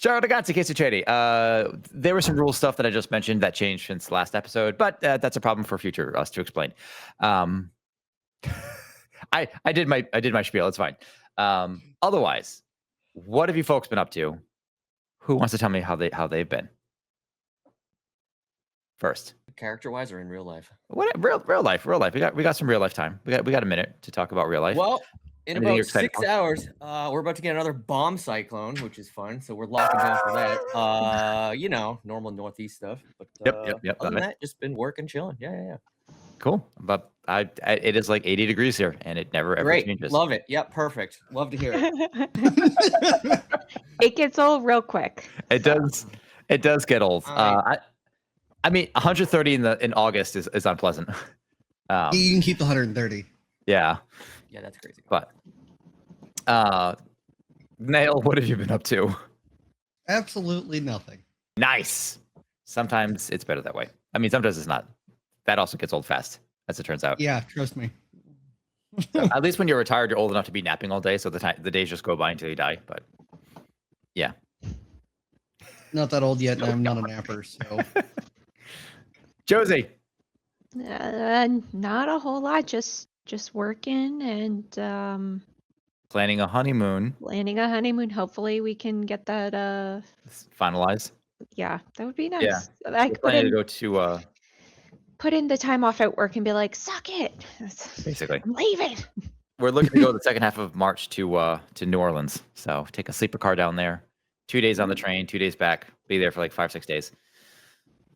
Ciao ragazzi, che succede? There was some rule stuff that I just mentioned that changed since last episode, but that's a problem for future us to explain. I did my spiel. It's fine. Otherwise, what have you folks been up to? Who wants to tell me how they've been? First, character-wise or in real life? What real life? We got some real life time. We got a minute to talk about real life. Well, in Anything you're about excited 6 for? hours, we're about to get another bomb cyclone, which is fun. So we're locking down for that. You know, normal Northeast stuff. But Yep. other than that, just been working, chilling. Yeah. Cool. But it is like 80 degrees here, and it never ever Great. changes. Love it. Yep, perfect. Love to hear it. It gets old real quick. It does. It does get old. I- I mean, 130 in August is unpleasant. You can keep the 130. Yeah. Yeah, that's crazy. But Nail, what have you been up to? Absolutely nothing. Nice. Sometimes it's better that way. I mean, sometimes it's not. That also gets old fast, as it turns out. Yeah, trust me. So, at least when you're retired, you're old enough to be napping all day, so the days just go by until you die. But yeah. Not that old yet, and I'm not a napper, so. Josie. Not a whole lot. Just working and Planning a honeymoon. planning a honeymoon. Hopefully, we can get that. Finalized. Yeah, that would be nice. Yeah. I We're could planning to go to put in the time off at work and be like, "Suck it." basically. I'm leaving. We're looking to go the second half of March to New Orleans. So take a sleeper car down there. 2 days on the train, 2 days back. Be there for like 5-6 days.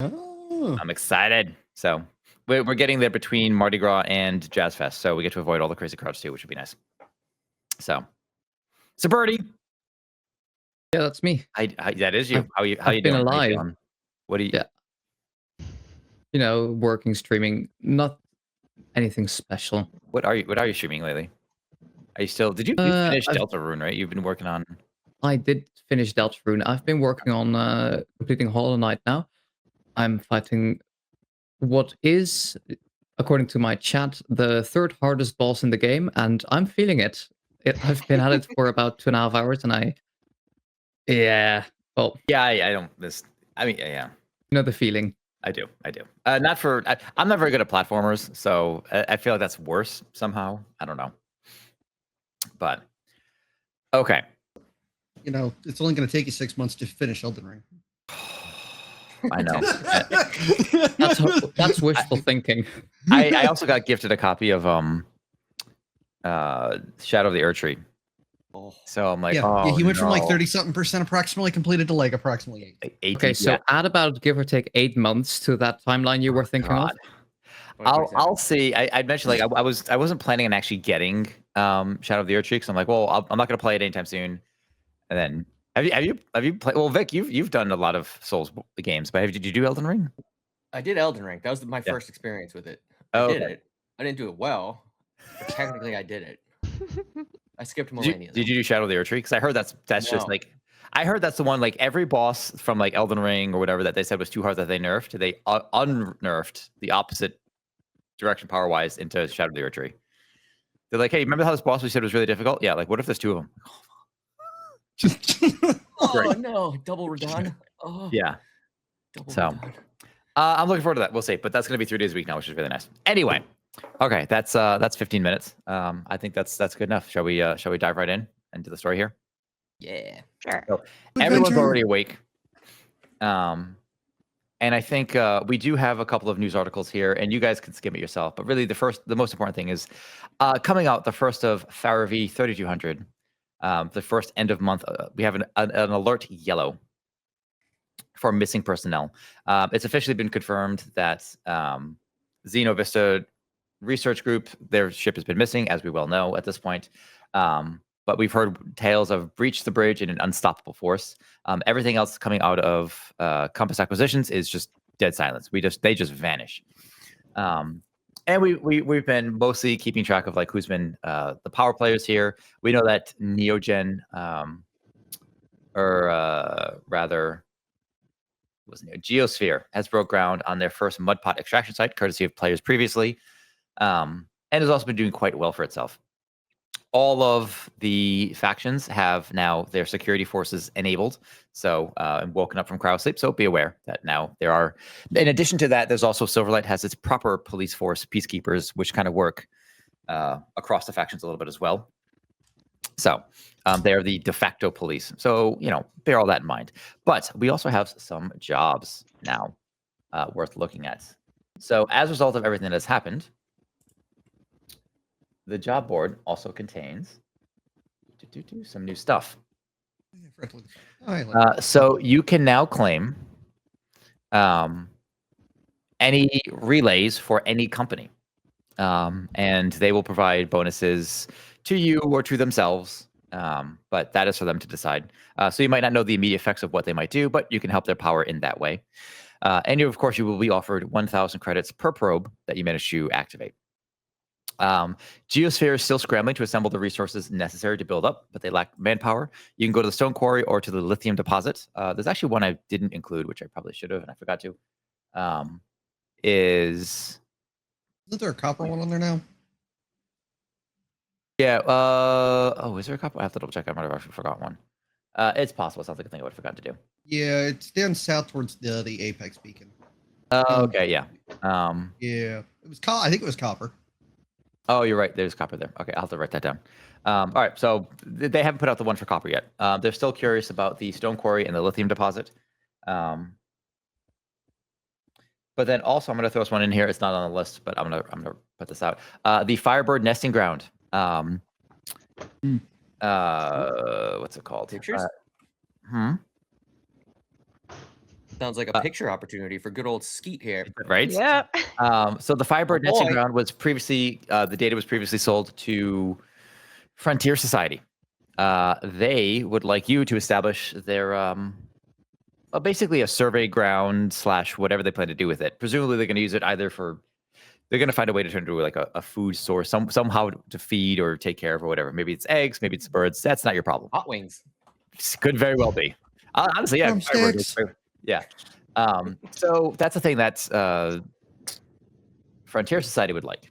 Oh. I'm excited. So we're getting there between Mardi Gras and Jazz Fest, so we get to avoid all the crazy crowds too, which would be nice. So Birdie. Yeah, that's me. That is you. How you I've been doing? alive. What do you? Yeah. You know, working, streaming, not anything special. What are you streaming lately? Are you still? Did you finish Deltarune? Right, you've been working on. I did finish Deltarune. I've been working on completing Hollow Knight now. I'm fighting what is, according to my chat, the third hardest boss in the game, and I'm feeling it. I've been at it for about 2.5 hours, and yeah, well, Yeah, I don't. I mean, yeah. you know the feeling. I do. Not for. I'm not very good at platformers, so I feel like that's worse somehow. I don't know. But okay. You know, it's only going to take you 6 months to finish Elden Ring. I know. That's wishful thinking. I also got gifted a copy of Shadow of the Erdtree. Oh. So I'm like, Yeah, he went from like no. 30-something% approximately completed to like approximately 8. 18, Okay, so yeah. add about give or take 8 months to that timeline you were thinking of. God. I'll see. I mentioned like I wasn't planning on actually getting Shadow of the Erdtree, because I'm like, well, I'm not gonna play it anytime soon. And then have you played? Well, Vic, you've done a lot of Souls games, but did you do Elden Ring? I did Elden Ring. That was my first experience with it. I did it. I didn't do it well, but technically I did it. I skipped Millennia. Did you do Shadow of the Erdtree? Because I heard that's just like, I heard that's the one, like every boss from like Elden Ring or whatever that they said was too hard that they nerfed. They unnerfed the opposite direction power wise into Shadow of the Erdtree. They're like, hey, remember how this boss we said was really difficult? Yeah, like what if there's 2 of them? Oh no, double redone. Oh, Yeah. double So, redone. I'm looking forward to that. We'll see, but that's going to be 3 days a week now, which is really nice. Anyway, okay, that's 15 minutes. I think that's good enough. Shall we dive right into the story here? Yeah. Sure. So, everyone's already awake. And I think we do have a couple of news articles here, and you guys can skim it yourself. But really, the most important thing is coming out the first of Faravi 3200. The first end of month, we have an alert yellow for missing personnel. It's officially been confirmed that Xeno Vista Research Group, their ship has been missing, as we well know at this point. But we've heard tales of Breach the Bridge and an unstoppable force. Everything else coming out of Compass Acquisitions is just dead silence. They just vanish. And we've been mostly keeping track of like who's been the power players here. We know that Neogen, or rather, wasn't it Geosphere, has broke ground on their first mudpot extraction site, courtesy of players previously, and has also been doing quite well for itself. all of the factions have now their security forces enabled, so and woken up from cryosleep. So be aware that now there are. In addition to that, there's also Silverlight has its proper police force, peacekeepers, which kind of work across the factions a little bit as well. So they're the de facto police. So bear all that in mind. But we also have some jobs now worth looking at. So as a result of everything that has happened, the job board also contains some new stuff. So you can now claim any relays for any company, and they will provide bonuses to you or to themselves, but that is for them to decide. So you might not know the immediate effects of what they might do, but you can help their power in that way. And of course, you will be offered 1,000 credits per probe that you manage to activate. Geosphere is still scrambling to assemble the resources necessary to build up, but they lack manpower. You can go to the stone quarry or to the lithium deposit. There's actually one I didn't include, which I probably should have, and I forgot to. Isn't there a copper one on there now? Yeah. Is there a copper? I have to double check. I might have actually forgot one. It's possible. It sounds like a thing I would have forgotten to do. Yeah, it's down south towards the Apex Beacon. Okay. Yeah. Yeah, it was. I think it was copper. Oh, you're right. There's copper there. Okay, I'll have to write that down. All right, so they haven't put out the one for copper yet. They're still curious about the stone quarry and the lithium deposit. But then also, I'm going to throw this one in here. It's not on the list, but I'm gonna put this out. The Firebird nesting ground. What's it called? Pictures? Sounds like a picture opportunity for good old Skeet here. Right? Yeah. So the Firebird nesting ground was previously, the data was previously sold to Frontier Society. They would like you to establish their, basically a survey ground / whatever they plan to do with it. Presumably they're going to use it either for, they're going to find a way to turn it into like a food source, somehow to feed or take care of or whatever. Maybe it's eggs, maybe it's birds. That's not your problem. Hot wings. Could very well be. Honestly, yeah. Yeah. So that's the thing that Frontier Society would like.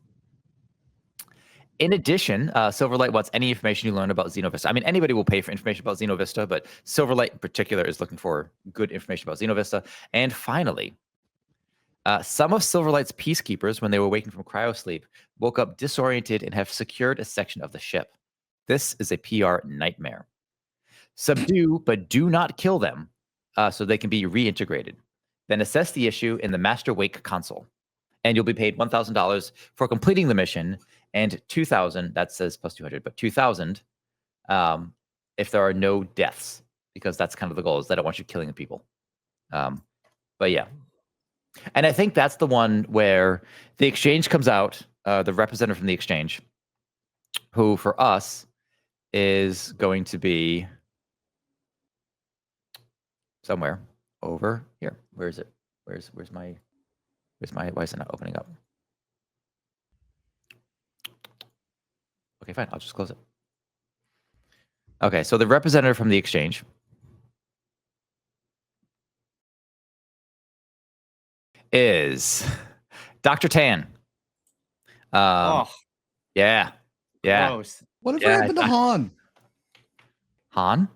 In addition, Silverlight wants any information you learn about Xenovista. I mean, anybody will pay for information about Xenovista, but Silverlight in particular is looking for good information about Xenovista. And finally, some of Silverlight's peacekeepers, when they were waking from cryosleep, woke up disoriented and have secured a section of the ship. This is a PR nightmare. Subdue, but do not kill them, so they can be reintegrated. Then assess the issue in the Master Wake console, and you'll be paid $1,000 for completing the mission, and 2,000. That says plus 200, but 2,000 if there are no deaths, because that's kind of the goal. Is they don't want you killing the people. But yeah, and I think that's the one where the exchange comes out. The representative from the exchange, who for us is going to be somewhere over here. Where is it? Where's my why is it not opening up? Okay, fine. I'll just close it. Okay, so the representative from the exchange is Dr. Tan. Yeah. Gross. Whatever happened to Han? Han?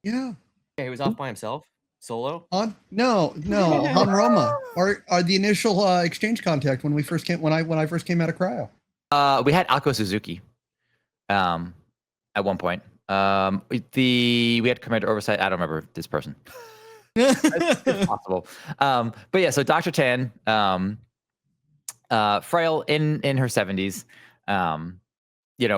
Yeah. Yeah, he was off by himself. Solo? Han? No. Han Roma. Are the initial exchange contact when we first came when I first came out of cryo. We had Akko Suzuki. At one point. We had Commander Oversight. I don't remember this person. It's possible. But yeah, so Dr. Tan, frail in her 70s,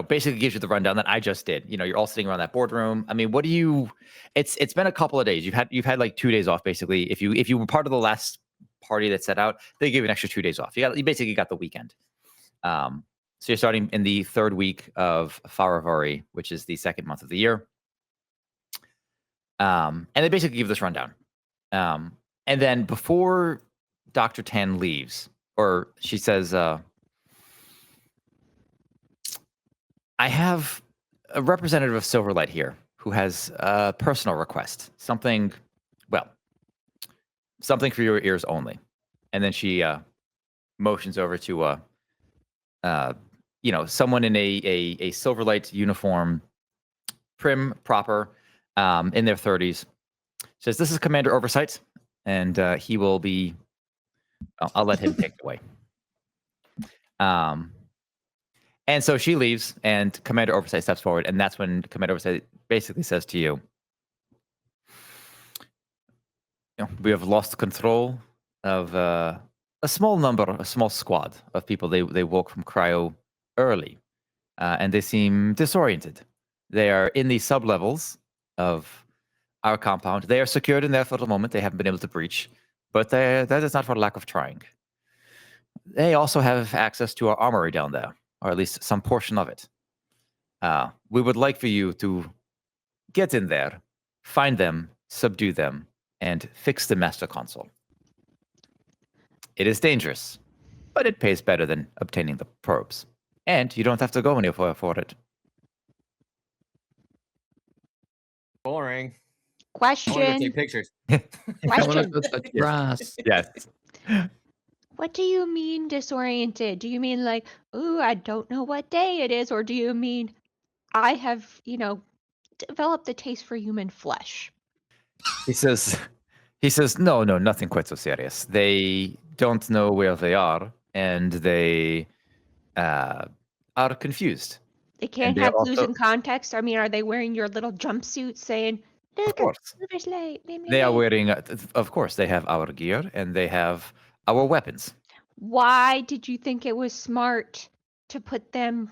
basically gives you the rundown that I just did. You're all sitting around that boardroom. I mean, what do you? It's been a couple of days. You've had like 2 days off basically. If you were part of the last party that set out, they give you an extra 2 days off. You basically got the weekend. So you're starting in the 3rd week of Faravari, which is the 2nd month of the year. And they basically give this rundown. And then before Dr. Tan leaves, or she says, I have a representative of Silverlight here who has a personal request. Something for your ears only. And then she motions over to someone in a Silverlight uniform, prim, proper, in their 30s, says, "This is Commander Oversight," and he will be. I'll let him take it away. And so she leaves, and Commander Oversight steps forward, and that's when Commander Oversight basically says to you, "We have lost control of a small squad of people. They woke from cryo early, and they seem disoriented. They are in the sublevels of our compound. They are secured in there for the moment. They haven't been able to breach, but that is not for lack of trying. They also have access to our armory down there, or at least some portion of it. We would like for you to get in there, find them, subdue them, and fix the master console. It is dangerous, but it pays better than obtaining the probes. And you don't have to go anywhere for it." Boring. I want to Question. take pictures. I want to Question. go touch grass. Yes. What do you mean disoriented? Do you mean like, ooh, I don't know what day it is? Or do you mean I have, developed a taste for human flesh? He says, no, nothing quite so serious. They don't know where they are, and they are confused. They can't they have clues also- in context. I mean, are they wearing your little jumpsuits saying, Of look, course. Silver's light, blah, blah, They are blah." wearing, of course, they have our gear, and they have our weapons. Why did you think it was smart to put them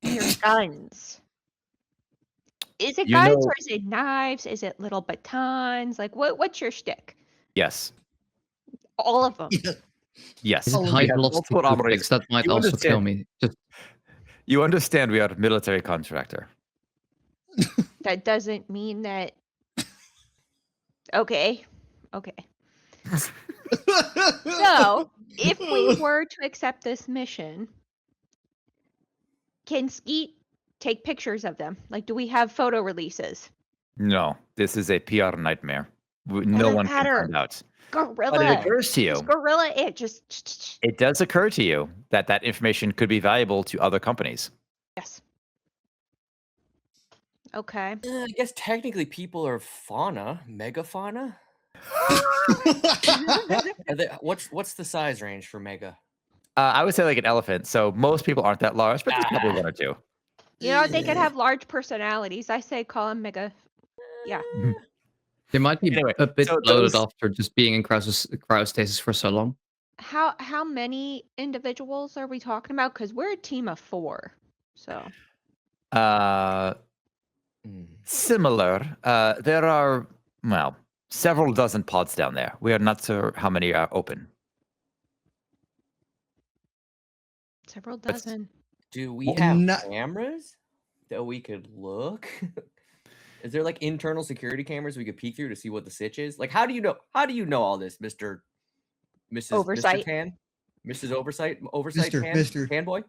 near guns? Is it You guns know- or is it knives? Is it little batons? Like, what's your shtick? Yes. All of them. Yes. Is it Oh, high we have velocity multiple armories. toothpicks? That might You also understand- kill me. Just You understand we are a military contractor. That doesn't mean that. Okay. So, if we were to accept this mission, can Skeet take pictures of them? Like, do we have photo releases? No, this is a PR nightmare. No Doesn't one matter. can find out. Gorilla. But it occurs to you. Just gorilla it. Just. It does occur to you that information could be valuable to other companies. Yes. Okay. I guess technically people are fauna, megafauna. What's the size range for mega? I would say like an elephant. So most people aren't that large, but there's probably Ah. one or two. They could have large personalities. I say call them mega. Yeah. they might be Anyway, a bit so bloated those- after just being in cryostasis for so long. How many individuals are we talking about? Because we're a team of 4. So Similar. There are, several dozen pods down there. We are not sure how many are open. several That's- dozen. Do we Well, have not- cameras that we could look? Is there like internal security cameras we could peek through to see what the sitch is? Like, how do you know? How do you know all this, Mrs. Oversight. Mr. Tan, Mrs. Oversight, Mr. Tan, Mr. Tan boy?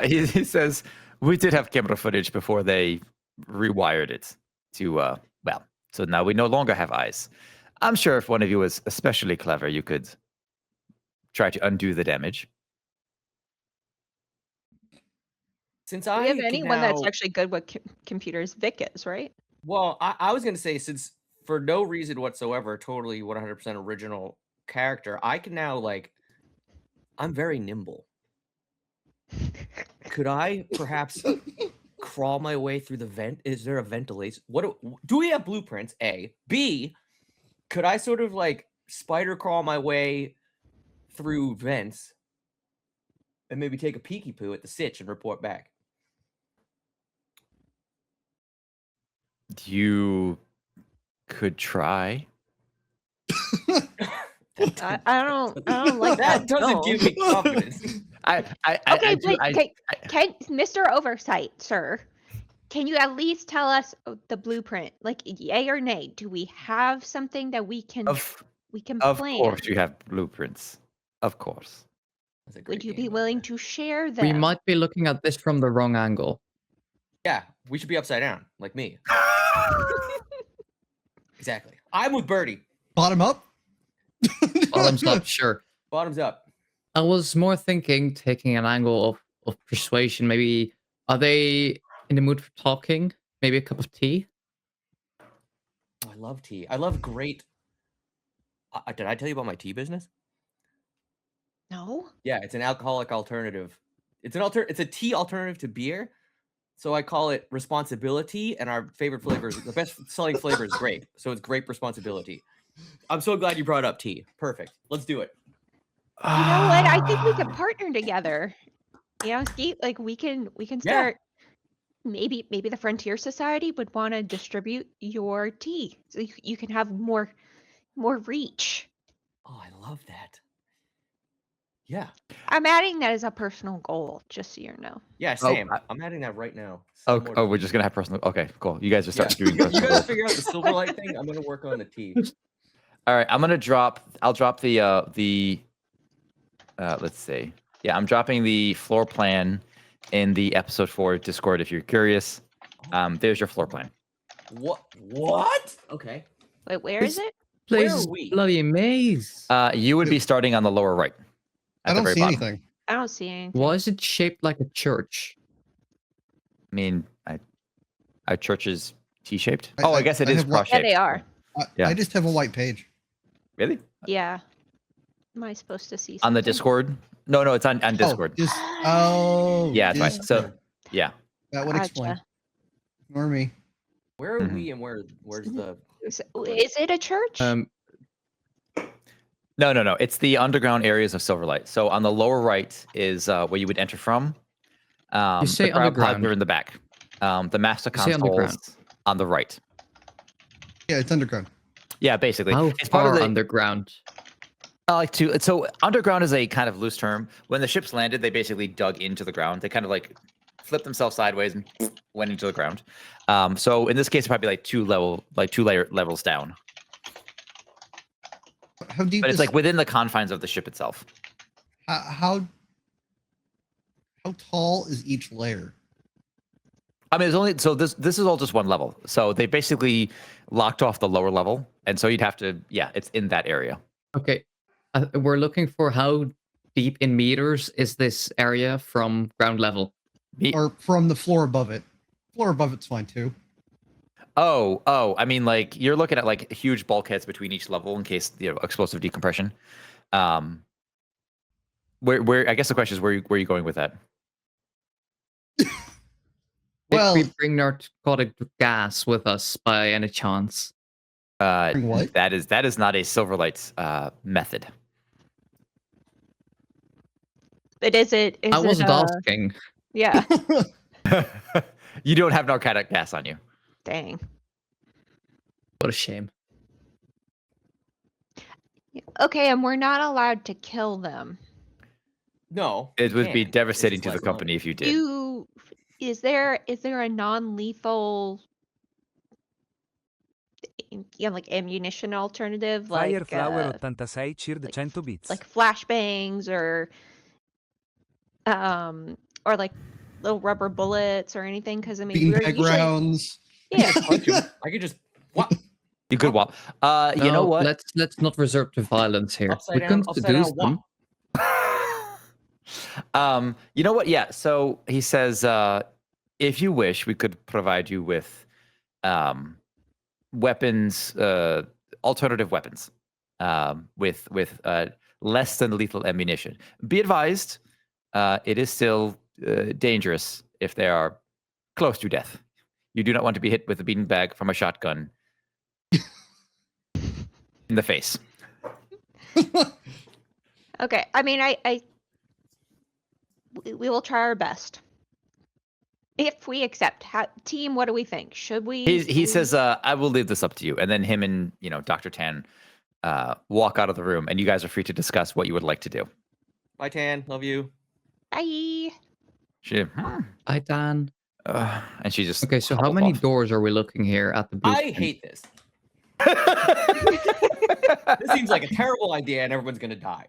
He says we did have camera footage before they rewired it to so now we no longer have eyes. I'm sure if one of you was especially clever, you could try to undo the damage. Since Do I we have can anyone that's now- actually good with computers? Vic is, right? Well, I was gonna say, since for no reason whatsoever, totally 100% original character, I can now I'm very nimble. Could I perhaps crawl my way through the vent? Is there a ventilation? Do we have blueprints? A. B. Could I sort of spider crawl my way through vents and maybe take a peeky poo at the sitch and report back? You could try. I don't like That doesn't no. give me confidence. Okay, can Mr. Oversight, sir, can you at least tell us the blueprint? Like, yay or nay? Do we have something that we can Of plan? course, you have blueprints. Of course. That's a great Would you be game, by the willing way. to share them? We might be looking at this from the wrong angle. Yeah, we should be upside down, like me. Exactly. I'm with Birdie. Bottom up. Bottoms up, sure. Bottoms up. I was more thinking taking an angle of persuasion. Maybe are they in the mood for talking? Maybe a cup of tea? Oh, I love tea. I love great. Did I tell you about my tea business? No. Yeah, it's an alcoholic alternative. It's a tea alternative to beer. So I call it responsibility, and our favorite flavor is the best selling flavor is grape. So it's grape responsibility. I'm so glad you brought up tea. Perfect. Let's do it. You know what? I think we could partner together. You know, Skeet, like we can Yeah. start. Maybe the Frontier Society would want to distribute your tea, so you can have more reach. Oh, I love that. Yeah. I'm adding that as a personal goal, just so you know. Yeah, same. I'm adding that right now. Sell more Oh, tea. we're just gonna have personal. Okay, cool. You guys are Yeah. starting doing You personal. guys goals. figure out the Silverlight thing. I'm gonna work on the tea. All right, I'll drop the let's see. Yeah, I'm dropping the floor plan in the episode 4 Discord if you're curious. There's your floor plan. What? Okay. Wait, where is it? Where Place are is we? bloody maze. You would be starting on the lower right. I At the don't very see bottom. anything. I don't see anything. Why is it shaped like a church? I mean, are churches T-shaped? I- Oh, I I- guess it I is have one- Yeah, cross-shaped. they are. Yeah. I just have a white page. Really? Yeah. Am I supposed to see On the something? Discord? No, it's on Discord. Yeah, that's right. So, yeah. that would explain. Gotcha. Ignore me. Where are Mhm. we and where's the Is it a church? No. It's the underground areas of Silverlight. So on the lower right is where you would enter from. You say the crowd pods underground. are in the back. The master You say underground. consoles on the right. Yeah, it's underground. Yeah, basically. How It's part of far the underground? so underground is a kind of loose term. When the ships landed, they basically dug into the ground. They kind of like flipped themselves sideways and went into the ground. So in this case, probably like two levels down. How deep? But it's is- like within the confines of the ship itself. how tall is each layer? I mean, it's only so this is all just one level. So they basically locked off the lower level, and so you'd have to it's in that area. Okay. We're looking for how deep in meters is this area from ground level? Or from the floor above it? Floor above it's fine too. Oh, I mean, like you're looking at like huge bulkheads between each level in case explosive decompression. Where I guess the question is where you going with that? Well- Did we bring narcotic gas with us by any chance? Bring what? That is not a Silverlight's method. But is it? I wasn't asking. Yeah. You don't have narcotic gas on you. Dang. What a shame. Okay, and we're not allowed to kill them. No. It would be can't. devastating It's to the just company if you did. Is there a non-lethal like ammunition alternative Fireflower 86 cheered 100 bits. like flashbangs or like little rubber bullets or anything? Because I mean, we're Beanbag usually rounds. yeah. I could just what? You could walk. You know No, what? Let's not resort to violence here. Upside We down, can upside seduce down, them. You know what? Yeah. So he says, if you wish, we could provide you with weapons, alternative weapons, with less than lethal ammunition. Be advised, it is still dangerous if they are close to death. You do not want to be hit with a beanbag from a shotgun in the face. Okay, I mean, we will try our best. If we accept, team, what do we think? Should we? He says, "I will leave this up to you." And then him and Dr. Tan walk out of the room, and you guys are free to discuss what you would like to do. Bye, Tan. Love you. Bye. She, Hi, Dan. and she just Okay, so how hobbles many off. doors are we looking here at the I blueprint? hate this. This seems like a terrible idea, and everyone's gonna die.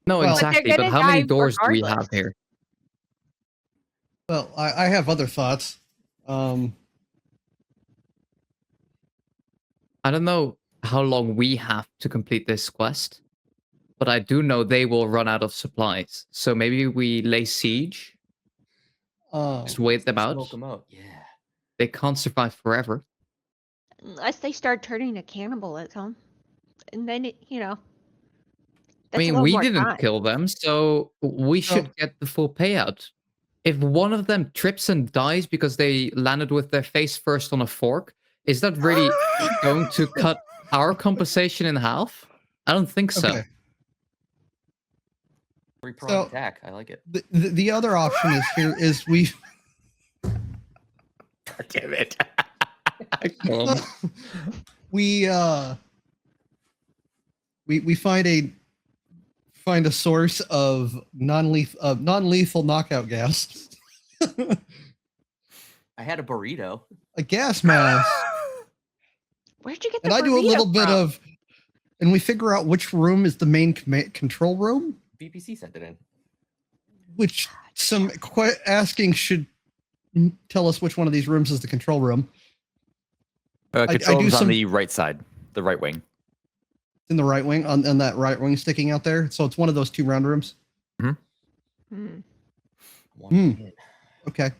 No, Well- But they're exactly. But gonna how many die doors do we regardless. have here? Well, I have other thoughts. I don't know how long we have to complete this quest. but I do know they will run out of supplies. So maybe we lay siege, just wait them out. Smoke them out. Yeah. They can't survive forever. Unless they start turning to cannibalism, and then I that's a mean, little we more didn't time. kill them, so we should get the full payout. If one of them trips and dies because they landed with their face first on a fork, is that really going to cut our compensation in half? I don't think so. Okay. Three-pronged So- attack. I like it. The other option is here is we God damn it. we find a source of non-lethal knockout gas. I had a burrito. A gas mask. Where'd you get the And I do a burrito little bit from? of, and we figure out which room is the main control room, VPC sent it in. which some asking should tell us which one of these rooms is the control room. Control do room's on some- the right side, the right wing. In the right wing, on that right wing sticking out there. So it's one of those two round rooms. Hmm. One Hmm. minute. Okay.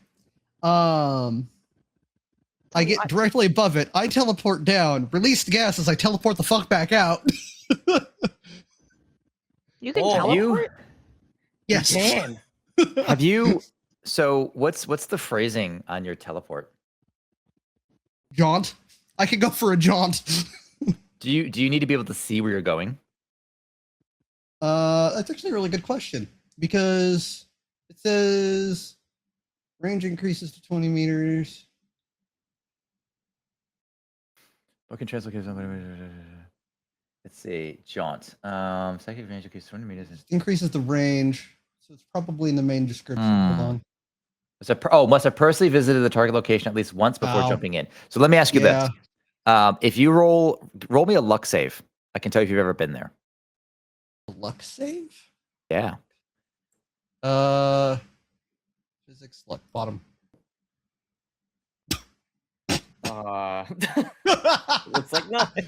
I get directly above it. I teleport down, release the gas as I teleport the fuck back out. You can Oh, teleport? Yes. Man. Have you? So what's the phrasing on your teleport? Jaunt. I could go for a jaunt. Do you need to be able to see where you're going? That's actually a really good question because it says range increases to 20 meters. What can translate? Let's see. Jaunt. Second range increases 20 meters. Increases the range. So it's probably in the main description. Hold on. Must have personally visited the target location at least once before Wow. jumping in. So let me ask you Yeah. this. If you roll me a luck save, I can tell you if you've ever been there. Luck save? Yeah. Physics luck bottom. Looks like nothing.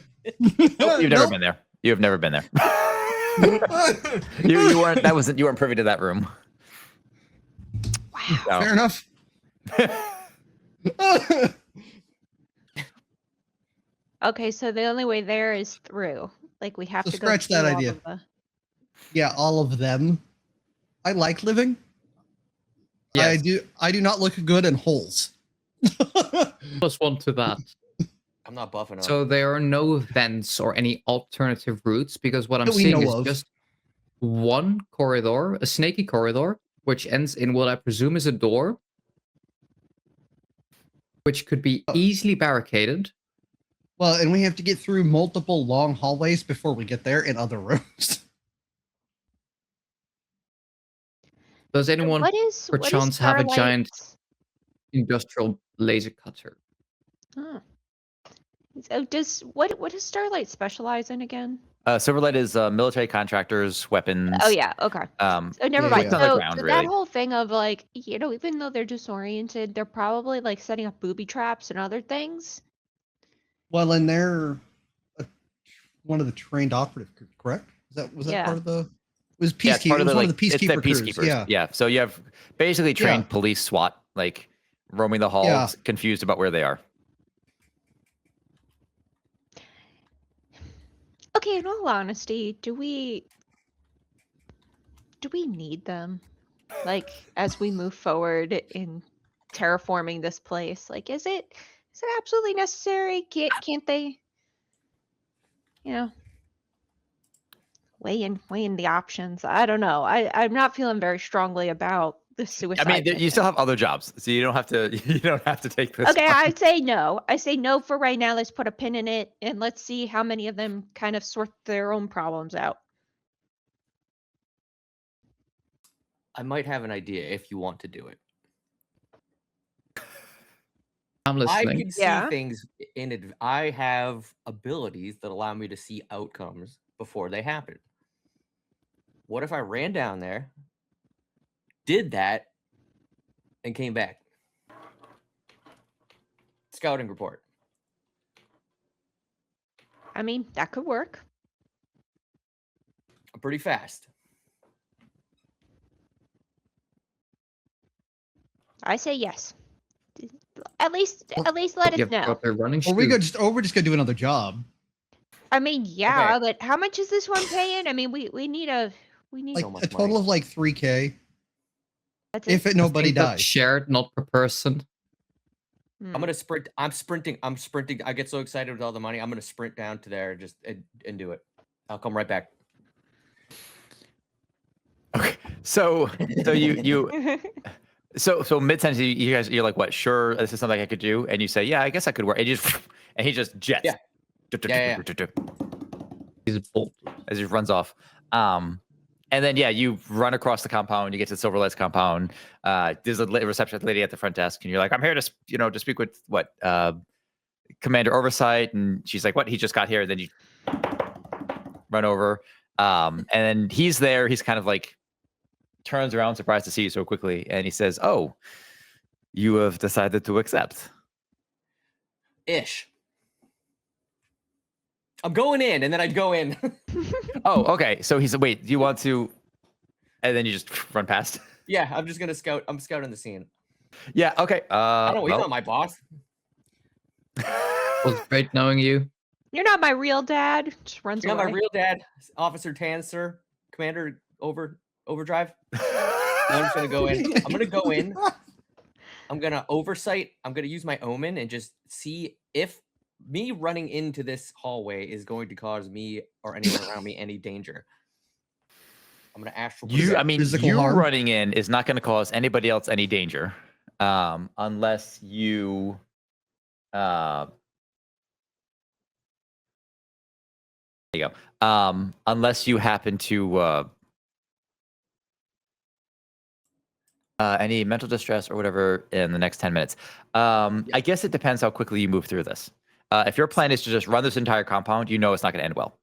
You've never been there. You have never been there. you weren't. You weren't privy to that room. Wow. Fair enough. Okay, so the only way there is through. Like we have So to go scratch that through all idea. of the- Yeah, all of them. I like living. Yes. I do not look good in holes. Plus one to that. I'm not buffing up. So there are no vents or any alternative routes because what I'm That we seeing know is of. just one corridor, a snaky corridor, which ends in what I presume is a door, which could be Oh. easily barricaded. Well, and we have to get through multiple long hallways before we get there in other rooms. Does anyone What is perchance have a giant Starlight's- industrial laser cutter? Huh. So what does Starlight specialize in again? Silverlight is military contractors, weapons. Oh yeah, okay. So never Yeah, mind. yeah. On the So, ground, so really. that whole thing of like, even though they're disoriented, they're probably like setting up booby traps and other things. Well, and they're one of the trained operative crew, correct? Was that Yeah. part of the? It was Yeah, it's peacekeeper. part It of was the, one like, of the it's the peacekeeper crews. peacekeepers. Yeah. So you have basically trained Yeah. police SWAT, like roaming the halls, Yeah. confused about where they are. Okay, in all honesty, do we need them? Like as we move forward in terraforming this place, like is it absolutely necessary? Can't they, weigh in the options? I don't know. I'm not feeling very strongly about the suicide. I mean, you still mission. have other jobs, so you don't have to. You don't have to take this. Okay, one. I say no. I say no for right now. Let's put a pin in it and let's see how many of them kind of sort their own problems out. I might have an idea if you want to do it. I'm I listening. can see Yeah. things I have abilities that allow me to see outcomes before they happen. What if I ran down there, did that, and came back? Scouting report. I mean, that could work. I'm pretty fast. I say yes. At least let You us have know. proper running Or shoes. we're just gonna do another job. I mean, yeah, Okay. but how much is this one paying? I mean, we need Like So a much total money. of like 3K. that's If it. it nobody I think that's dies. shared, not per person. Hmm. I'm gonna sprint. I'm sprinting. I get so excited with all the money. I'm gonna sprint down to there just and do it. I'll come right back. Okay. So so mid sentence, you guys, you're like, what? Sure, this is something I could do, and you say, yeah, I guess I could work. And he just jets. Yeah. Yeah. He's bold. As he runs off. And then you run across the compound. You get to Silverlight's compound. There's a receptionist lady at the front desk, and you're like, I'm here to speak with Commander Oversight, and she's like, what? He just got here. And then you run over, and then he's there. He's kind of like turns around, surprised to see you so quickly, and he says, "Oh, you have decided to accept." Ish. I'm going in, and then I'd go in. Oh, okay. So he's wait. Do you want to? And then you just run past. Yeah, I'm just gonna scout. I'm scouting the scene. Yeah. Okay. I don't know. He's well. not my boss. It was great knowing you. You're not my real dad. Just runs You're away. not my real dad, Officer Tan, sir. Commander Overdrive. I'm just gonna go in. I'm gonna go in. I'm gonna oversight. I'm gonna use my omen and just see if me running into this hallway is going to cause me or anyone around me any danger. I'm gonna astral project. Physical you harm? running in is not going to cause anybody else any danger, unless you, there you go. Unless you happen to, any mental distress or whatever in the next 10 minutes. I guess it depends how quickly you move through this. If your plan is to just run this entire compound, you know it's not going to end well.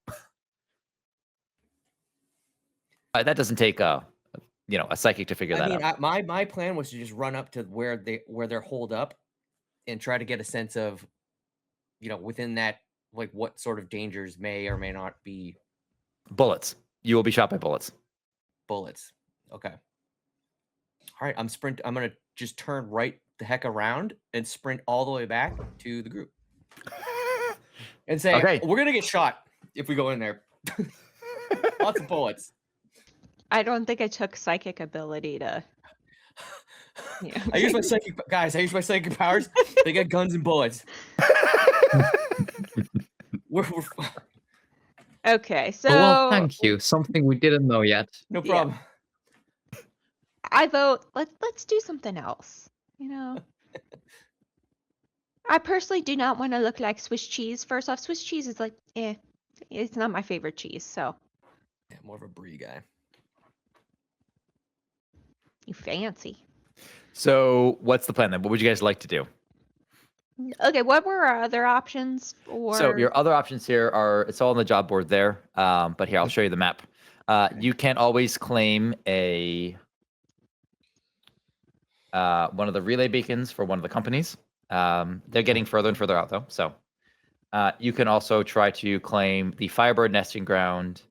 That doesn't take a psychic to figure that out. My plan was to just run up to where they're holed up, and try to get a sense of, within that, like what sort of dangers may or may not be. Bullets. You will be shot by bullets. Bullets. Okay. All right. I'm gonna just turn right the heck around and sprint all the way back to the group and say, Okay. we're gonna get shot if we go in there. Lots of bullets. I don't think I took psychic ability to. Yeah. I use my psychic powers. They get guns and bullets. we're Okay, so Oh, well, thank you. Something we didn't know yet. no Yeah. problem. I vote. Let's do something else. I personally do not want to look like Swiss cheese. First off, Swiss cheese is like, it's not my favorite cheese. So Yeah, more of a brie guy. you fancy. So what's the plan then? What would you guys like to do? Okay, what were our other options? So your other options here are, it's all on the job board there. But here, I'll show you the map. You can always claim one of the relay beacons for one of the companies. They're getting further and further out though. So you can also try to claim the Firebird nesting ground,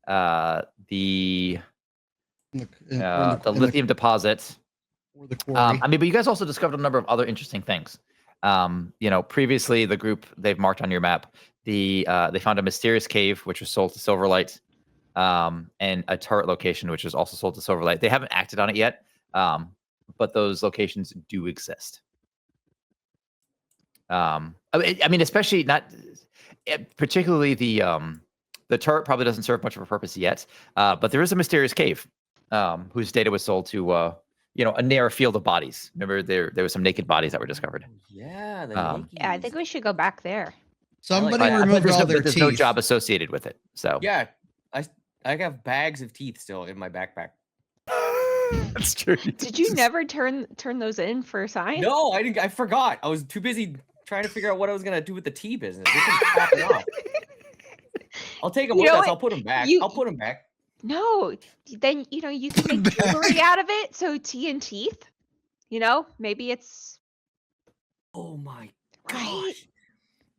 the lithium deposit. Or the quarry. But you guys also discovered a number of other interesting things. Previously the group, they've marked on your map, they found a mysterious cave which was sold to Silverlight, and a turret location which was also sold to Silverlight. They haven't acted on it yet, but those locations do exist. Especially not particularly the turret probably doesn't serve much of a purpose yet, but there is a mysterious cave whose data was sold to a near field of bodies. Remember, there were some naked bodies that were discovered. Yeah, the Yeah, I think we should go back there. Somebody I- I- removed There's all no, their there's teeth. no job associated with it. So Yeah, I have bags of teeth still in my backpack. that's true. Did you never turn those in for science? No, I didn't. I forgot. I was too busy trying to figure out what I was gonna do with the tea business. This is popping off. I'll take them You with know us. what? I'll put them back. You- I'll put them back. No, then you can make jewelry out of it. So tea and teeth. Maybe it's Oh my right. gosh!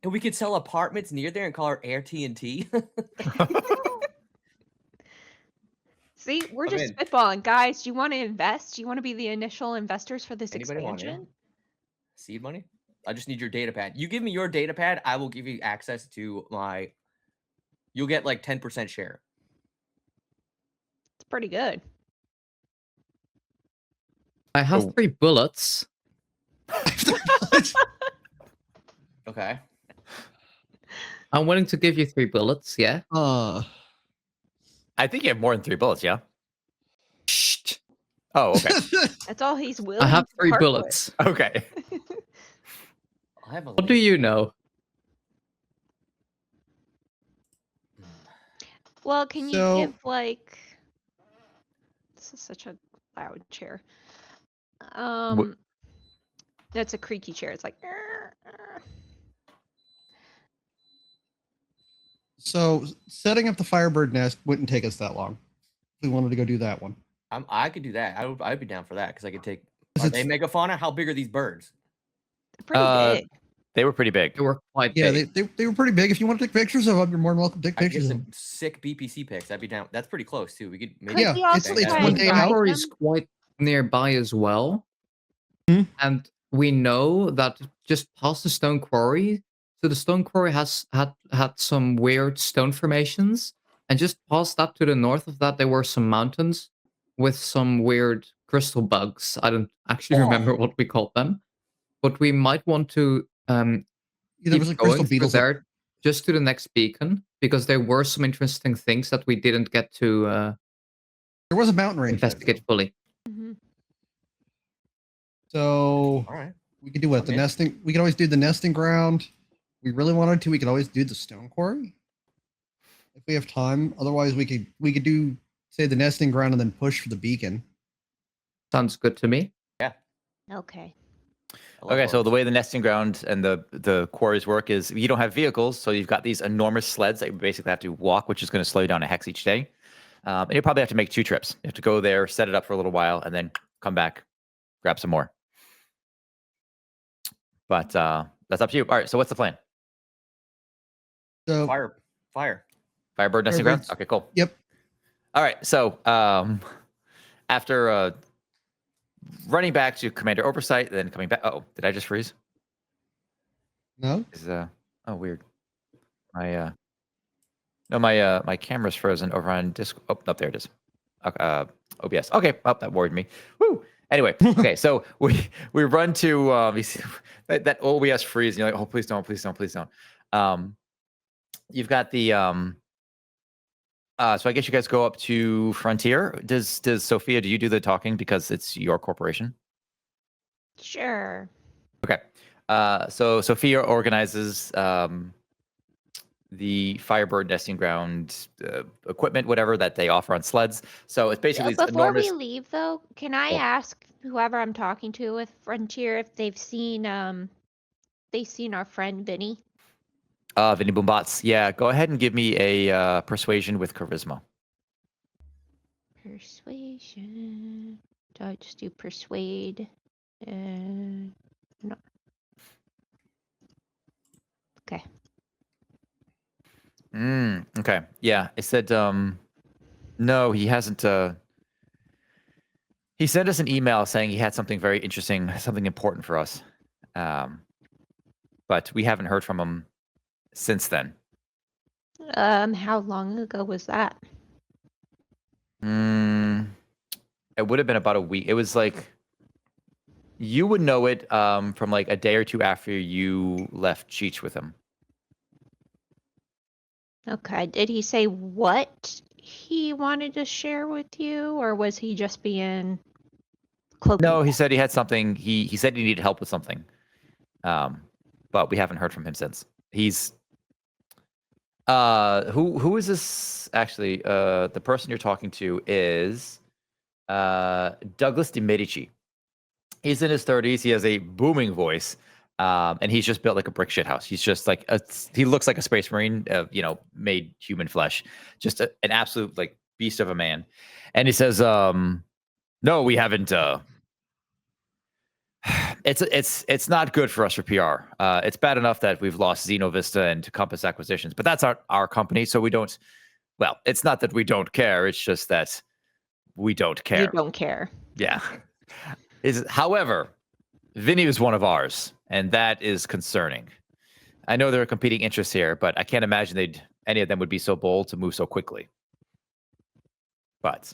And we could sell apartments near there and call our Air TNT. See, we're I'm just in. spitballing, guys. Do you want to invest? Do you want to be the initial investors for this Anybody want in? expansion? Seed money? I just need your data pad. You give me your data pad, I will give you access to my. You'll get like 10% share. It's pretty good. I have Oh. 3 bullets. Okay. I'm willing to give you 3 bullets, yeah? I think you have more than 3 bullets, yeah? Shh. Oh, okay. That's all he's willing I have to 3 part with. bullets. Okay. I have a What do you know? Well, can you So- give like? This is such a loud chair. That's a creaky chair. It's like. So setting up the Firebird nest wouldn't take us that long. If we wanted to go do that one. I could do that. I'd be down for that because I could take. Is Are it- they megafauna? How big are these birds? They're pretty big. They were pretty big. They were quite Yeah, big. they were pretty big. If you want to take pictures of them, you're more than welcome to take I could get pictures of some them. sick BPC pics. I'd be down. That's pretty close too. We could maybe. Could Yeah, we also it's try one and day The out. guide tower is them? quite nearby as well. Hmm? And we know that just past the stone quarry, so the stone quarry has had some weird stone formations, and just past that to the north of that, there were some mountains with some weird crystal bugs. I don't actually Oh. remember what we called them, but we might want to There was keep like crystal going through beetles up there just to the next beacon, because there were some interesting things that we didn't get to There was a mountain range there, investigate though. fully. Mhm. So All right. we could do what? I'm The in. nesting. We could always do the nesting ground. We really wanted to. We could always do the stone quarry if we have time. Otherwise, we could do say the nesting ground and then push for the beacon. Sounds good to me. Okay. I love Okay, so the birds. way the nesting ground and the quarries work is you don't have vehicles, so you've got these enormous sleds that you basically have to walk, which is going to slow you down a hex each day. And you probably have to make 2 trips. You have to go there, set it up for a little while, and then come back, grab some more. But that's up to you. All right, so what's the plan? So Fire. Firebird nesting ground? Firebirds. Okay, cool. Yep. All right, so after running back to Commander Oversight, then coming back. Oh, did I just freeze? no. Is oh weird. My no, my camera's frozen over on Discord. Oh, no, there it is. OBS. Okay, oh, that worried me. Woo. Anyway, okay, so we run to you see, that OBS freeze. And you're like, oh, please don't, please don't, please don't. You've got the so I guess you guys go up to Frontier. Does Sophia? Do you do the talking because it's your corporation? Sure. Okay. So Sophia organizes the Firebird nesting ground equipment, whatever that they offer on sleds. So it's basically it's Before enormous. we leave, though, can I Oh. ask whoever I'm talking to with Frontier if they've seen our friend Vinny? Vinny Boombots. Yeah, go ahead and give me a persuasion with charisma. Persuasion. Do I just do persuade? No. Okay. Okay. Yeah, it said no, he hasn't. He sent us an email saying he had something very interesting, something important for us, but we haven't heard from him since then. How long ago was that? It would have been about a week. It was like you would know it from like a day or two after you left Cheech with him. Okay. Did he say what he wanted to share with you, or was he just being cloaky? No, he said he had something. He said he needed help with something, but we haven't heard from him since. He's who is this actually? The person you're talking to is Douglas de Medici. He's in his 30s. He has a booming voice, and he's just built like a brick shit house. He's just like he looks like a space marine, made human flesh. Just an absolute like beast of a man. And he says, "No, we haven't. It's not good for us for PR. It's bad enough that we've lost Xenovista and Compass Acquisitions, but that's our company, so we don't. Well, it's not that we don't care. It's just that we don't You care. don't care. Yeah. However, Vinny is one of ours, and that is concerning. I know there are competing interests here, but I can't imagine any of them would be so bold to move so quickly. But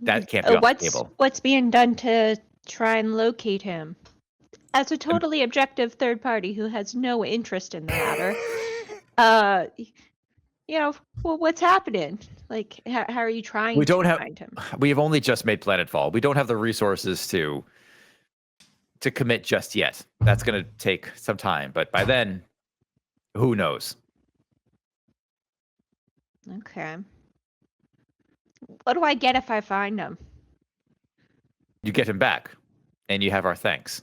that can't be off the table. What's being done to try and locate him? As a totally objective third party who has no interest in the matter, well, what's happening? Like, how are you trying to find him? We have only just made Planetfall. We don't have the resources to commit just yet. That's going to take some time, but by then, who knows? Okay. What do I get if I find him? You get him back, and you have our thanks.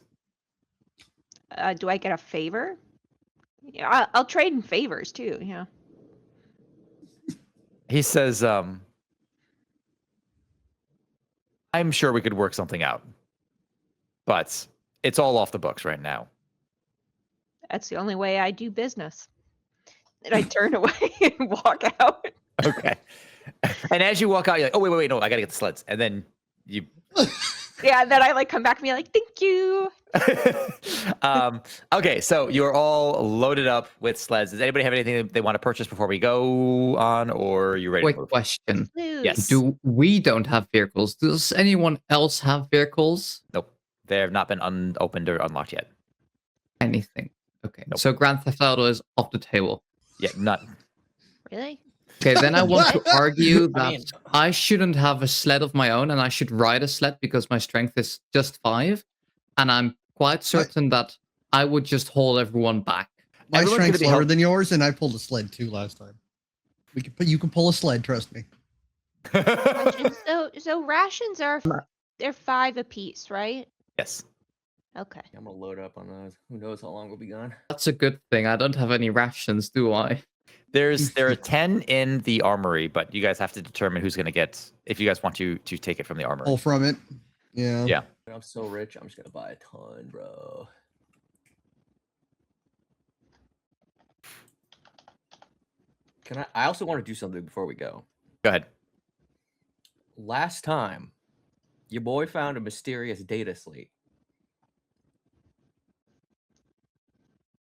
Do I get a favor? Yeah, I'll trade in favors too. Yeah. He says, I'm sure we could work something out, but it's all off the books right now. That's the only way I do business. And I turn away and walk out. Okay. And as you walk out, you're like, oh, wait, no, I got to get the sleds. And then you... Yeah, then I come back and be like, thank you. Okay, so you're all loaded up with sleds. Does anybody have anything they want to purchase before we go on, or are you ready to Quick move? question. Yes. We don't have vehicles. Does anyone else have vehicles? Nope. They have not been opened or unlocked yet. Anything. Okay. Nope. So Grand Theft Auto is off the table. Yeah, not. Really? Okay, then I want to argue that I mean- I shouldn't have a sled of my own and I should ride a sled because my strength is just 5. And I'm quite certain that I would just haul everyone back. My Everyone's strength's gonna be lower than yours, and I pulled a sled too last time. You can pull a sled, trust me. Rations. So rations they're 5 apiece, right? Yes. Okay. I'm gonna load up on those. Who knows how long we'll be gone? That's a good thing. I don't have any rations, do I? There are 10 in the armory, but you guys have to determine who's going to get, if you guys want to take it from the armory. Pull from it. Yeah. Yeah. I'm so rich. I'm just gonna buy a ton, bro. I also want to do something before we go. Go ahead. Last time, your boy found a mysterious data slate.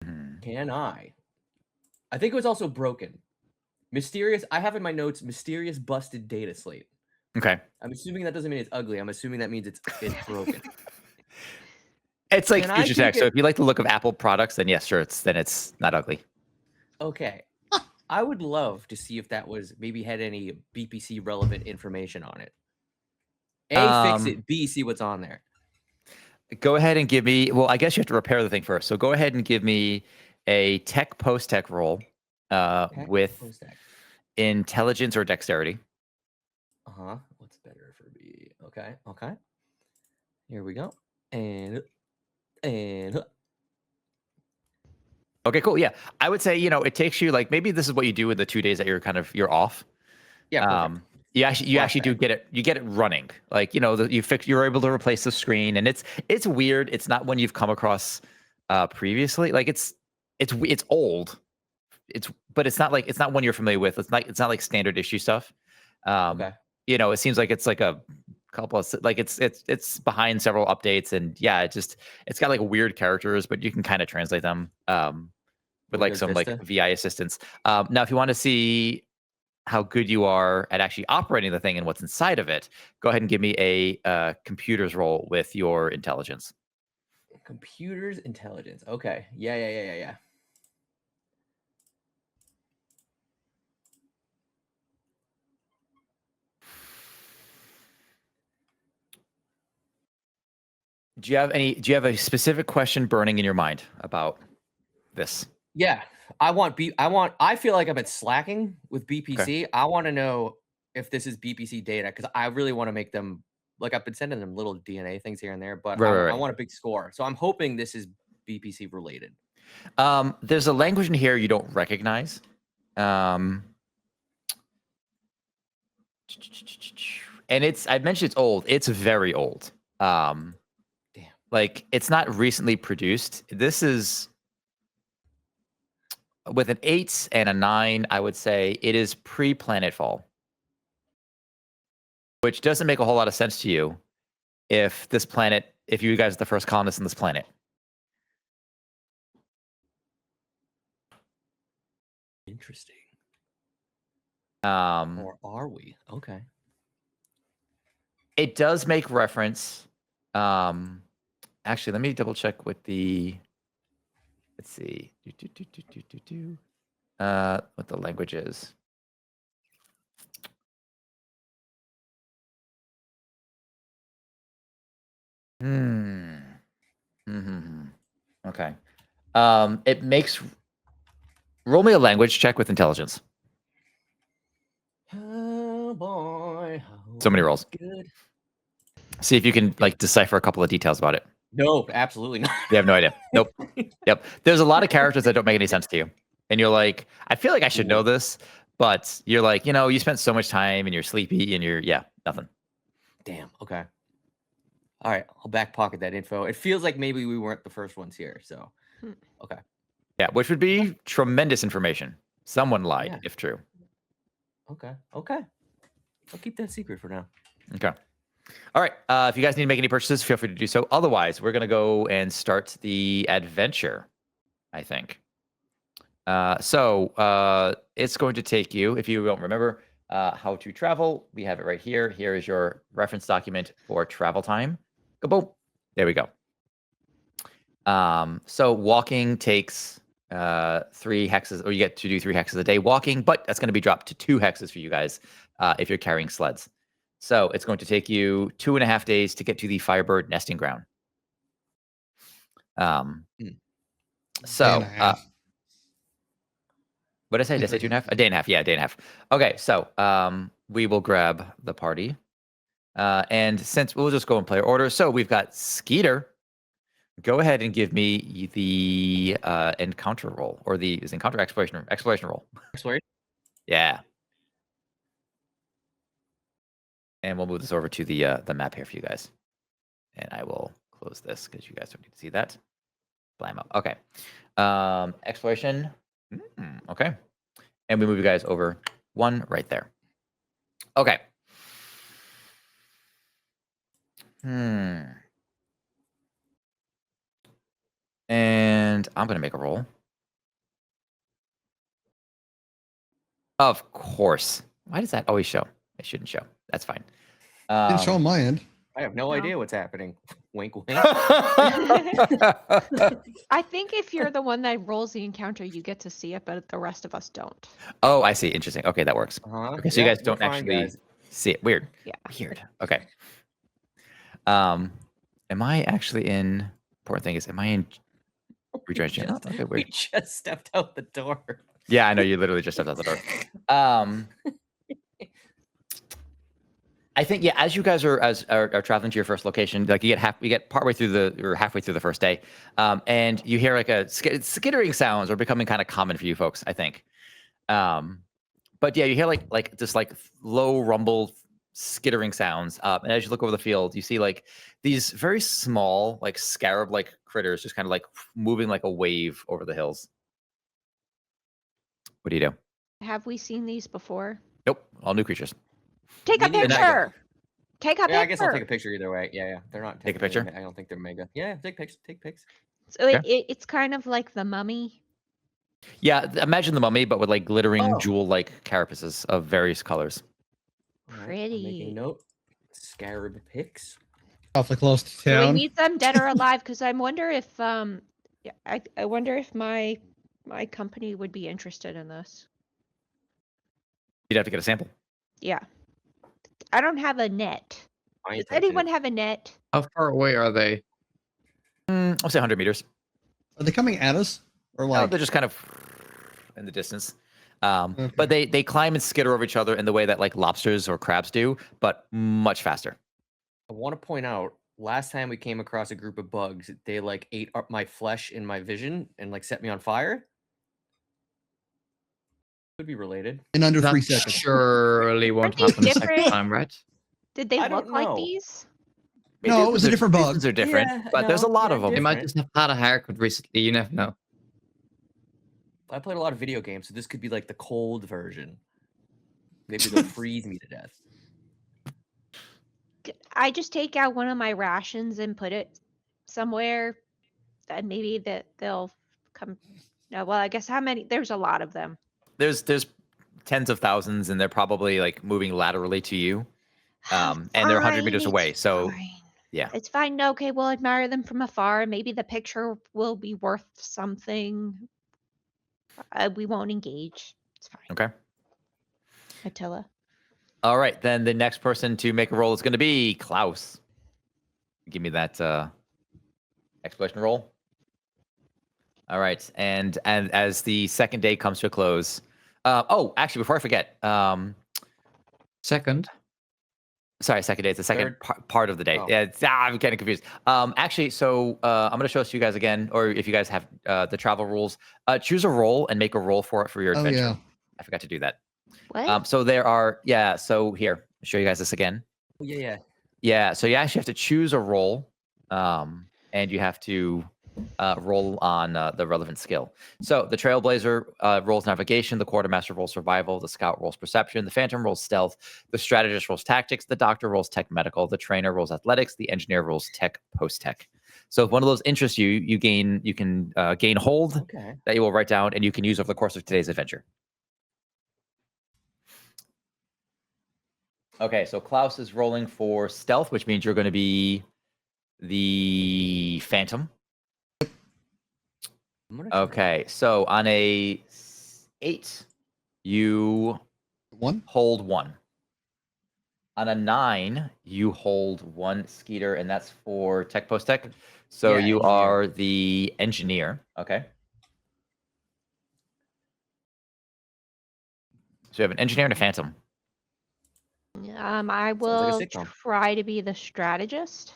Can I think it was also broken. Mysterious. I have in my notes mysterious busted data slate. Okay. I'm assuming that doesn't mean it's ugly. I'm assuming that means it's broken. It's like Can I future tech. take So it- if you like the look of Apple products, then yes, sure, it's not ugly. Okay. I would love to see if that maybe had any BPC relevant information on it. A, fix it. B, see what's on there. Go ahead and give me. Well, I guess you have to repair the thing first. So go ahead and give me a tech post tech roll with Post-tech. intelligence or dexterity. What's better for B? Okay. Here we go. And Okay, cool. Yeah, I would say it takes you like maybe this is what you do in the 2 days that you're off. yeah. Perfect. You actually do get it. You get it running. Like you're able to replace the screen, and it's weird. It's not one you've come across previously. Like it's old. But it's not one you're familiar with. It's not like standard issue stuff. Okay. It seems like it's like a couple of like it's behind several updates, and yeah, it's got like weird characters, but you can kind of translate them with like Windows some Vista? like VI assistance. Now, if you want to see how good you are at actually operating the thing and what's inside of it, go ahead and give me a computers roll with your intelligence. Computers intelligence. Okay. Yeah. Do you have a specific question burning in your mind about this? Yeah. I feel like I've been slacking with BPC. I want to know if this is BPC data because I really want to make them like I've been sending them little DNA things here and there, but I want a big score. So I'm hoping this is BPC related. There's a language in here you don't recognize. And I mentioned it's old. It's very old. Damn. Like it's not recently produced. This is with an 8 and a 9, I would say it is pre-Planetfall. which doesn't make a whole lot of sense to you if you guys are the first colonists on this planet. Interesting. Um, Or are we? Okay. It does make reference. Actually, let me double check with the. Let's see. What the language is. Okay. It makes. Roll me a language check with intelligence. Oh boy. So many rolls. Good. See if you can like decipher a couple of details about it. Nope, absolutely not. You have no idea. Nope. Yep. There's a lot of characters that don't make any sense to you. And you're like, I feel like I should know this, but you're like, you spent so much time and you're sleepy and nothing. Damn. Okay. All right. I'll back pocket that info. It feels like maybe we weren't the first ones here. So, okay. Yeah, which would be tremendous information. Someone lied, Yeah. if true. Okay. I'll keep that secret for now. Okay. All right. If you guys need to make any purchases, feel free to do so. Otherwise, we're going to go and start the adventure, I think. So it's going to take you, if you don't remember how to travel, we have it right here. Here is your reference document for travel time. Go boom. There we go. So walking takes 3 hexes, or you get to do 3 hexes a day walking, but that's going to be dropped to 2 hexes for you guys if you're carrying sleds. So it's going to take you 2.5 days to get to the Firebird nesting ground. So what did I say? Did I say 2.5? A day and a half. Yeah, a day and a half. Okay, so we will grab the party. And since we'll just go in player order. So we've got Skeeter. Go ahead and give me the encounter roll, or the encounter exploration roll. Exploration? Yeah. And we'll move this over to the map here for you guys. And I will close this because you guys don't need to see that. Blammo. Okay. Exploration. Okay. And we move you guys over 1 right there. Okay. And I'm going to make a roll. Of course. Why does that always show? It shouldn't show. That's fine. Didn't show on my end. I have no idea what's happening. Wink, wink. I think if you're the one that rolls the encounter, you get to see it, but the rest of us don't. Oh, I see. Interesting. Okay, that works. Okay, so you guys don't actually see it. Weird. Yeah. Weird. Okay. Am I actually in? Important thing is, am I in rejoin channel? Okay, We weird. just stepped out the door. Yeah, I know you literally just stepped out the door. I think as you guys are traveling to your first location, like you get partway through or halfway through the first day, and you hear like skittering sounds are becoming kind of common for you folks, I think. But yeah, you hear like just like low rumble skittering sounds, and as you look over the field, you see like these very small like scarab like critters just kind of like moving like a wave over the hills. What do you do? Have we seen these before? Nope, all new creatures. Take a Me neither. picture. Take a picture. I guess I'll take a picture either way. Yeah, they're not. Take a picture? I don't think they're mega. Yeah, take pics. Take pics. So Okay. it's kind of like the mummy. Yeah, imagine the mummy, but with like glittering jewel-like carapaces of various colors. All right, I'm Pretty. making a note. Scarab pics. Awfully close to Do we town. need them dead or alive? Because I wonder if I wonder if my company would be interested in this. You'd have to get a sample. Yeah. I don't have a net. Does anyone have a net? How far away are they? I'll say 100 meters. Are they coming at us? Or No, like they're just kind of in the distance. But they climb and skitter over each other in the way that like lobsters or crabs do, but much faster. I want to point out, last time we came across a group of bugs, they like ate up my flesh in my vision and like set me on fire. Could be related. in under That 3 seconds? surely won't Aren't these happen the second different? time, right? Did they I look don't like know. these? No, it was a different bug. These are different, Yeah, but there's a no, lot yeah, of them. They might different. just have had a haircut recently. You never know. I played a lot of video games, so this could be like the cold version. Maybe they'll freeze me to death. I just take out one of my rations and put it somewhere, and maybe that they'll come. No, well, I guess how many? There's a lot of them. There's tens of thousands, and they're probably like moving laterally to you. And they're 100 meters Fine, away. it's So fine. yeah. It's fine. Okay, we'll admire them from afar. And maybe the picture will be worth something. We won't engage. It's fine. Okay. Attila. All right. Then the next person to make a roll is going to be Klaus. Give me that exploration roll. All right. And as the second day comes to a close. Actually, before I forget. Second. Sorry, second day. It's the second part of the day. Oh. Yeah, I'm getting confused. Actually, so I'm going to show this to you guys again, or if you guys have the travel rules, choose a roll and make a roll for it for your Oh, adventure. yeah. I forgot to do that. What? So there are, so here, I'll show you guys this again. Yeah. Yeah, so you actually have to choose a roll, and you have to roll on the relevant skill. So the Trailblazer rolls navigation, the Quartermaster rolls survival, the Scout rolls perception, the Phantom rolls stealth, the Strategist rolls tactics, the Doctor rolls tech medical, the Trainer rolls athletics, the Engineer rolls tech post-tech. So if one of those interests you, you can gain hold Okay. that you will write down, and you can use over the course of today's adventure. Okay, so Klaus is rolling for stealth, which means you're going to be the Phantom. Okay, so on a 8, you 1. hold 1. On a 9, you hold 1 Skeeter, and that's for tech post tech. So Yeah, you engineer. are the engineer. Okay. So you have an engineer and a Phantom. I like a will sitcom. try to be the strategist.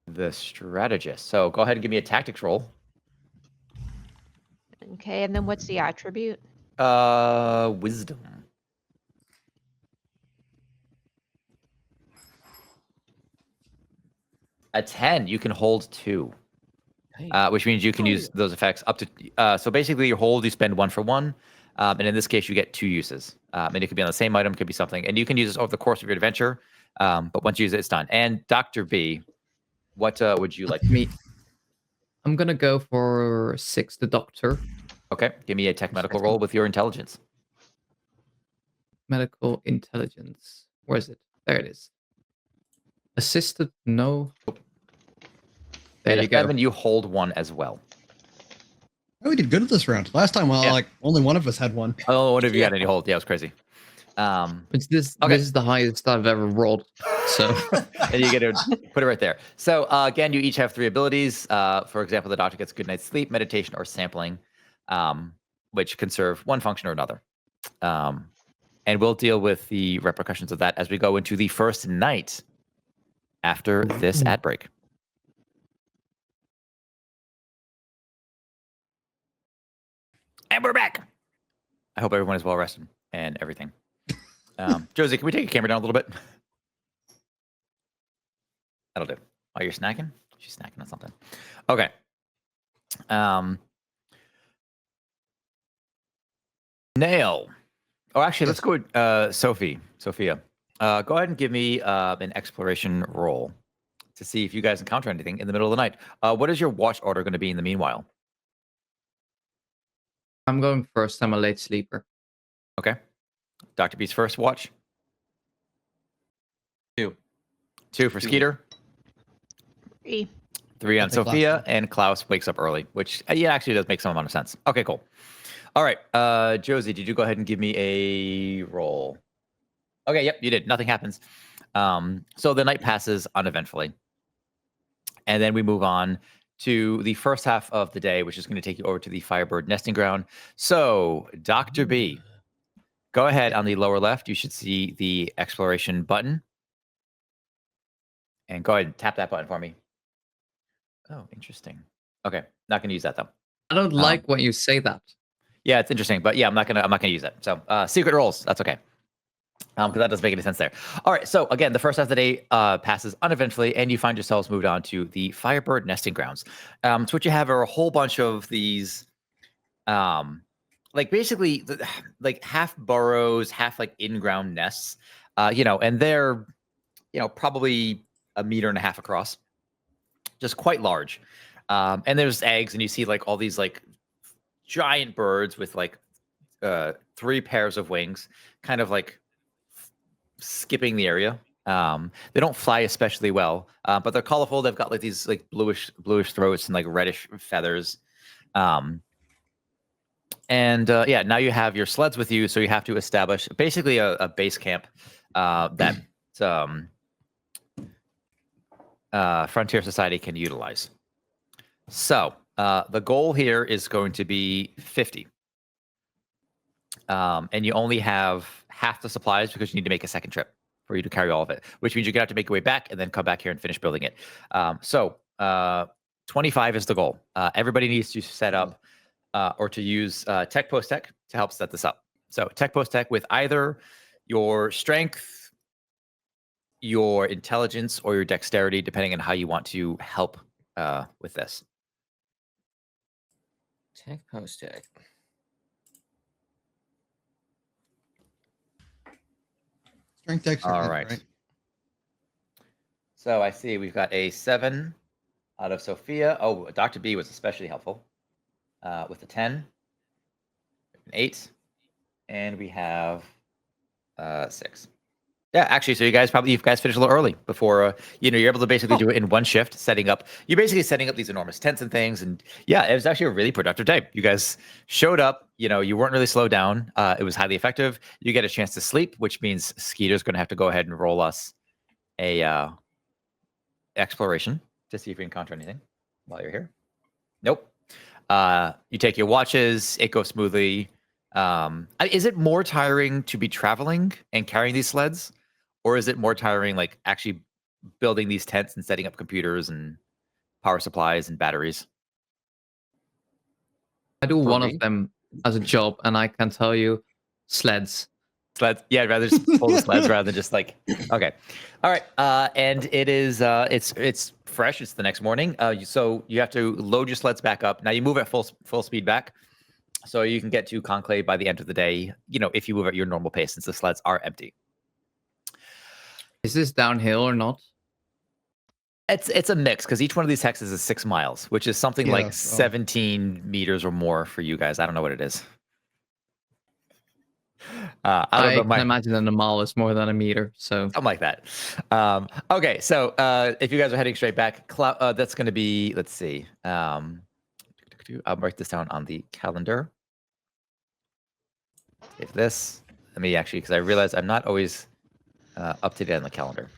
The strategist. So go ahead and give me a tactics roll. Okay, and then what's the attribute? Wisdom. A 10, you can hold 2. Which means you can use those effects up to. So basically, your hold, you spend 1 for 1. And in this case, you get 2 uses. And it could be on the same item, could be something. And you can use this over the course of your adventure. But once you use it, it's done. And Dr. B, what would you like to do? I'm going to go for 6, the Doctor. Okay. Give me a tech medical roll with your intelligence. Medical intelligence. Where is it? There it is. Assisted? No. There And you a go. 7, you hold 1 as well. Oh, we did good this round. Last time, like only one of us had one. Oh, what have you got any hold? Yeah, it was crazy. This is the highest I've ever rolled. So and you get to put it right there. So again, you each have 3 abilities. For example, the Doctor gets good night's sleep, meditation, or sampling, which can serve one function or another. And we'll deal with the repercussions of that as we go into the first night after this ad break. And we're back. I hope everyone is well rested and everything. Josie, can we take your camera down a little bit? That'll do. Oh, you're snacking? She's snacking on something. Okay. Nail. Oh, actually, let's go with Sophia. Go ahead and give me an exploration roll to see if you guys encounter anything in the middle of the night. What is your watch order going to be in the meanwhile? I'm going first. I'm a late sleeper. Okay. Dr. B's first watch. 2. 2 for Skeeter. 3. 3 on I'll take Sophia, and Klaus wakes up early, which actually does make some amount of sense. Okay, cool. All right, Josie, did you go ahead and give me a roll? Okay, yep, you did. Nothing happens. So the night passes uneventfully. And then we move on to the first half of the day, which is going to take you over to the Firebird nesting ground. So, Dr. B, go ahead on the lower left. You should see the exploration button. And go ahead and tap that button for me. Oh, interesting. Okay, not going to use that though. I don't like when you say that. Yeah, it's interesting, but yeah, I'm not gonna use it. So secret rolls, that's okay. Because that doesn't make any sense there. All right, so again, the first half of the day passes uneventfully, and you find yourselves moved on to the Firebird nesting grounds. So what you have are a whole bunch of these, like basically like half burrows, half like in-ground nests, and they're probably 1.5 meters across, just quite large. And there's eggs, and you see like all these like giant birds with like 3 pairs of wings, kind of like skipping the area. They don't fly especially well, but they're colorful. They've got like these like bluish throats and like reddish feathers. And yeah, now you have your sleds with you, so you have to establish basically a base camp that Frontier Society can utilize. So the goal here is going to be 50. And you only have half the supplies because you need to make a second trip for you to carry all of it, which means you're going to have to make your way back and then come back here and finish building it. So 25 is the goal. Everybody needs to set up or to use Tech Post Tech to help set this up. So Tech Post Tech with either your strength, your intelligence, or your dexterity, depending on how you want to help with this. Tech Post Tech. Strength dexterity. All right. So I see we've got a 7 out of Sophia. Oh, Dr. B was especially helpful with a 10, an 8, and we have 6. Yeah, actually, so you guys finished a little early before you're able to basically do it in one shift, setting up. You're basically setting up these enormous tents and things, and yeah, it was actually a really productive day. You guys showed up. You weren't really slowed down. It was highly effective. You get a chance to sleep, which means Skeeter's going to have to go ahead and roll us a exploration to see if we encounter anything while you're here. Nope. You take your watches. It goes smoothly. Is it more tiring to be traveling and carrying these sleds, or is it more tiring like actually building these tents and setting up computers and power supplies and batteries? I do one of them as a job, and I can tell you, sleds. Yeah, I'd rather just pull the sleds rather than just like. Okay, all right. And it is it's fresh. It's the next morning. So you have to load your sleds back up. Now you move at full speed back, so you can get to Conclave by the end of the day. If you move at your normal pace, since the sleds are empty. Is this downhill or not? It's a mix because each one of these hexes is 6 miles, which is something like 17 meters or more for you guys. I don't know what it is. I can imagine that a mile is more than a meter, so something like that. Okay, so if you guys are heading straight back, that's going to be, let's see. I'll write this down on the calendar. Save this. Let me actually, because I realize I'm not always up to date on the calendar.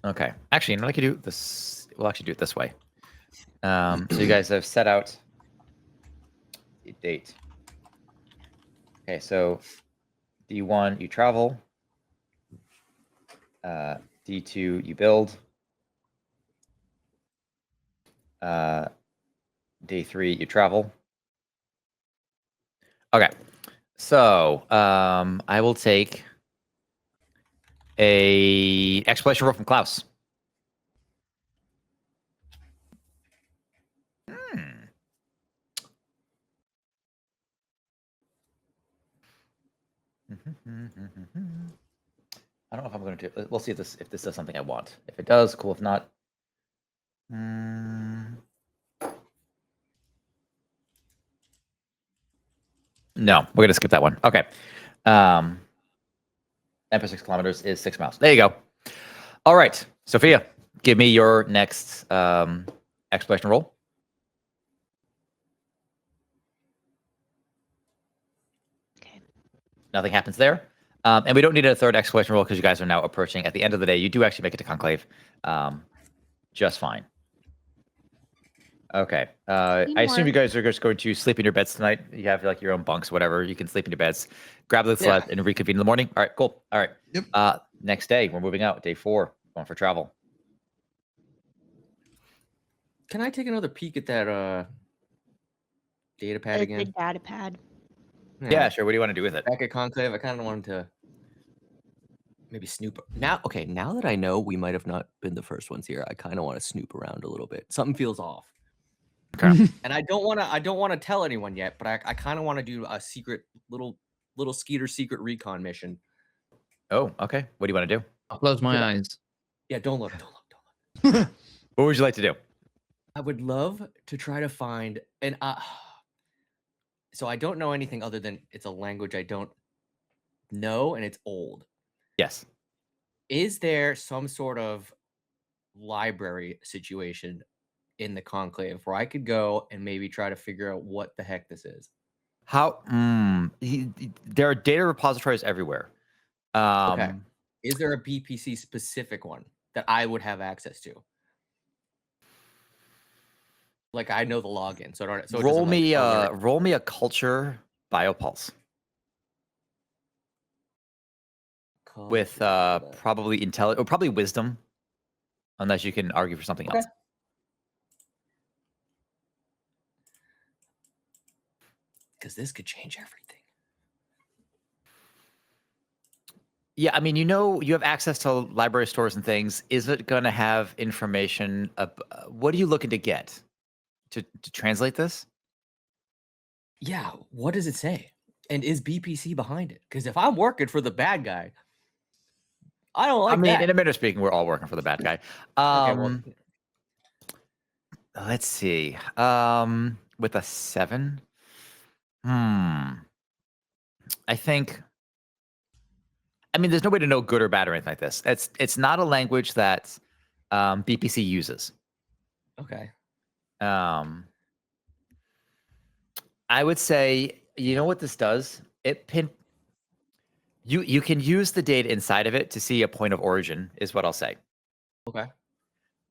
Okay, actually, you know what I could do? This. We'll actually do it this way. So you guys have set out the date. Okay, so D1, you travel. D2, you build. Day 3, you travel. Okay, so I will take a exploration roll from Klaus. I don't know if I'm going to do. We'll see if this does something I want. If it does, cool. If not, no, we're going to skip that one. Okay. 10 per 6 kilometers is 6 miles. There you go. All right, Sophia, give me your next exploration roll. Okay. Nothing happens there. And we don't need a third exploration roll because you guys are now approaching. At the end of the day, you do actually make it to Conclave just fine. Okay. I assume you guys are just going to sleep in your beds tonight. You have like your own bunks, whatever. You can sleep in your beds, grab the sled, and reconvene in the morning. All right, cool. All right. Yep. Next day, we're moving out. Day 4, going for travel. Can I take another peek at that data pad again? The data pad. Yeah, sure. What do you want to do with it? Back at Conclave, I kind of wanted to maybe snoop. Now that I know we might have not been the first ones here, I kind of want to snoop around a little bit. Something feels off. Okay. And I don't want to tell anyone yet, but I kind of want to do a secret little Skeeter secret recon mission. Oh, okay. What do you want to do? I'll close my Should I- eyes. Yeah, don't look, don't look, don't look. What would you like to do? I would love to try to find an. So I don't know anything other than it's a language I don't know, and it's old. Yes. Is there some sort of library situation in the conclave where I could go and maybe try to figure out what the heck this is? How? There are data repositories everywhere. Okay. Is there a BPC specific one that I would have access to? Like I know the login, so I don't. So it roll doesn't, like, me tell everything. roll me a culture biopulse with Culture, probably intelligence or probably wisdom, unless you can argue for something Okay. else. because this could change everything. Yeah, I mean, you have access to library stores and things. Is it going to have information? What are you looking to get to translate this? Yeah, what does it say? And is BPC behind it? Because if I'm working for the bad guy, I don't like I mean, that. in a manner of speaking, we're all working for the bad guy. Okay, well, Let's see. With a 7, I think. I mean, there's no way to know good or bad or anything like this. It's not a language that BPC uses. okay. I would say, you know what this does? You can use the data inside of it to see a point of origin, is what I'll say. Okay.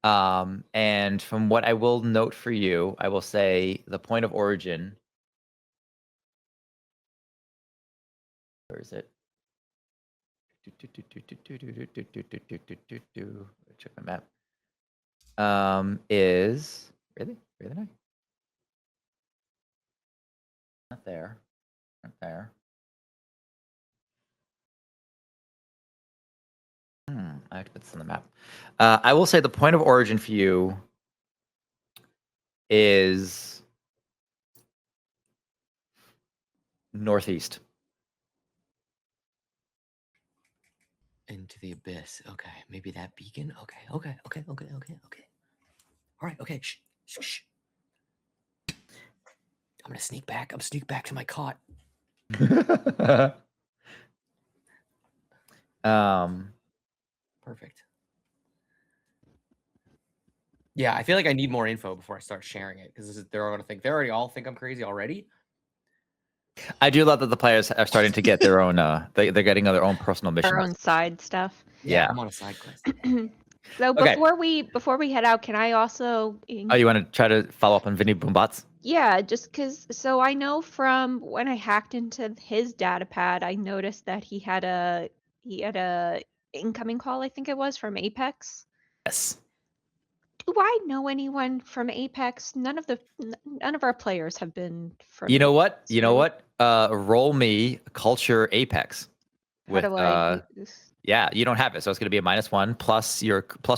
And from what I will note for you, I will say the point of origin. Where is it? Check my map. Is really not? Not there. Not there. I have to put this on the map. I will say the point of origin for you is northeast. Into the abyss. Okay, maybe that beacon. Okay. All right. Okay. Shh. I'm gonna sneak back. I'm sneak back to my cot. Perfect. Yeah, I feel like I need more info before I start sharing it because they're gonna think they all think I'm crazy already. I do love that the players are starting to get their own. They're getting their own personal missions. Our own side stuff. Yeah. I'm on a side quest. So Okay. before we head out, can I also? Oh, you want to try to follow up on Vinny Boombots? Yeah, just because. So I know from when I hacked into his data pad, I noticed that he had a incoming call. I think it was from Apex. Yes. Do I know anyone from Apex? None of our players have been from. You know what? Apex, You know right? what? Roll me culture Apex. How do I do this? Yeah, you don't have it, so it's going to be a -1 plus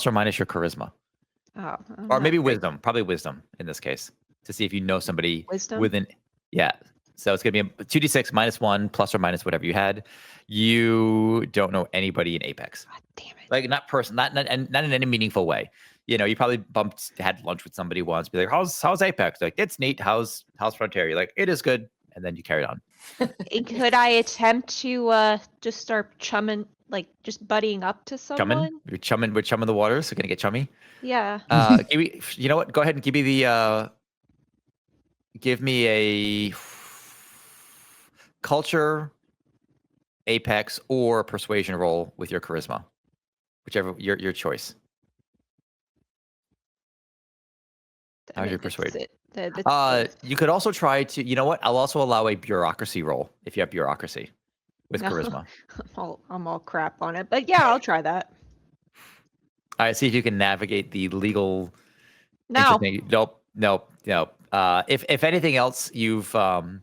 or minus your charisma, Oh, I'm or not maybe very- wisdom. Probably wisdom in this case, to see if you know somebody Wisdom? within. Yeah, so it's going to be a 2d6 -1 plus or minus whatever you had. You don't know anybody in Apex, God damn it! like not in any meaningful way. You know, you probably had lunch with somebody once, be like, "How's Apex?" Like, it's neat. How's Frontier? You're like, "It is good," and then you carried on. Could I attempt to just start chumming, like just buddying up to someone? We're chumming the waters. So gonna get chummy. Yeah. Give me, you know what? Go ahead and give me a culture, Apex, or persuasion roll with your charisma, whichever your choice. I How's mean, your persuade? You could also try to. You know what? I'll also allow a bureaucracy roll if you have bureaucracy with No. charisma. I'm all crap on it, but yeah, I'll try that. All right, see if you can navigate the legal. No. Nope. If anything else, you've. I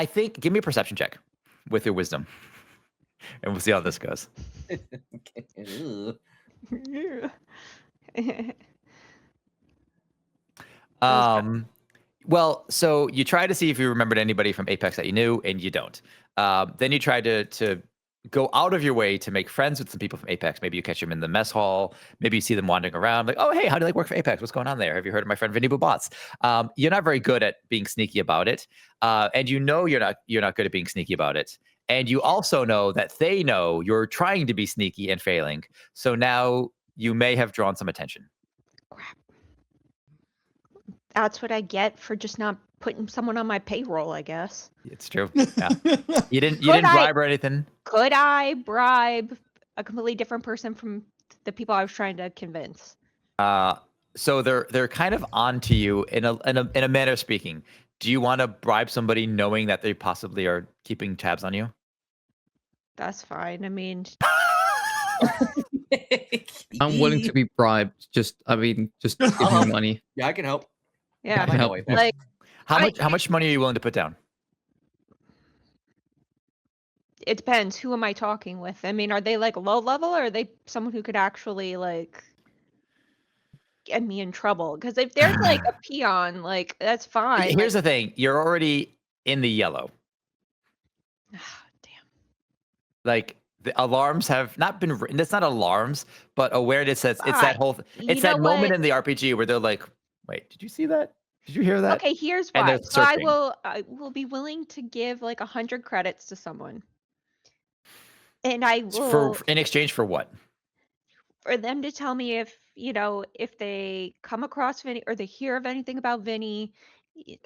think give me a perception check with your wisdom, and we'll see how this goes. Well, so you try to see if you remembered anybody from Apex that you knew, and you don't. Then you try to go out of your way to make friends with some people from Apex. Maybe you catch them in the mess hall. Maybe you see them wandering around. Like, oh, hey, how do you like work for Apex? What's going on there? Have you heard of my friend Vinny Bobots? You're not very good at being sneaky about it, and you know you're not good at being sneaky about it. And you also know that they know you're trying to be sneaky and failing. So now you may have drawn some attention. Crap. That's what I get for just not putting someone on my payroll, I guess. It's true. Yeah. You didn't Could I- bribe or anything. Could I bribe a completely different person from the people I was trying to convince? So they're kind of on to you in a manner of speaking. Do you want to bribe somebody knowing that they possibly are keeping tabs on you? That's fine. I mean, I'm willing to be bribed. Just give me money. Yeah, I can help. yeah, I can help. Yeah. like How much money are you willing to put down? it depends. Who am I talking with? I mean, are they like low level, or are they someone who could actually like get me in trouble? Because if there's like a peon, like that's fine. Here's the thing: you're already in the yellow. Damn. Like the alarms have not been written. It's not alarms, but awareness. It's that Fine. whole. You It's that know moment what? in the RPG where they're like, "Wait, did you see that? Did you hear that?" Okay, here's And why. they're So searching. I will be willing to give like 100 credits to someone, and I will For in exchange for what? for them to tell me if if they come across Vinny or they hear of anything about Vinny.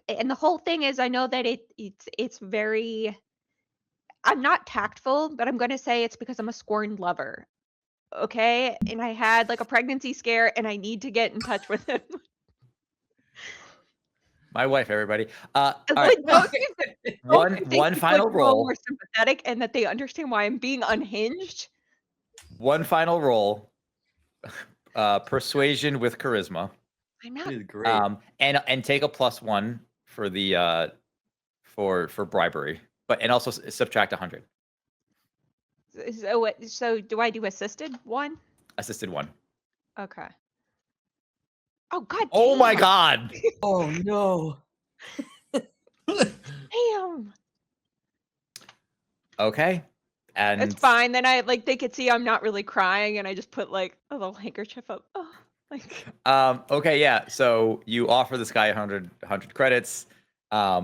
And the whole thing is, I know that it's very. I'm not tactful, but I'm going to say it's because I'm a scorned lover. Okay, and I had like a pregnancy scare, and I need to get in touch with him. My wife, everybody. All right. Like, don't you think One people, like, final grow roll. more sympathetic and that they understand why I'm being unhinged? One final roll. Persuasion with charisma. I'm not. This is great. And take a +1 for the for bribery, and also subtract 100. So do I do assisted one? Assisted 1. Okay. Oh God. Oh my damn. god. Oh no. Damn. Okay. And It's fine. Then they could see I'm not really crying, and I just put like a little handkerchief up. Oh, like. okay, yeah. So you offer this guy 100 credits. I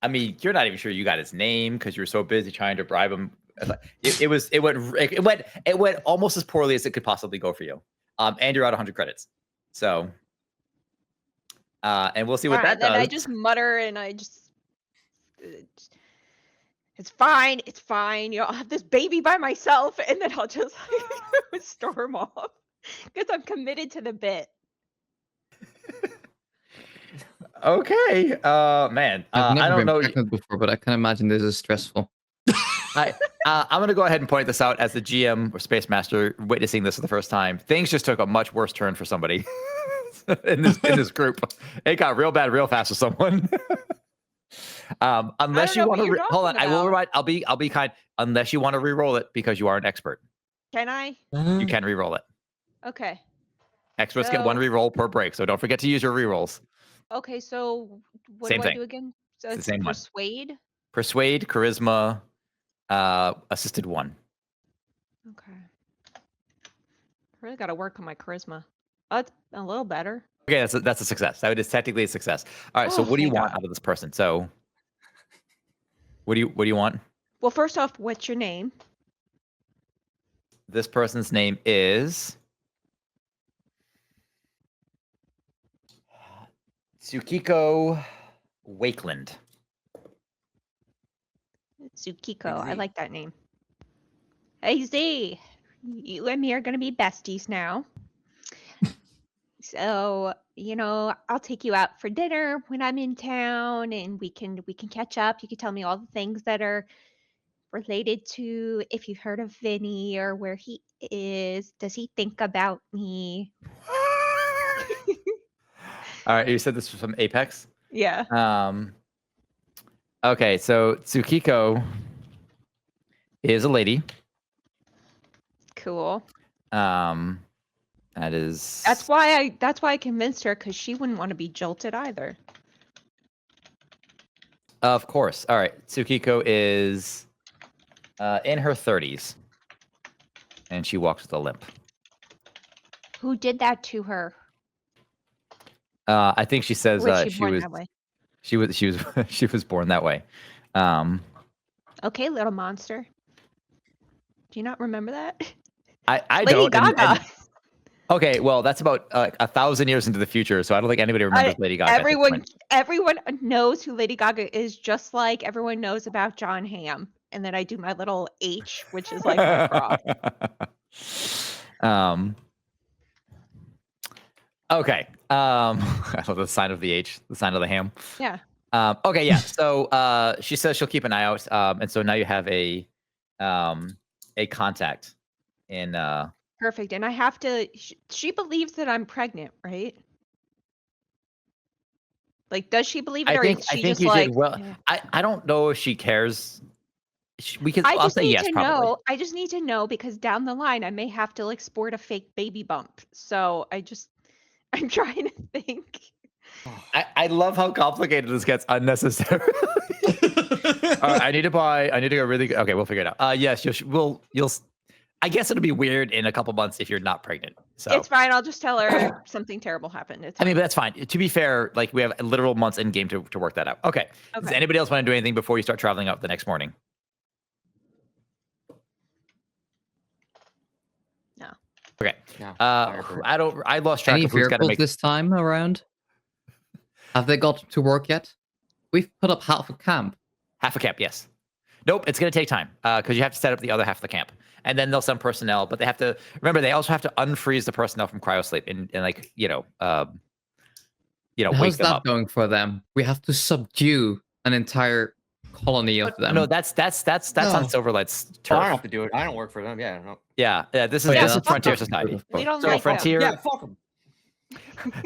mean, you're not even sure you got his name because you're so busy trying to bribe him. It went almost as poorly as it could possibly go for you. And you're out 100 credits. So and we'll see what that Then does. I just mutter, and I just. It's fine. It's fine. I'll have this baby by myself, and then I'll just storm off because I'm committed to the bit. Okay, man. I've I never don't been know. pregnant before, but I can imagine this is stressful. I'm going to go ahead and point this out as the GM or Space Master witnessing this for the first time. Things just took a much worse turn for somebody in this group. It got real bad real fast for someone. Unless you know want what to you're hold on, talking I will about. remind. I'll be kind. Unless you want to re-roll it because you are an expert, Can I? you can re-roll it. Okay. Experts get 1 So- re-roll per break, so don't forget to use your re-rolls. Okay. So what Same do I thing. do again? So It's the it's same one. persuade. Persuade, charisma, assisted 1. Okay. Really got to work on my charisma. Oh, it's a little better. Okay, that's a success. That is technically a success. All right. So Oh, what do you thank want God. out of this person? So what do you want? Well, first off, what's your name? This person's name is Tsukiko Wakeland. Tsukiko. I Z. like that name. Hey Z, you and me are gonna be besties now. So I'll take you out for dinner when I'm in town, and we can catch up. You can tell me all the things that are related to if you've heard of Vinny or where he is. Does he think about me? All right. You said this was from Apex. Yeah. Okay. So Tsukiko is a lady. Cool. That is. That's why I convinced her, because she wouldn't want to be jilted either. Of course. All right. Tsukiko is in her 30s, and she walks with a limp. Who did that to her? I think she says Was she she born was that way? she was she was born that way. Okay, little monster. Do you not remember that? I Lady don't. Gaga. Okay, well, that's about 1,000 years into the future, so I don't think anybody remembers Lady Gaga. at this point. Everyone knows who Lady Gaga is, just like everyone knows about John Hamm. And then I do my little H, which is like my cross. Okay. I love the sign of the H, the sign of the ham. Yeah. Okay, yeah. So she says she'll keep an eye out, and so now you have a contact in. Perfect. And I have to. She believes that I'm pregnant, right? Like, does she believe it, or is she just you like? did well. "Yeah." I don't know if she cares. We could. I I'll just say need yes, to probably. know. I just need to know because down the line I may have to like sport a fake baby bump. So I'm trying to think. I love how complicated this gets unnecessarily. I need to go really. Okay, we'll figure it out. Yes, you'll. I guess it'll be weird in a couple months if you're not pregnant. So It's fine. I'll just tell her something terrible happened. It's I mean, fine. but that's fine. To be fair, like we have literal months in game to work that out. Okay. Does Okay. anybody else want to do anything before you start traveling up the next morning? No. Okay. No. I lost track Any of who's got to vehicles make. this time around? Have they got to work yet? We've put up half a camp. Half a camp, yes. Nope, it's going to take time because you have to set up the other half of the camp, and then they'll send personnel. But they have to remember they also have to unfreeze the personnel from cryosleep and like How's wake them that up. going for them? We have to subdue an entire colony of them. No, that's on Silverlight's I turf. don't have to do it. I don't work for them. Yeah. No. Yeah, this is Oh, yeah, this is that's Frontier not Society. We don't So like Frontier. Yeah, fuck them.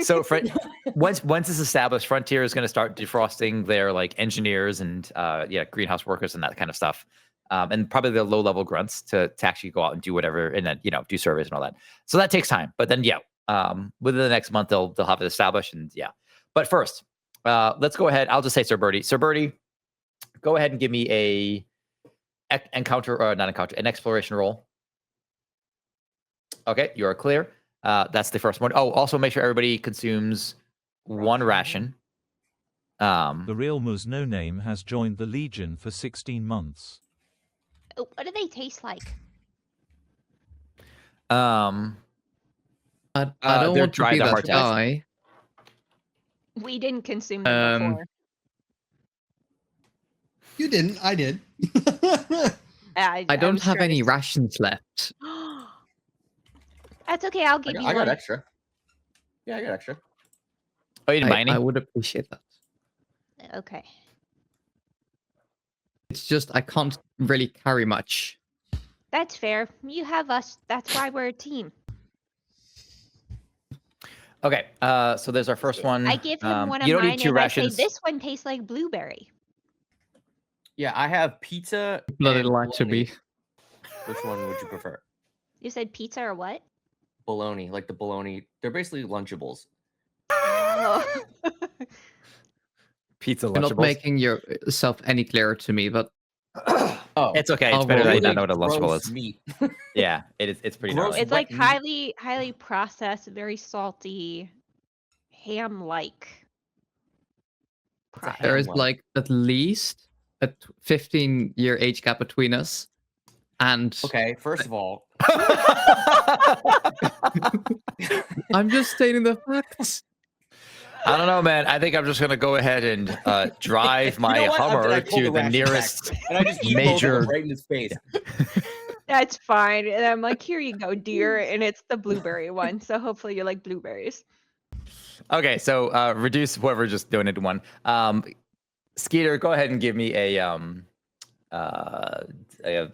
So once it's established, Frontier is going to start defrosting their like engineers and greenhouse workers and that kind of stuff, and probably the low level grunts to actually go out and do whatever and then do surveys and all that. So that takes time, but then within the next month they'll have it established and yeah. But first, let's go ahead. I'll just say Sir Birdie. Sir Birdie, go ahead and give me an exploration roll. Okay, you are clear. That's the first one. Oh, also make sure everybody consumes one ration. The real Muz No Name has joined the Legion for 16 months. What do they taste like? I don't they're want to dry, be they're that hard to taste. guy. We didn't consume them before. You didn't. I did. I don't have any rations left. That's okay. I'll give you I got one. extra. Yeah, I got extra. Oh, you didn't buy any? I would appreciate that. Okay. It's just I can't really carry much. That's fair. You have us. That's why we're a team. Okay, so there's our first one. I give him one of you don't mine need two and rations. I say, this one tastes like blueberry. Yeah, I have pizza. Bloody and lied to bologna. me. Which one would you prefer? You said pizza or what? Bologna, like the bologna. They're basically Lunchables. Oh. Pizza You're not Lunchables. making yourself any clearer to me, but Oh, It's okay. It's Oh, better that you really not know what a Lunchable gross is. meat. Yeah, it's pretty Gross. gnarly. It's like wet meat. highly processed, very salty, ham-like. It's a product. there is Well. like at least a 15-year age gap between us. And Okay, first of all, I'm just stating the facts. I don't know, man. I think I'm just gonna go ahead and drive You my know what? Hummer I pull to the ration nearest. back, and I just eat both of major- them right in his face. That's fine. And I'm like, here you go, dear. And it's the blueberry one. So hopefully you like blueberries. Okay, so reduce whoever just donated one. Skeeter, go ahead and give me a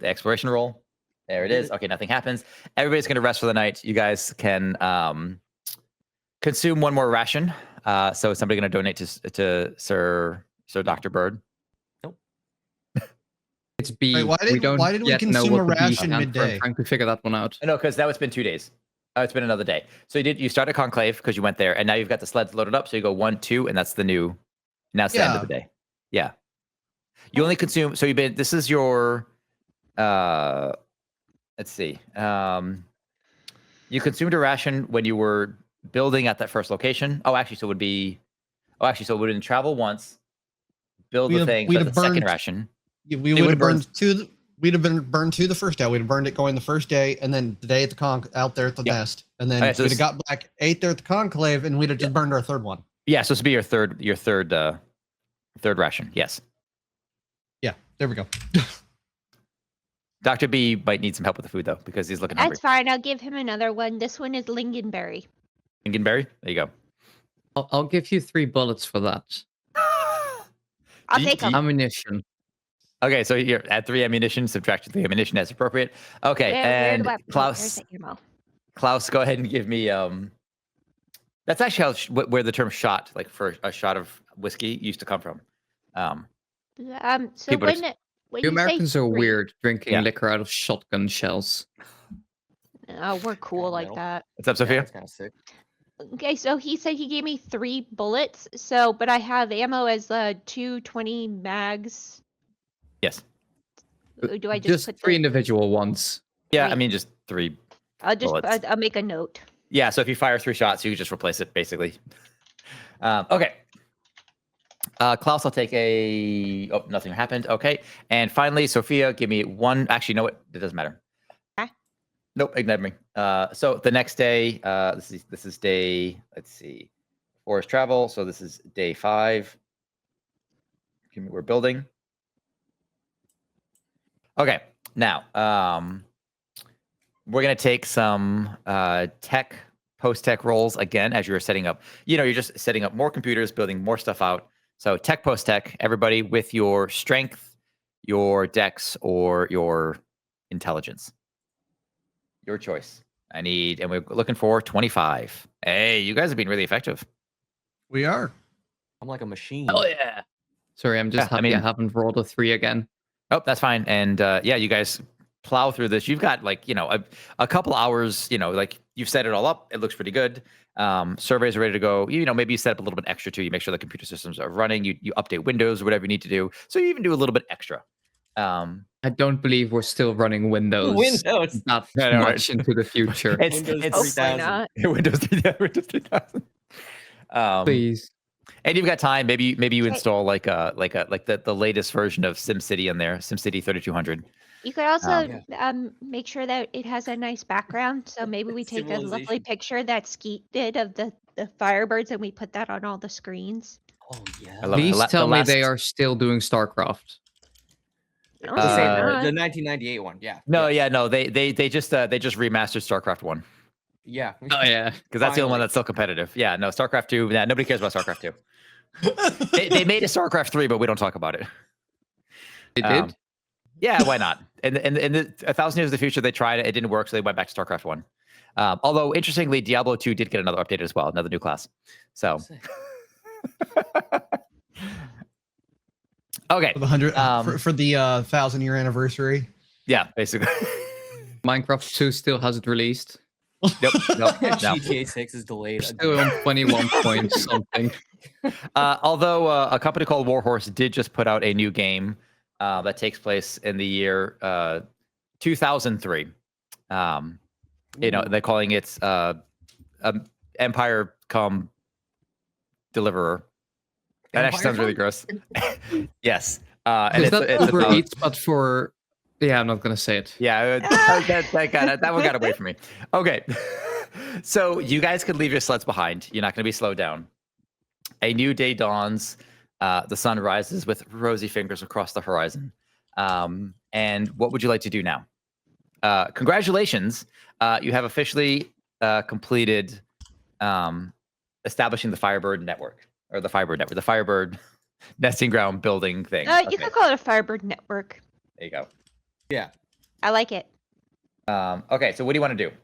exploration roll. There it is. Okay, nothing happens. Everybody's gonna rest for the night. You guys can consume one more ration. So is somebody gonna donate to Sir Dr. Bird? It's B. Wait, why did we yet know consume what a the B ration stands for. I'm midday? trying to figure that one out. No, because now it's been 2 days. It's been another day. So you started Conclave because you went there, and now you've got the sleds loaded up. So you go 1, 2, and that's the end of the day. Yeah. You only consume. So you've been. This is your. Let's see. You consumed a ration when you were building at that first location. Oh, actually, so it would be. Oh, actually, so it would have been travel once, build the thing. So the second ration. We would have burned two. We'd have been burned two the first day. We'd have burned it going the first day, and then the day at the out there at the nest, and then so we'd have got back, ate there at the conclave, and we'd have just burned our third one. Yeah, so this would be your third ration. Yes. Yeah, there we go. Dr. B might need some help with the food though, because he's looking hungry. That's fine. I'll give him another one. This one is lingonberry. Lingonberry? There you go. I'll give you 3 bullets for that. I'll take them. Ammunition. Okay, so you're at 3 ammunition, subtract 3 ammunition as appropriate. Okay, Where do and I- Klaus, there's the ammo. Klaus, go ahead and give me that's actually how where the term shot, like for a shot of whiskey, used to come from. So people when ex- when You you say Americans are three- weird drinking Yeah. liquor out of shotgun shells. Oh, we're cool like Metal. that. What's up, Sophia? That's kind of sick. Okay, so he said he gave me 3 bullets. So, but I have ammo as 220 mags. Yes. Do I just put 3 the- individual ones. Yeah, I Three. mean just 3. I'll just bullets. I'll make a note. Yeah, so if you fire 3 shots, you can just replace it, basically. Okay. Klaus, I'll take a... Oh, nothing happened. Okay. And finally, Sophia, give me 1... Actually, you know what? It doesn't matter. Okay. Nope, ignore me. So the next day, this is day... Let's see. Forest travel. So this is day 5. We're building. Okay. Now, we're going to take some post-tech roles again as you're setting up. You're just setting up more computers, building more stuff out. So tech, post-tech, everybody with your strength, your dex, or your intelligence. Your choice. And we're looking for 25. Hey, you guys have been really effective. We are. I'm like a machine. Oh yeah. Sorry, I'm just Yeah, I happy I mean- haven't rolled a 3 again. Oh, that's fine. And yeah, you guys plow through this. You've got a couple hours, like you've set it all up. It looks pretty good. Surveys are ready to go. Maybe you set up a little bit extra too. You make sure the computer systems are running. You update Windows or whatever you need to do. So you even do a little bit extra. I don't believe we're still running Windows. Windows. That I know, right? much into the future. It's Windows it's 3000. not? Windows 3000. Please. And you've got time. Maybe you install like the latest version of SimCity in there, SimCity 3200. You could also Yeah. make sure that it has a nice background. So maybe we take a lovely Civilization. picture that Skeet did of the Firebirds and we put that on all the screens. Oh yeah. I love it. Please tell me last- they are still doing StarCraft. No, The they're same- not. the 1998 one. Yeah. No, yeah, no. They just remastered StarCraft 1 Yeah. Oh yeah. because that's the only one Finally. that's still competitive. Yeah, no, StarCraft 2. Yeah, nobody cares about StarCraft 2. They made a StarCraft 3, but we don't talk about it. They Um, did. Yeah, why not? And in the 1,000 years of the future, they tried it. It didn't work, so they went back to StarCraft 1. Although, interestingly, Diablo 2 did get another update as well, another new class. So, okay. For the 100 Um, for the 1,000-year anniversary. Yeah, basically. Minecraft 2 still hasn't released. Nope, no. GTA 6 is delayed. We're still on 21 point something. Although a company called Warhorse did just put out a new game that takes place in the year 2003. They're calling it Empire Come Deliverer. That actually sounds really gross. Yes. And Is that it's Uber about, Eats, but for... Yeah, I'm not going to say it. yeah, that one got away from me. Okay. So you guys could leave your sleds behind. You're not going to be slowed down. A new day dawns. The sun rises with rosy fingers across the horizon. And what would you like to do now? Congratulations. You have officially completed establishing the Firebird network, or the Firebird network, the Firebird nesting ground building thing. You Okay, could call it a Firebird network. there you go. Yeah. I like it. Okay, so what do you want to do?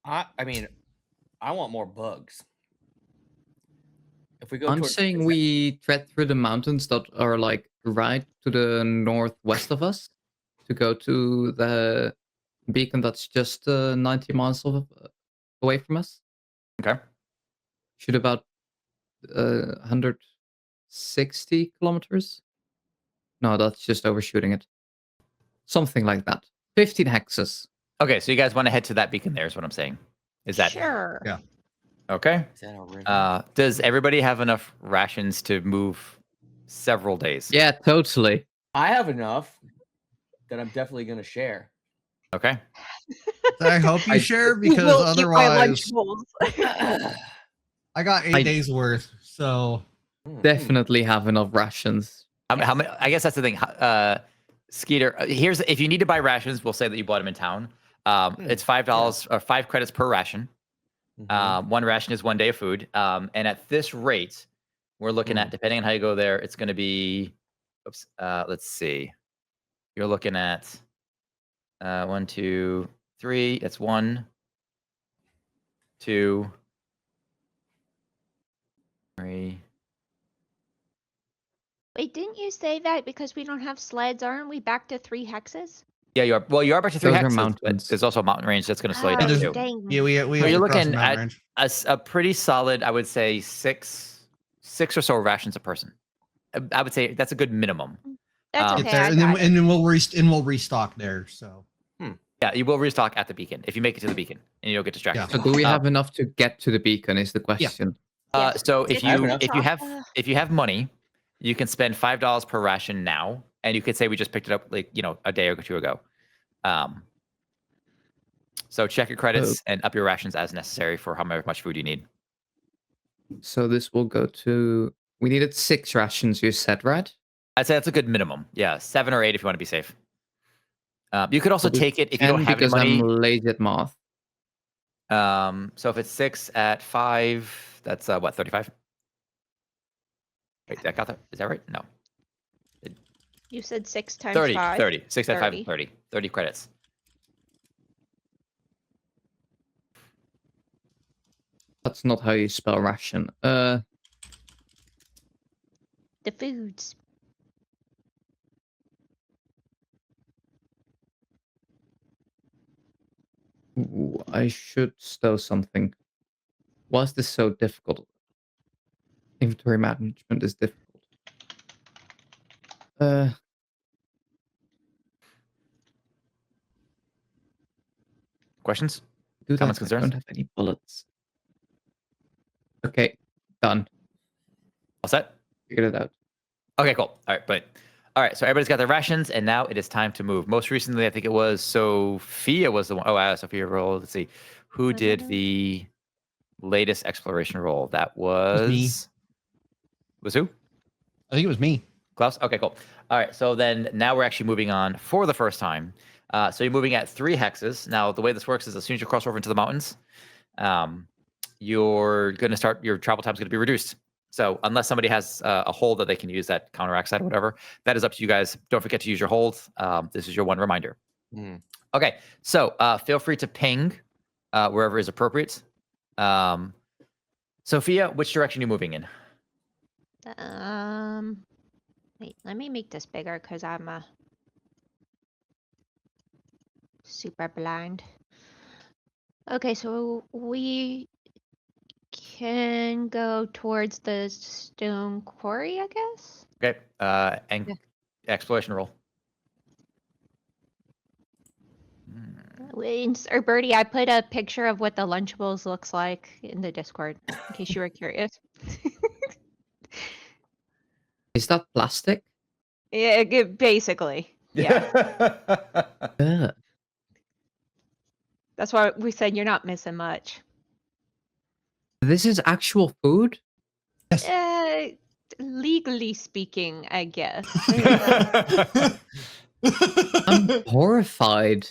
I mean, I want more bugs. If we go I'm towards- saying we tread through the mountains that are like right to the northwest of us to go to the beacon that's just 90 miles away from us. Okay. Should about 160 kilometers. No, that's just overshooting it. Something like that. 15 hexes. Okay, so you guys want to head to that beacon there is what I'm saying. Is that Sure. Yeah. okay? Is that a river? Does everybody have enough rations to move several days? Yeah, totally. I have enough that I'm definitely gonna share. Okay. I hope you share because We'll eat my otherwise Lunchables. I got 8 days worth. So Definitely have enough rations. How many? I guess that's the thing. Skeeter, here's if you need to buy rations, we'll say that you bought them in town. It's $5 or 5 credits per ration. One ration is 1 day of food. And at this rate, we're looking at, depending on how you go there, it's going to be. Oops. Let's see. You're looking at 1, 2, 3. That's 1, 2, 3. Wait, didn't you say that because we don't have sleds, aren't we back to 3 hexes? Yeah, you are. Well, you are back to 3 Those are hexes, but mountains. there's also a mountain range that's going to slow you Oh, down there's- too. dang. yeah, we So have you're to cross looking the mountain at range. a pretty solid, I would say, six or so rations a person. I would say that's a good minimum. That's Get okay. Get there, I and then got it. and then we'll restock there. So Yeah, you will restock at the beacon if you make it to the beacon and you don't get distracted. Yeah. So do we have enough to get to the beacon is the question. Yes. So if I have you enough. if you have money, you can spend $5 per ration now, and you could say we just picked it up like a day or two ago. So check your credits and up your rations as necessary for how much food you need. So this will go to... We needed 6 rations, you said, right? I'd say that's a good minimum. Yeah, 7 or 8 if you want to be safe. You could also Probably take it if you don't 10 have any because I'm money. lazy at math. So if it's 6 at 5, that's what, 35? Wait, I got that. Is that right? No. You said 6 times 30. 5. 30. 6 at 5 is 30. 30. 30 credits. That's not how you spell ration. The foods. Ooh, I should stow something. Why is this so difficult? Inventory management is difficult. Questions? Do that. Comments, I concerns? don't have any bullets. Okay, done. All set? Figured it out. Okay, cool. All right, so everybody's got their rations, and now it is time to move. Most recently, I think it was Sophia was the one. Oh, Sophia rolled. Let's see. Who did the latest exploration roll? That was... me. Was who? I think it was me. Klaus? Okay, cool. All right, so then now we're actually moving on for the first time. So you're moving at 3 hexes. Now, the way this works is as soon as you cross over into the mountains, you're going to start, your travel time is going to be reduced. So unless somebody has a hold that they can use that counteracts that or whatever, that is up to you guys. Don't forget to use your hold. This is your one reminder. Okay, so feel free to ping wherever is appropriate. Sophia, which direction are you moving in? Wait, let me make this bigger because I'm super blind. Okay, so we can go towards the stone quarry, I guess. Okay, and exploration roll. Or Birdie, I put a picture of what the Lunchables looks like in the Discord, in case you were curious. Is that plastic? Yeah, basically. Yeah. Yeah. That's why we said you're not missing much. This is actual food? Legally speaking, I guess. I'm horrified.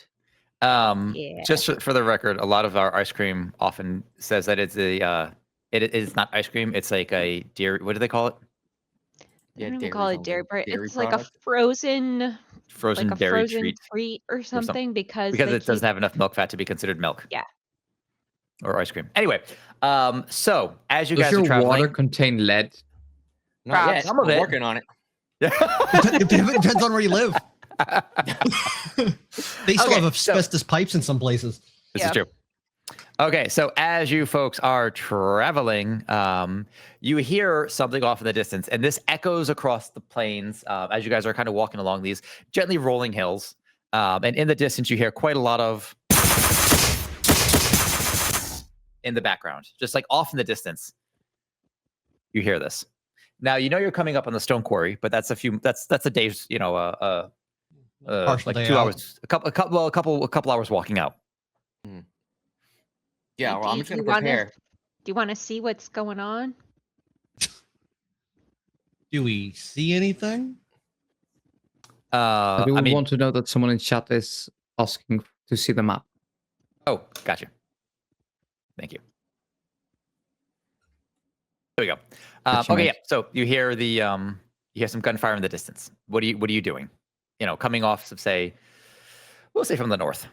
Yeah. Just for the record, a lot of our ice cream often says that it's it is not ice cream. It's like a dairy. What do they call it? I don't even call it dairy bar. dairy It's like a product? frozen, Frozen like a dairy frozen treat treat or something because because they it doesn't keep- have enough milk fat to be considered milk. Yeah. Or ice cream. Anyway, so as you Does guys your are traveling, water contain lead? Not yet. Some of I'm it. working on it. It depends on where you live. They still Okay, have so- asbestos pipes in some places. This Yeah. is true. Okay, so as you folks are traveling, you hear something off in the distance, and this echoes across the plains as you guys are kind of walking along these gently rolling hills. And in the distance, you hear quite a lot of in the background, just like off in the distance. You hear this. Now you know you're coming up on the stone quarry, but that's a day's, Partial like day 2 out. hours, a couple hours walking out. Yeah, Do well, I'm you- just gonna you wanna- prepare. Do you want to see what's going on? Do we see anything? I do I mean, want to know that someone in chat is asking to see the map. oh, gotcha. Thank you. There we go. Gotcha, Okay, mate. yeah. So you hear you hear some gunfire in the distance. What are you doing? Coming off of, say, we'll say from the north.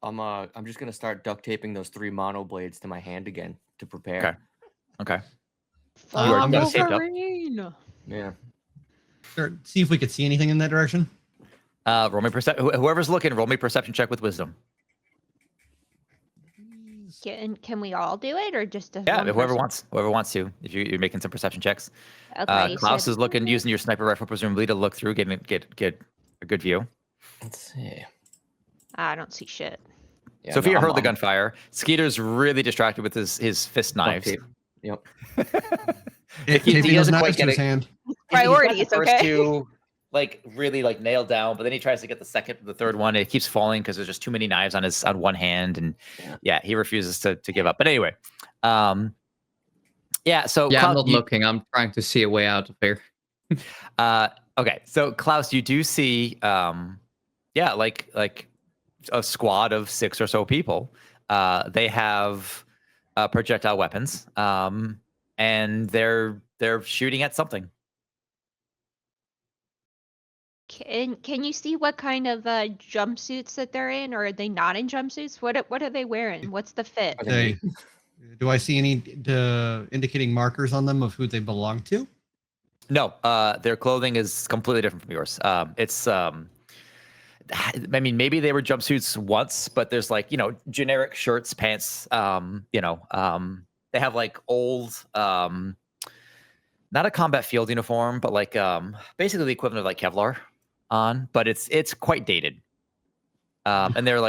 I'm just gonna start duct taping those 3 mono blades to my hand again to prepare. Okay. Full You are on duct taped up. Wolverine. Yeah. Sure. See if we could see anything in that direction. Roll me whoever's looking, roll me perception check with wisdom. Can we all do it, or just Yeah, one whoever person? wants to. If you're making some perception checks. Okay, you Klaus said- is looking, using your sniper rifle presumably to look through, get a good view. Let's see. I don't see shit. Yeah, Sophia no, heard the I'm- gunfire. Skeeter's really distracted with his fist duct knives. tape. Yep. He Taping those doesn't quite knives to get his it. hand. He's got Priorities, the first okay? two really nailed down, but then he tries to get the third one, and it keeps falling because there's just too many knives on one hand, and Yeah. he refuses to give up. But anyway, so Yeah, Klaus, I'm not looking. I'm trying to see a way out of here. okay, so Klaus, you do see like a squad of 6 or so people. They have projectile weapons, and they're shooting at something. Can you see what kind of jumpsuits that they're in, or are they not in jumpsuits? What are they wearing? What's the fit? Are they They, do I see any indicating markers on them of who they belong to? No, their clothing is completely different from yours. It's I mean, maybe they were jumpsuits once, but there's generic shirts, pants. They have old, not a combat field uniform, but basically the equivalent of Kevlar on, but it's quite dated. And they're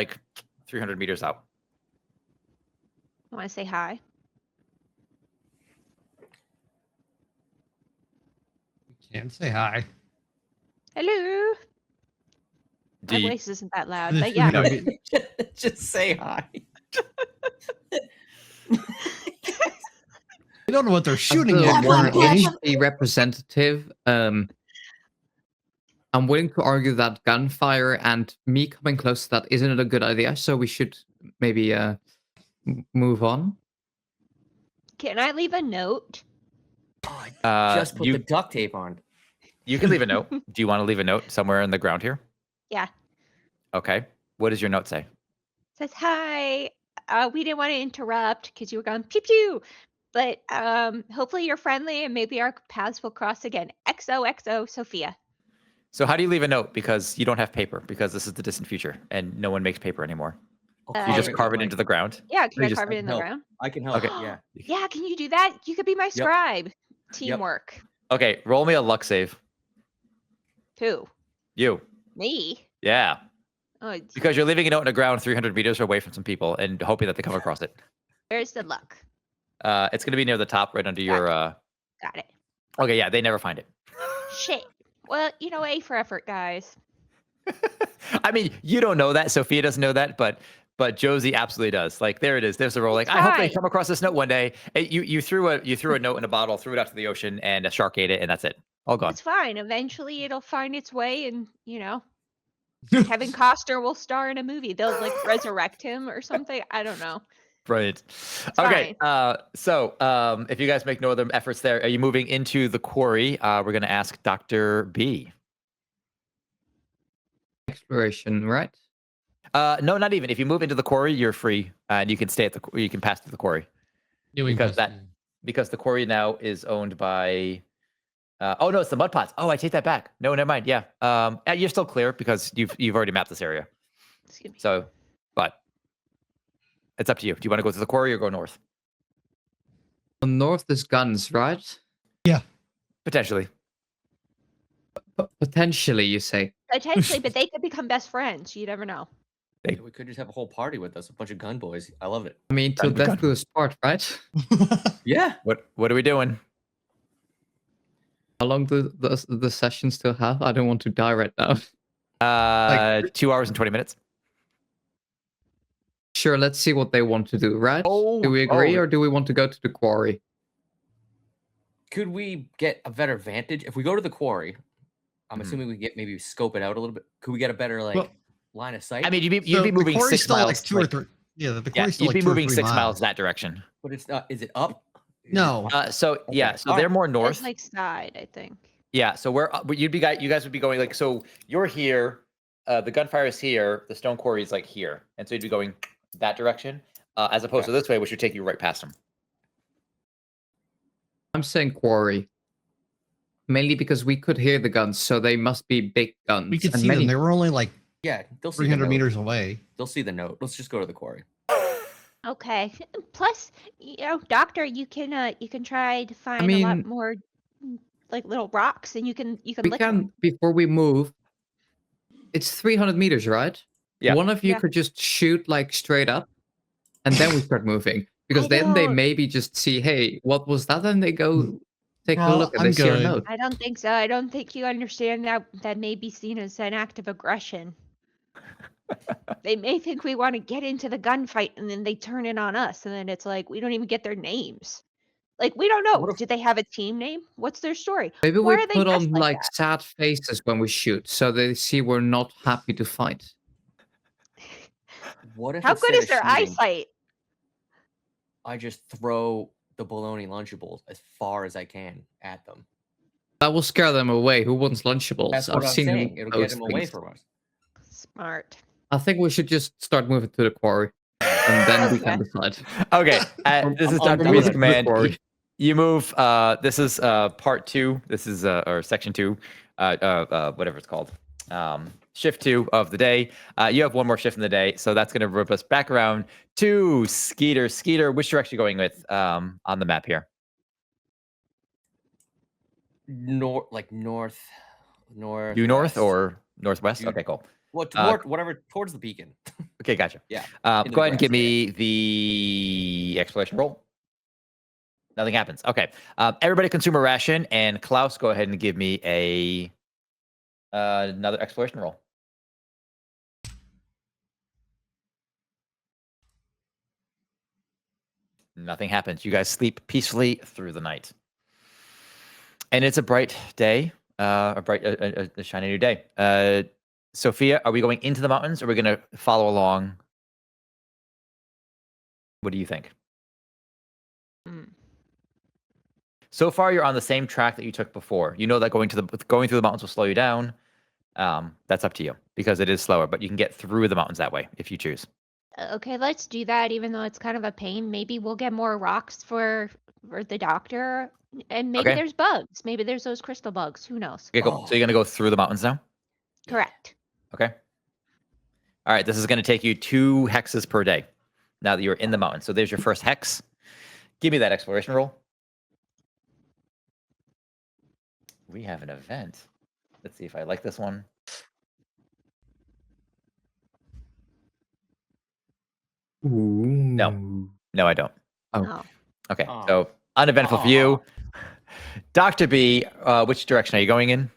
300 meters out. I want to say hi. Can't say hi. Hello. Do My you- voice isn't that loud, but yeah. No. just say hi. I don't know what they're shooting As at. the one currently. HP representative, I'm willing to argue that gunfire and me coming close to that isn't a good idea, so we should maybe move on. Can I leave a note? Just put you the duct tape on. you can leave a note. Do you want to leave a note somewhere in the ground here? Yeah. Okay. What does your note say? Says hi. We didn't want to interrupt because you were going pew pew, but hopefully you're friendly and maybe our paths will cross again. XOXO Sophia. So how do you leave a note? Because you don't have paper, because this is the distant future and no one makes paper anymore. You just carve it into the ground. Yeah, can You I just carve it in the help. ground? I can help. Okay. Yeah. Yeah, can you do that? You could be my scribe. Teamwork. Okay, roll me a luck save. Who? You. Me? Yeah. Oh, Because you're leaving a note in the ground 300 meters away from some people and hoping that they come across it. where's the luck? It's going to be near the top, right under your... Got it. Okay, yeah, they never find it. Shit. Well, A for effort, guys. I mean, you don't know that. Sophia doesn't know that, but Josie absolutely does. There it is. There's the roll. I hope they Fine. come across this note one day. You threw a note in a bottle, threw it out to the ocean, and a shark ate it, and that's it. All gone. It's fine. Eventually it'll find its way and, Kevin Costner will star in a movie. They'll resurrect him or something. I don't know. Brilliant. It's Okay. So if you guys make no other efforts there, are you moving into the quarry? We're going to ask Dr. B. Exploration, right? No, not even. If you move into the quarry, you're free, and you can stay you can pass through the quarry because the quarry now is owned by. Oh no, it's the mud pots. Oh, I take that back. No, never mind. Yeah. You're still clear because you've already mapped this area. Excuse me. So, but It's up to you. Do you want to go to the quarry or go north? North is guns, right? Potentially. Potentially, you say. Potentially, but they could become best friends. You never know. We could just have a whole party with us, a bunch of gun boys. I love it. I mean, till Gun- death do us part, right? Yeah. What are we doing? How long do the session still have? I don't want to die right now. 2 hours and 20 minutes. Sure, let's see what they want to do, right? Oh, do we agree, oh. or do we want to go to the quarry? Could we get a better vantage if we go to the quarry? I'm Mhm. assuming we get maybe scope it out a little bit. Could we get a better Well, line of sight? I mean, you'd be So the moving quarry's 6 still miles. like 2 or 3. Yeah, the Yeah, quarry's still you'd like be 2 or moving 3 6 miles miles. that direction. but it's not. Is it up? Is it- No. So yeah, Okay, so all they're right. more It's north. like side, I think. Yeah, so you guys would be going like, so you're here, the gunfire is here, the stone quarry is like here, and so you'd be going that direction, as opposed to this way, which would take you right past them. I'm saying quarry. Mainly because we could hear the guns, so they must be big guns. We could and see many... them. They were only like Yeah, they'll see the 300 note. meters away. They'll see the note. Let's just go to the quarry. Okay. Plus, doctor, you can try to find a lot mean- more like little rocks, and you can We lick can, them. before we move, it's 300 meters, right? Yeah. One of you Yeah. could just shoot like straight up, and then we start moving. Because I then they don't- maybe just see, hey, what was that? And they go take a Well, look and I'm they see our good. note. I don't think so. I don't think you understand that may be seen as an act of aggression. They may think we want to get into the gunfight, and then they turn it on us, and then it's like we don't even get their names. Like we don't know. What if- Did they have a team name? What's their story? Maybe Why we are they put dressed on like like that? sad faces when we shoot, so they see we're not happy to fight. What if How good instead is their of shooting, eyesight? I just throw the bologna Lunchables as far as I can at them. That will scare them away. Who wants Lunchables? That's what I'm seen them saying. It'll get post them away things. from us. Smart. I think we should just start moving to the quarry, and then we can decide. Okay, this is I'm Dr. moving B's to the command. quarry. You move. This is part 2. This is or section 2, whatever it's called. Shift 2 of the day. You have one more shift in the day, so that's going to rip us back around to Skeeter. Skeeter, which direction are you going with on the map here? North. Due north or northwest? Due- Okay, cool. Well, toward, whatever towards the beacon. Okay, gotcha. Yeah, Go into the ahead and give grass, me the exploration roll. Nothing happens. Okay. Everybody consume a ration, and Klaus, go ahead and give me another exploration roll. Nothing happens. You guys sleep peacefully through the night. And it's a bright day, a shiny new day. Sophia, are we going into the mountains, or are we going to follow along? What do you think? Mm. So far, you're on the same track that you took before. You know that going through the mountains will slow you down. That's up to you because it is slower, but you can get through the mountains that way if you choose. Okay, let's do that. Even though it's kind of a pain, maybe we'll get more rocks for the doctor, and maybe Okay. there's bugs. Maybe there's those crystal bugs. Who knows? Okay, cool. So you're gonna go through the mountains now. Correct. Okay. All right. This is gonna take you 2 hexes per day. Now that you're in the mountains, so there's your first hex. Give me that exploration roll. We have an event. Let's see if I like this one. No, I don't. Oh. Oh. Okay, Oh. so uneventful for you. Dr. B, which direction are you going in?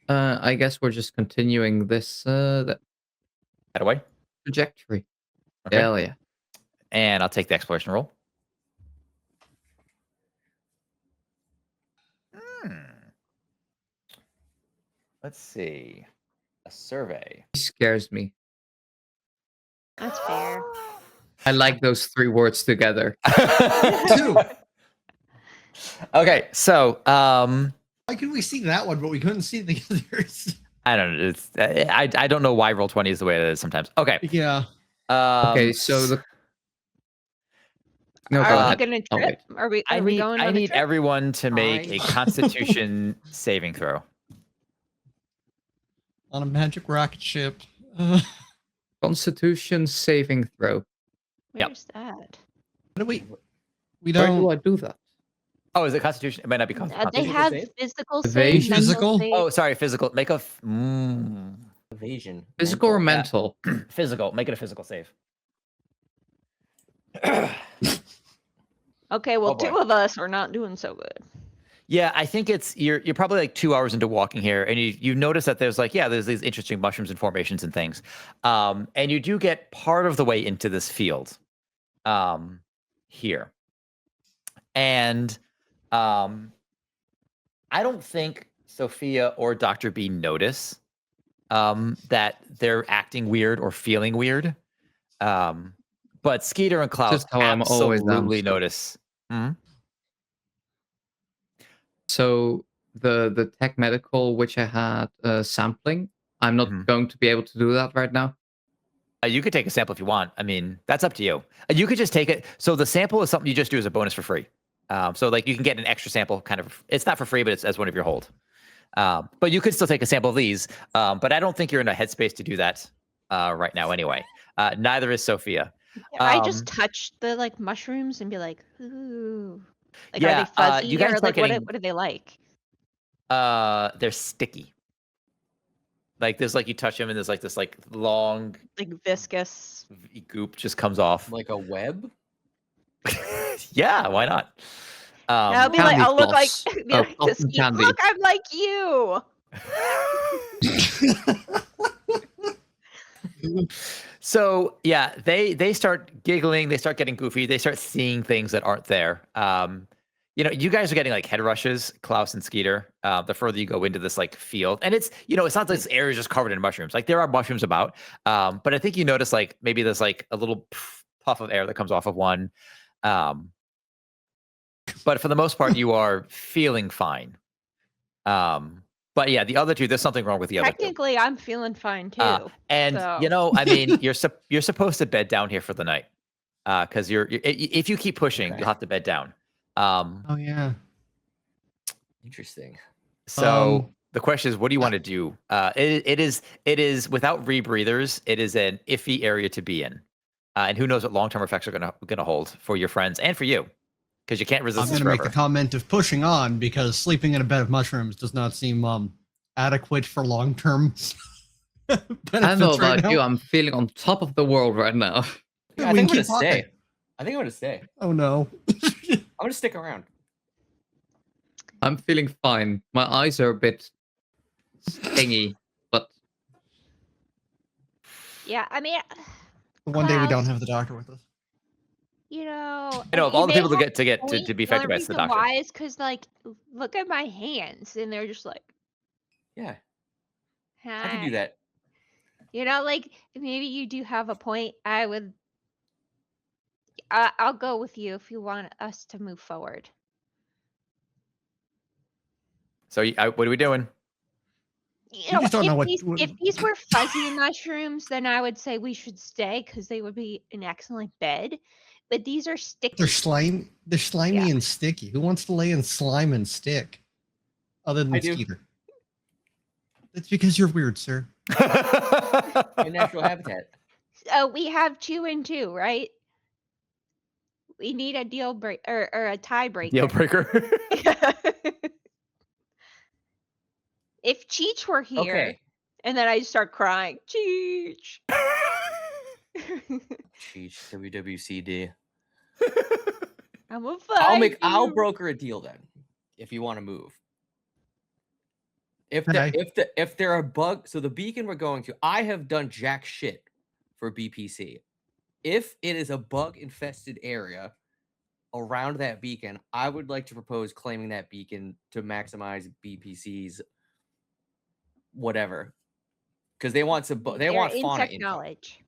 I guess we're just continuing this that That away. trajectory. Okay. Hell yeah. And I'll take the exploration roll. Let's see. A survey. He scares me. That's fair. I like those 3 words together. 2. Okay, so Why could we see that one, but we couldn't see the others? I don't know. It's I don't know why roll 20 is the way it is sometimes. Okay. Yeah. Okay, so the No, go Are we ahead. gonna I'll trip? Are we going I on a need trip? everyone to make a Constitution saving throw. On a magic rocket ship. Constitution saving throw. Yep. Where's that? What do we Where don't do I do that? Oh, is it Constitution? It might not be They Constitution. have save? physical Evasion. save, mental Physical? save. Oh, sorry, physical. Make a Evasion. Physical or mental. mental? physical. Make it a physical save. Okay, well, Oh, boy. two of us are not doing so good. Yeah, I think it's you're probably like 2 hours into walking here, and you notice that there's there's these interesting mushrooms and formations and things, and you do get part of the way into this field, here, and I don't think Sophia or Dr. B notice that they're acting weird or feeling weird, but Skeeter and Klaus Just how I'm always absolutely am. notice. Mhm. So the tech medical which I had sampling, I'm not Mhm. going to be able to do that right now. You could take a sample if you want. I mean, that's up to you. You could just take it. So the sample is something you just do as a bonus for free. So like you can get an extra sample kind of, it's not for free, but it's as one of your hold. But you could still take a sample of these. But I don't think you're in a headspace to do that right now anyway. Neither is Sophia. I just touch the like mushrooms and be like, ooh. Like, Yeah, are they fuzzy you guys or start like getting- what are they like? They're sticky. Like there's like you touch them and there's like this like long Like viscous. goop just comes off. Like a web? Yeah, why not? And I'll be like, candy I'll look like, floss. be Oh, like this, cotton candy. look, I'm like you. So yeah, they start giggling, they start getting goofy, they start seeing things that aren't there. You guys are getting like head rushes, Klaus and Skeeter, the further you go into this like field. And it's it's not like this area is just covered in mushrooms. Like there are mushrooms about. But I think you notice like maybe there's like a little puff of air that comes off of one. But for the most part, you are feeling fine. But yeah, the other two, there's something wrong with the other two. Technically, I'm feeling fine too. And so. I mean, you're supposed to bed down here for the night, because if you keep pushing, Okay. you'll have to bed down. Oh yeah. Interesting. So the question is, what do you want to do? It is without rebreathers. It is an iffy area to be in, and who knows what long-term effects are gonna hold for your friends and for you, because you can't I'm resist going this to make forever. the comment of pushing on because sleeping in a bed of mushrooms does not seem adequate for long-term benefits I don't know right about now. you, I'm feeling on top of the world right now. Yeah, I we think I'm can gonna keep stay. talking. I think I'm gonna stay. Oh no. I'm gonna stick around. I'm feeling fine. My eyes are a bit stingy, but Yeah, I mean, One day we don't Klaus, have the doctor with us. you know, I know of you all the may people to have get a point. to be The only affected by it's the reason doctor. why is because like, look at my hands, and they're just like, Yeah, I hi. can do that. You know, like maybe you do have a point. I'll go with you if you want us to move forward. So what are we doing? You know, just don't know what- if these were fuzzy mushrooms, then I would say we should stay because they would be an excellent bed. But these are sticky. They're slimy. They're slimy Yeah. and sticky. Who wants to lay in slime and stick? Other than I do. Skeeter. That's because you're weird, sir. My natural habitat. We have 2 and 2, right? We need a deal break or a tiebreaker. Deal breaker. If Cheech were here, Okay. and then I start crying, Cheech. Cheech, WWCD. I'm a fight. I'll broker a deal then, if you want to move. Okay. If there are bugs, so the beacon we're going to, I have done jack shit for BPC. If it is a bug infested area around that beacon, I would like to propose claiming that beacon to maximize BPC's whatever, because they want some they Their want fauna insect info. knowledge.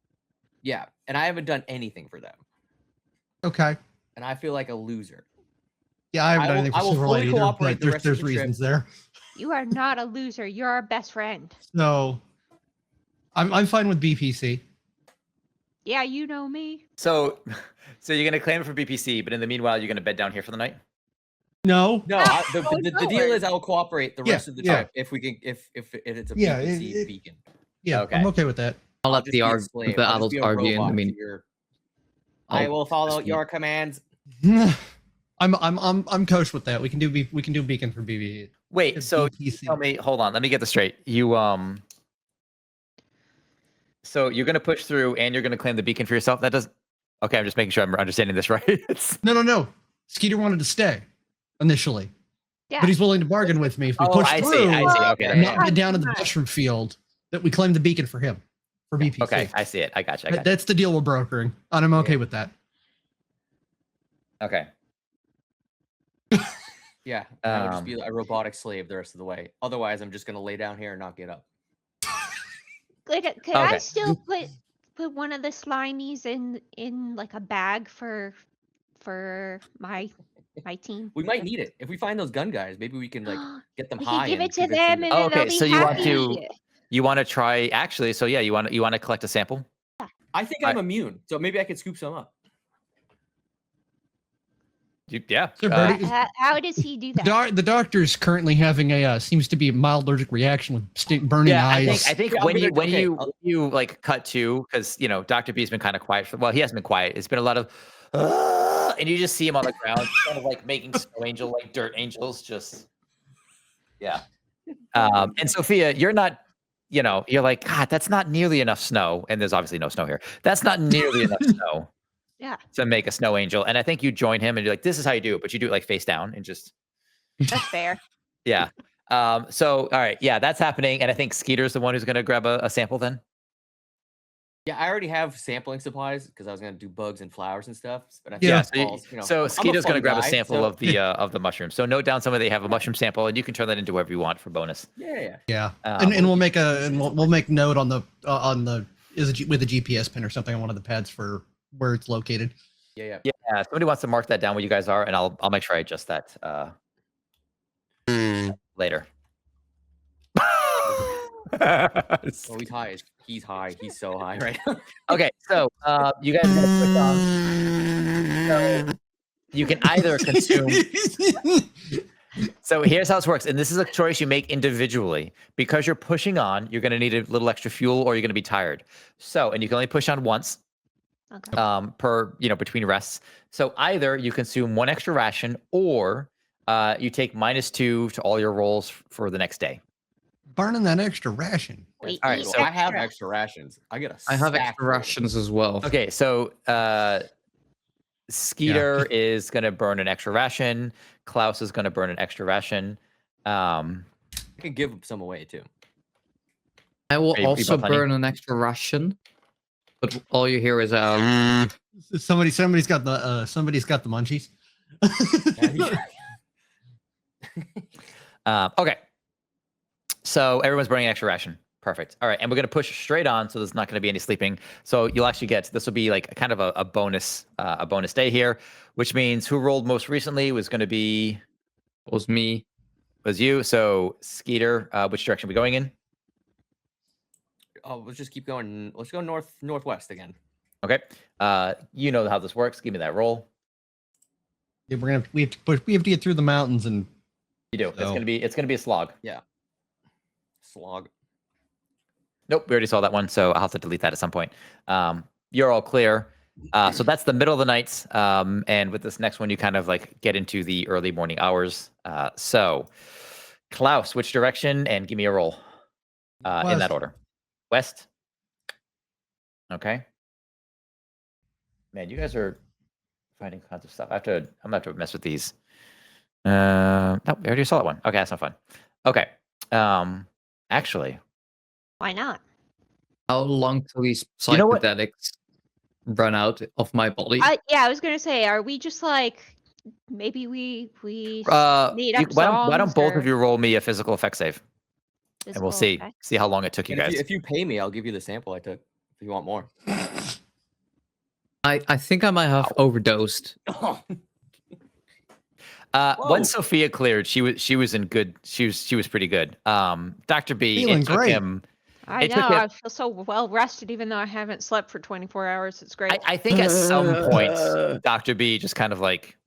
Yeah, and I haven't done anything for them, Okay. and I feel like a loser. Yeah, I haven't I done will- anything I for will fully Silverlight either, cooperate but the rest of there's the trip. reasons there. You are not a loser. You're our best friend. So I'm fine with BPC. Yeah, you know me. So you're gonna claim it for BPC, but in the meanwhile, you're gonna bed down here for the night. No. No, the deal forward. is I will cooperate the Yeah, rest of the yeah. trip if we can if it's a Yeah, BPC it- beacon. Yeah, Okay. I'm okay with that. I'll let just the be a arg slave. the I'll just adults be a argue in the robot to mean. your- I I'll will follow just- your commands. I'm coached with that. We can do beacon for BB. Wait, It's so BTC. tell me, hold on, let me get this straight. You so you're gonna push through and you're gonna claim the beacon for yourself? That doesn't. Okay, I'm just making sure I'm understanding this right. No. Skeeter wanted to stay initially, Yeah. but he's willing to bargain with me if we Oh, push I through. see. I see. Okay. Yeah, and yeah, not get yeah. down in the mushroom field. That we claim the beacon for him, for BPC. Okay, I see it. I got you. That's the deal we're brokering, and I'm okay with that. Okay. Yeah, I would just be a robotic slave the rest of the way. Otherwise, I'm just gonna lay down here and not get up. Could I Okay. still put one of the slimies in like a bag for my team? We might need it if we find those gun guys. Maybe we can like get them We high. can give and it to convince them, and Oh, then they'll okay, be so you want happy. to- You want to try actually? So yeah, you want to collect a sample? I think I'm immune, so maybe I could scoop some up. Yeah. Sir, Birdie, How does he do that? the doctor's currently having a seems to be a mild allergic reaction with burning Yeah, eyes. I think Yeah, when I'm gonna- you okay, when you like cut to, because Dr. B's been kind of quiet. Well, he hasn't been quiet. It's been a lot of, and you just see him on the ground, kind of like making snow angel, like dirt angels, just yeah. And Sophia, you're not, you're like, God, that's not nearly enough snow, and there's obviously no snow here. That's not nearly enough snow. Yeah. To make a snow angel, and I think you join him, and you're like, this is how you do it, but you do it like face down and just. That's fair. Yeah. So, all right. Yeah, that's happening. And I think Skeeter's the one who's going to grab a sample then. Yeah, I already have sampling supplies because I was gonna do bugs and flowers and stuff. But I think Yeah. So I'm a Skeeter's going to fun grab a guy, sample so- of the mushroom. So note down somewhere that you have a mushroom sample, and you can turn that into whatever you want for bonus. Yeah. Yeah, Um, and we'll make we'll make note on the with a GPS pin or something on one of the pads for where it's located. Yeah. Yeah. Somebody wants to mark that down where you guys are, and I'll make sure I adjust that later. Oh, he's high. He's high. He's so high right now. Okay, so you guys are going to push on. So you can either consume. So here's how this works, and this is a choice you make individually. Because you're pushing on, you're going to need a little extra fuel, or you're going to be tired. So, and you can only push on once Okay. per between rests. So either you consume one extra ration, or you take -2 to all your rolls for the next day. Burning that extra ration. Wait, all right, eat so I have extra. extra rations. I get a. I have stack extra full. rations as well. Okay, so Skeeter is going to burn an extra ration. Klaus is going to burn an extra ration. I can give some away too. I will Are you also bought plenty? burn an extra ration, but all you hear is Somebody's got the munchies. Okay. So everyone's burning an extra ration. Perfect. All right, and we're gonna push straight on, so there's not gonna be any sleeping. So you'll actually get this will be like kind of a bonus day here, which means who rolled most recently was gonna be was me. was you. So Skeeter, which direction are we going in? Oh, let's just keep going. Let's go northwest again. Okay. You know how this works. Give me that roll. Yeah, we have to get through the mountains and You do. So- It's gonna be a slog. Slog. Nope, we already saw that one, so I'll have to delete that at some point. You're all clear. So that's the middle of the night. And with this next one, you kind of like get into the early morning hours. So, Klaus, which direction? And give me a roll in that West. order. West. Okay. Man, you guys are finding kinds of stuff. I'm gonna have to mess with these. No, I already saw that one. Okay, that's not fun. Okay. Actually, Why not? How long till these You know what? psychedelics run out of my body? Yeah, I was gonna say, are we just like maybe we made up why don't songs both or of you roll me a physical effect save, and we'll physical see effects? how long it took you And guys. if you pay me, I'll give you the sample I took. If you want more. I think I might have overdosed. Whoa. Once Sophia cleared, she was in good. She was pretty good. Dr. B, Feeling it took great. him. I It know. took him- I feel so well rested, even though I haven't slept for 24 hours. It's great. I think at some point, Dr. B just kind of like,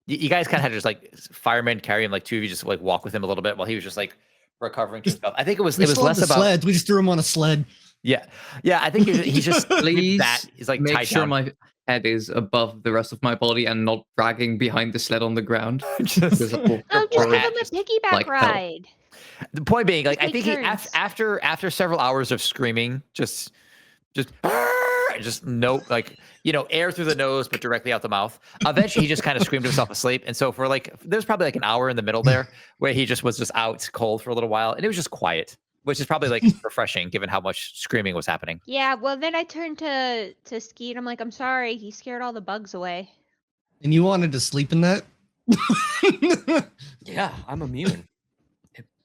you guys kind of had to just like firemen carry him, like two of you just like walk with him a little bit while he was just like recovering himself. I think it was we less the about. sleds. We just threw him on a sled. Yeah, I think he's just Please that. He's like make tied sure down. my head is above the rest of my body and not dragging behind the sled on the ground. Just, Because it will Oh, just or give hurt him a just piggyback like hell. ride. the point being, like, Just I take think he turns. after several hours of screaming, just no, like, air through the nose but directly out the mouth. Eventually, he just kind of screamed himself asleep, and so for like, there's probably like an hour in the middle there where he just was just out cold for a little while, and it was just quiet, which is probably like refreshing given how much screaming was happening. Yeah, well then I turned to Skeet. I'm like, I'm sorry, he scared all the bugs away. And you wanted to sleep in that? Yeah, I'm immune.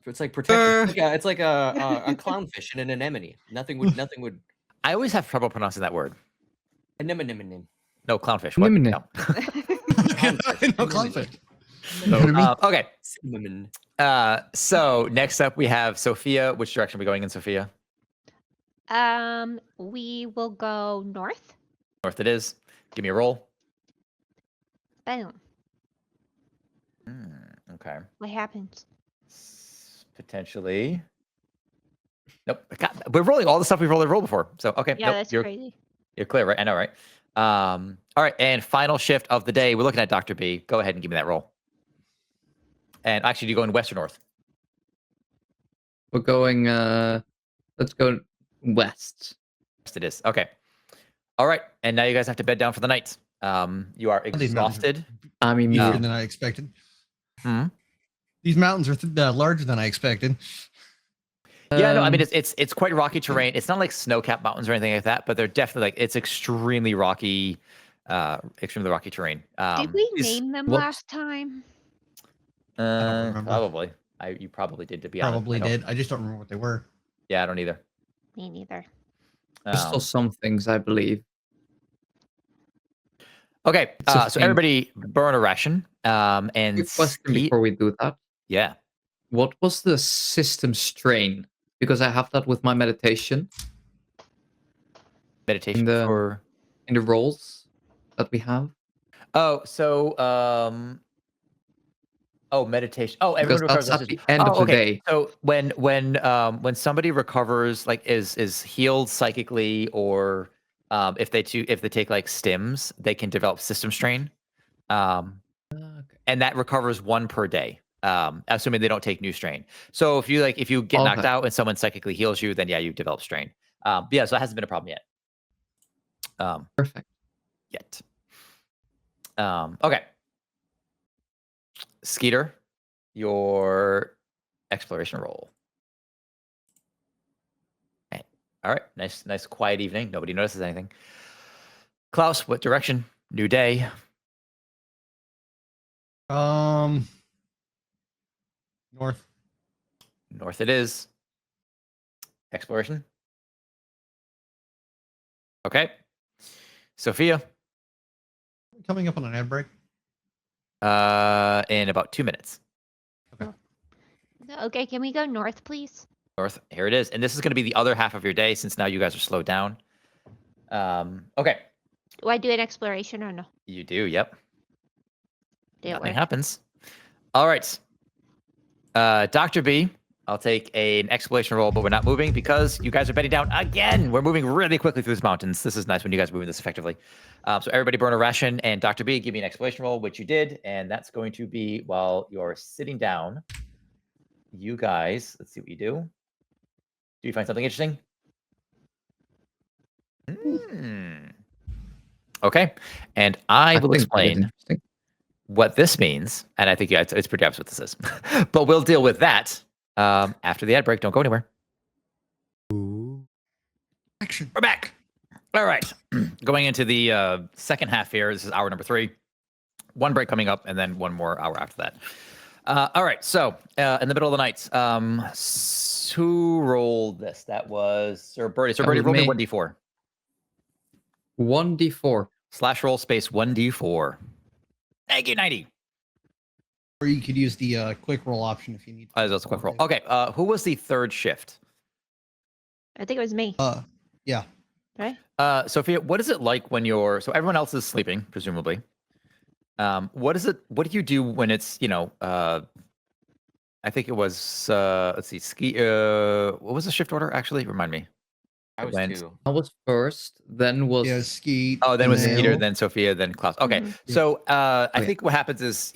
It's like protection. It's like a clownfish in an anemone. Nothing would. I always have trouble pronouncing that word. Anemone. No, clownfish. What? Anemone. No. No clownfish. Okay. Cinnamon. So next up we have Sophia. Which direction are we going in, Sophia? We will go north. North it is. Give me a roll. Boom. Okay. What happens? Potentially. Nope. God, we're rolling all the stuff we've rolled before. So okay. Yeah, nope, that's you're, crazy. You're clear, right? I know, right? All right. And final shift of the day. We're looking at Dr. B. Go ahead and give me that roll. And actually, do you go in west or north? We're going. Let's go west. West it is. Okay. All right. And now you guys have to bed down for the night. You are These mountains are exhausted. I'm bigger immune. than I expected. Hmm? These mountains are larger than I expected. Yeah, no, I mean it's quite rocky terrain. It's not like snow-capped mountains or anything like that, but they're definitely like it's extremely rocky terrain. Did we is- name them what- last time? don't remember. Probably. You probably did, to be honest. Probably I don't- did. I just don't remember what they were. Yeah, I don't either. Me neither. There's Um, still some things I believe. okay, so So- everybody burn a ration. And Quick question Skeet- before we do that. yeah. What was the system strain? Because I have that with my meditation Meditation the- for in the rolls that we have. Meditation. Oh, everyone Because recovers that's at after- the end of the okay. day. So when somebody recovers, like is healed psychically, or if they take like stims, they can develop system strain, Okay. and that recovers 1 per day, assuming they don't take new strain. So if you get knocked Okay. out and someone psychically heals you, then yeah, you develop strain. But yeah, so it hasn't been a problem yet. Perfect. Okay. Skeeter, your exploration roll. Okay. All right. Nice quiet evening. Nobody notices anything. Klaus, what direction? New day. North. North it is. Exploration. Okay. Sophia, Coming up on an ad break. in about 2 minutes. Okay, can we go north, please? North, here it is. And this is going to be the other half of your day since now you guys are slowed down. Okay. Do I do an exploration or no? You do, yep. Did it Nothing work? happens. All right. Dr. B, I'll take an exploration roll, but we're not moving because you guys are bedding down again. We're moving really quickly through these mountains. This is nice when you guys are moving this effectively. So everybody burn a ration, and Dr. B, give me an exploration roll, which you did, and that's going to be while you're sitting down. You guys, let's see what you do. Do you find something interesting? Okay, and I will think that is explain interesting. what this means, and I think it's pretty obvious what this is. But we'll deal with that after the ad break. Don't go anywhere. Action. We're back. All right. Going into the second half here. This is hour number 3. 1 break coming up, and then 1 more hour after that. All right. So in the middle of the night, who rolled this? That was Sir Birdie. Sir That Birdie, was roll me me. 1d4. 1d4. /roll space 1d4. Thank you, 90. Or you could use the quick roll option if you need. That's a quick roll. Okay. Who was the third shift? I think it was me. Yeah. Right? Sophia, what is it like when so everyone else is sleeping, presumably. What do you do when it's, I think it was, let's see, what was the shift order actually? Remind me. I was went. 2. I was first, then was Yeah, Skeet. Oh, then was Nail. Skeeter, then Sophia, then Klaus. Okay, Mhm. so I Okay. think what happens is,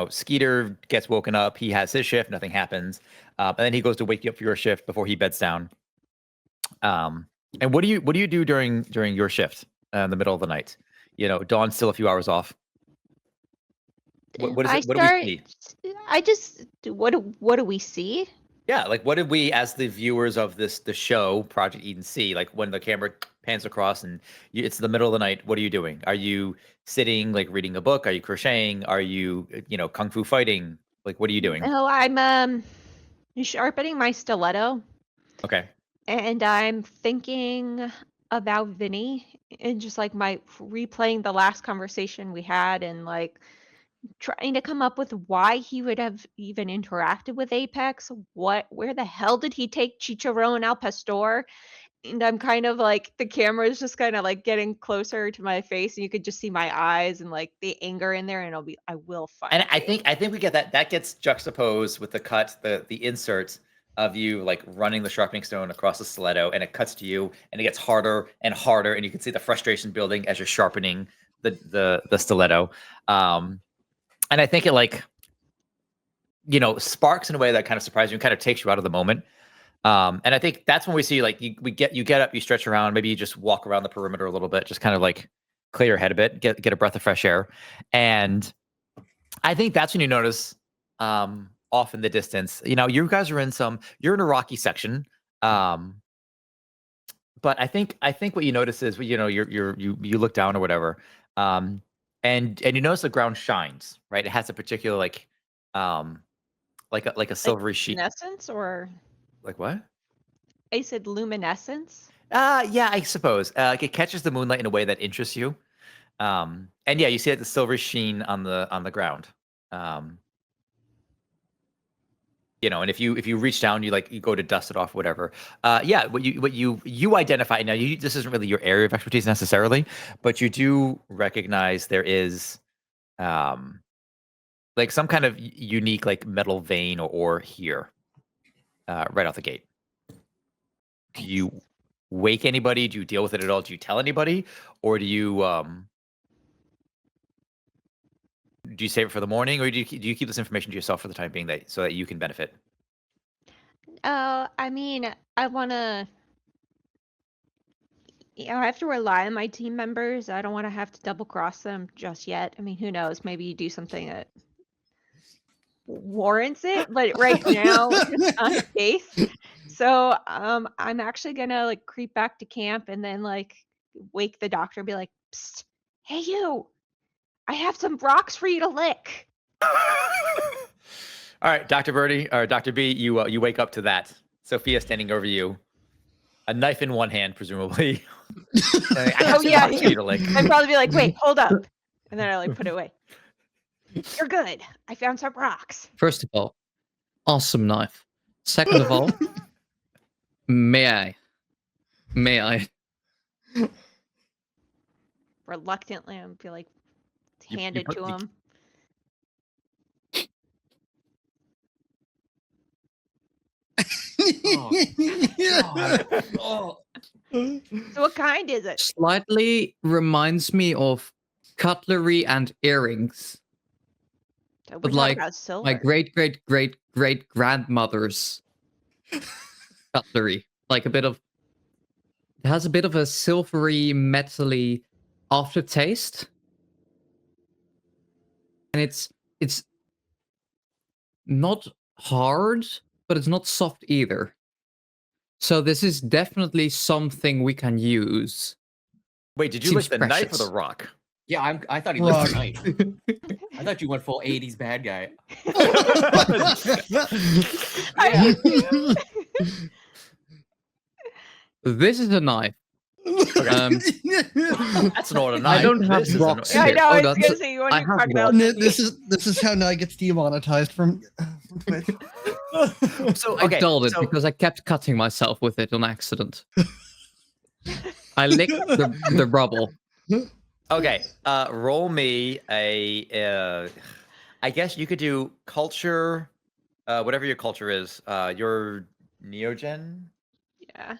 Skeeter gets woken up. He has his shift. Nothing happens, and then he goes to wake you up for your shift before he beds down. And what do you do during your shift in the middle of the night? Dawn's still a few hours off. What is I it? What do we start. see? I just what do we see? Yeah, like what did we, as the viewers of the show Project Eden, see? Like when the camera pans across and it's the middle of the night. What are you doing? Are you sitting, like reading a book? Are you crocheting? Are you kung fu fighting? Like what are you doing? Oh, I'm sharpening my stiletto, Okay. and I'm thinking about Vinny and just like my replaying the last conversation we had and like trying to come up with why he would have even interacted with Apex. Where the hell did he take Chicharron Al Pastor? And I'm kind of like the camera is just kind of like getting closer to my face, and you could just see my eyes and like the anger in there, and I will find And I you. think we get that gets juxtaposed with the cut, the insert of you like running the sharpening stone across the stiletto, and it cuts to you, and it gets harder and harder, and you can see the frustration building as you're sharpening the stiletto. And I think it like sparks in a way that kind of surprises you and kind of takes you out of the moment. And I think that's when we see like you get up, you stretch around, maybe you just walk around the perimeter a little bit, just kind of like clear your head a bit, get a breath of fresh air. And I think that's when you notice off in the distance, you guys are you're in a rocky section. But I think what you notice is you look down or whatever. And you notice the ground shines, right? It has a particular like a silvery sheen. Luminescence, or Like what? I said luminescence. Yeah, I suppose. Like it catches the moonlight in a way that interests you. And yeah, you see the silver sheen on the ground. And if you reach down, you go to dust it off, whatever. Yeah, what you identify now. This isn't really your area of expertise necessarily, but you do recognize there is, like some kind of unique like metal vein or ore here, right out the gate. Do you wake anybody? Do you deal with it at all? Do you tell anybody, or do you save it for the morning, or do you keep this information to yourself for the time being, so that you can benefit? I mean, I want to. I have to rely on my team members. I don't want to have to double cross them just yet. I mean, who knows? Maybe you do something that warrants it, but right now it's not the case. So, I'm actually gonna like creep back to camp and then like wake the doctor and be like, "Psst, hey you, I have some rocks for you to lick." All right, Dr. Birdie or Dr. B, you wake up to that. Sophia standing over you, a knife in one hand, presumably. I have Oh some yeah, rocks for you to lick. I'd probably be like, "Wait, hold up," and then I like put it away. You're good. I found some rocks. First of all, awesome knife. Second of all, may I? May I? Reluctantly, I'm be like You handed put- to you- him. Oh, So what kind is it? Slightly reminds me of cutlery and earrings. So we're But talking like about my silver. great grandmother's cutlery. Like it has a bit of a silvery, metally aftertaste. And it's not hard, but it's not soft either. So this is definitely something we can use. Wait, did you Seems lick the knife or the precious. rock? yeah, I thought he licked Rock. the knife. I thought you went full 80s bad guy. I This is a knife. That's not a I knife. don't have This is rocks yeah, I here. know. I Hold was on. gonna say you want I to have crocodile. rocks. Dundee. this is how Nye gets demonetized from Twitch. So I dulled it because I kept cutting myself with it on accident. I licked the rubble. okay. Roll me a. I guess you could do culture, whatever your culture is. Your Neogen. Yeah.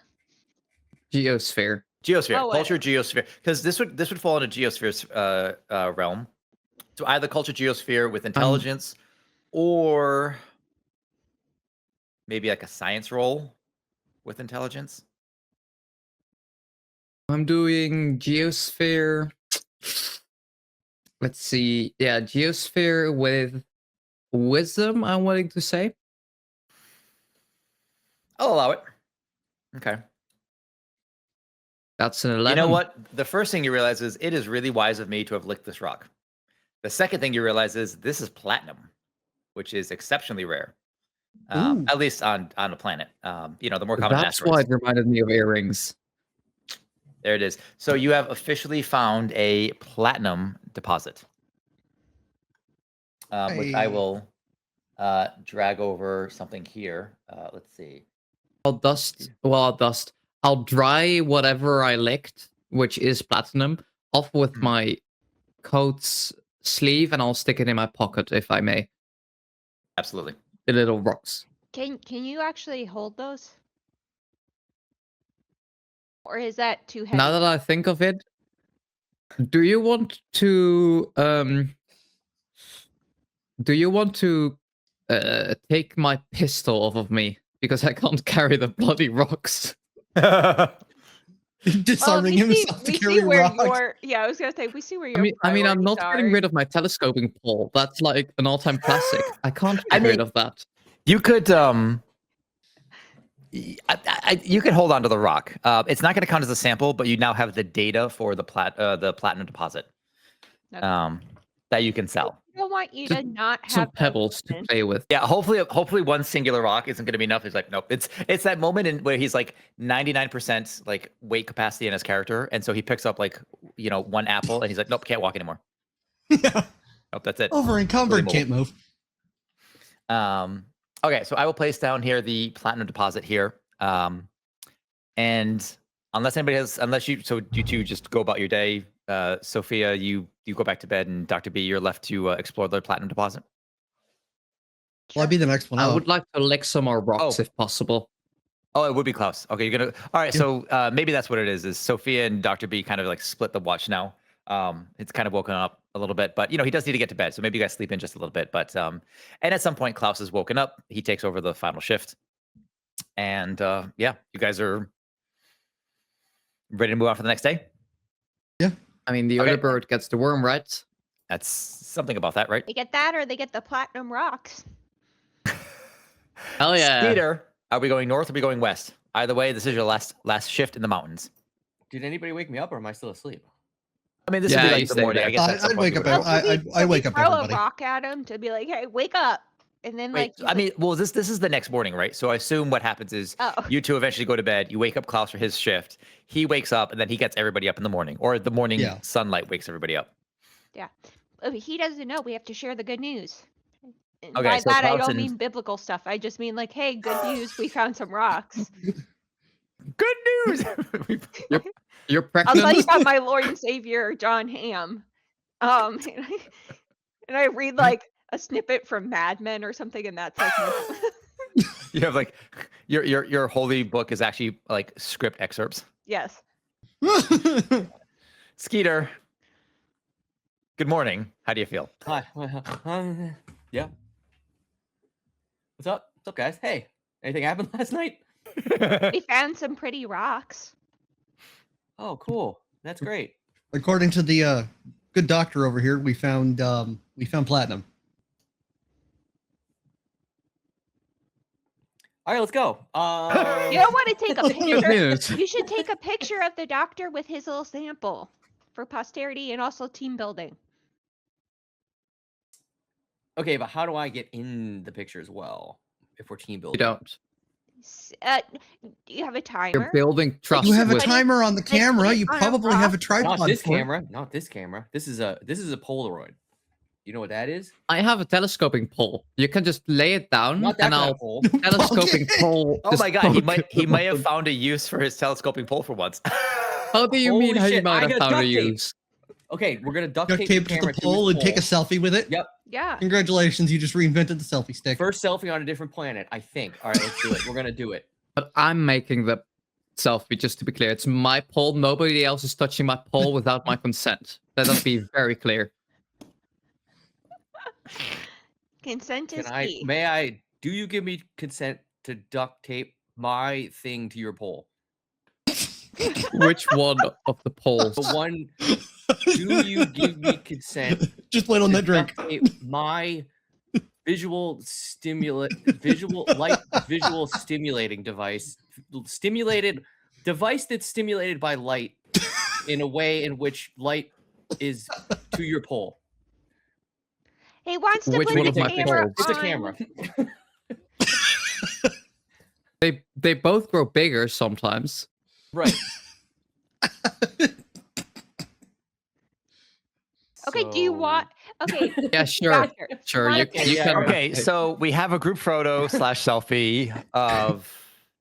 Geosphere. Geosphere, Oh, culture, geosphere, because this would fall into geosphere's realm. So either culture, geosphere with intelligence, or maybe like a science role with intelligence. I'm doing Geosphere. Let's see. Yeah, Geosphere with Wisdom, I'm willing to say. I'll allow it. Okay. That's an 11. You know what? The first thing you realize is it is really wise of me to have licked this rock. The second thing you realize is this is platinum, which is exceptionally rare. At least on the planet. The more common That's why asteroids. it reminded me of earrings. There it is. So you have officially found a platinum deposit, which I Hey. will drag over something here. Let's see. I'll dry whatever I licked, which is platinum, off with Mhm. my coat's sleeve, and I'll stick it in my pocket, if I may. Absolutely. The little rocks. Can you actually hold those? Or is that too heavy? Now that I think of it, do you want to take my pistol off of me, because I can't carry the bloody rocks? Disarming we himself to see carry where rocks. I was gonna say we see where your I mean, I'm not priorities getting are. rid of my telescoping pole. That's like an all-time classic. I can't I get rid mean- of that. You could you could hold on to the rock. It's not going to count as a sample, but you now have the data for the platinum deposit Okay. that you can sell. I don't want you Just to not have Some those pebbles to moments. play with. Yeah, hopefully one singular rock isn't going to be enough. He's like, nope. It's that moment where he's like 99% like weight capacity in his character, and so he picks up like one apple, and he's like, nope, can't walk anymore. Yeah. Nope, that's it. Over encumbered, Really can't move. Okay, so I will place down here the platinum deposit here. And unless you two just go about your day. Sophia, you go back to bed, and Dr. B, you're left to explore the platinum deposit. Well, I'd be the next one I out. would like to lick some more rocks Oh. if possible. Oh, it would be Klaus. Okay, you're gonna. All right, Yeah. so maybe that's what it is. Is Sophia and Dr. B kind of like split the watch now? It's kind of woken up a little bit, but he does need to get to bed, so maybe you guys sleep in just a little bit. But and at some point, Klaus is woken up. He takes over the final shift, and you guys are ready to move on for the next day. I mean, the Okay. other bird gets the worm, right? That's something about that, right? They get that, or they get the platinum rocks. Hell yeah. Skeeter, are we going north or are we going west? Either way, this is your last shift in the mountains. Did anybody wake me up, or am I still asleep? I mean, this Yeah, would be you like the stay morning. there. I guess at some I'd point wake you up. would- I wake up throw everybody. a rock at him to be like, "Hey, wake up!" And then Wait, like, I mean, well, this is the next morning, right? So I assume what happens is oh, you two eventually go to bed. You wake up Klaus for his shift. He wakes up, and then he gets everybody up in the morning, or the morning Yeah. sunlight wakes everybody up. he doesn't know. We have to share the good news. And Okay, by so that, I Klaus don't and- mean biblical stuff. I just mean like, "Hey, good news! We found some rocks." Good news. You're I'll tell you pregnant? about my Lord and Savior John Hamm. And I read like a snippet from Mad Men or something, and that's like, You have like your holy book is actually like script excerpts. yes. Skeeter, good morning. How do you feel? Hi. Yeah. What's up? What's up, guys? Hey, anything happened last night? We found some pretty rocks. Oh, cool. That's great. According to the good doctor over here, we found platinum. All right, let's go. You don't want to take a Good picture. news. You should take a picture of the doctor with his little sample for posterity and also team building. Okay, but how do I get in the picture as well if we're team You building? don't. Do you have a timer? You're building trust You have a with... timer on the put it camera. You on a probably have a rock. tripod. Not this for it. camera. Not this camera. This is a Polaroid. You know what that is? I have a telescoping pole. You can just lay it down, Not that and kind I'll of pole. telescoping Okay. pole. Oh just my god, he might have poke- found a use for his telescoping pole for once. How do you Holy mean how you shit, might I have got found a duct tape. use? Okay, we're gonna duct Duct tape tape the to camera the to his pole and take a selfie with it. Yep. Yeah. Congratulations, you just reinvented the selfie stick. First selfie on a different planet, I think. All right, let's do it. We're gonna do it. But I'm making the Selfie, just to be clear. It's my poll. Nobody else is touching my poll without my consent. Let us be very clear. Consent is key. Do you give me consent to duct tape my thing to your pole? Which one of the polls? The one, do you give me consent Just wait on to that drink. duct tape my visual stimulating device, device that's stimulated by light in a way in which light is to your pole. He wants to Which put one the of my camera polls? It's a on- camera. They both grow bigger sometimes. Right. Okay, do you want? Okay, Yeah, sure. Doctor, Sure, wanna you picture- can. Okay, so we have a group photo / selfie of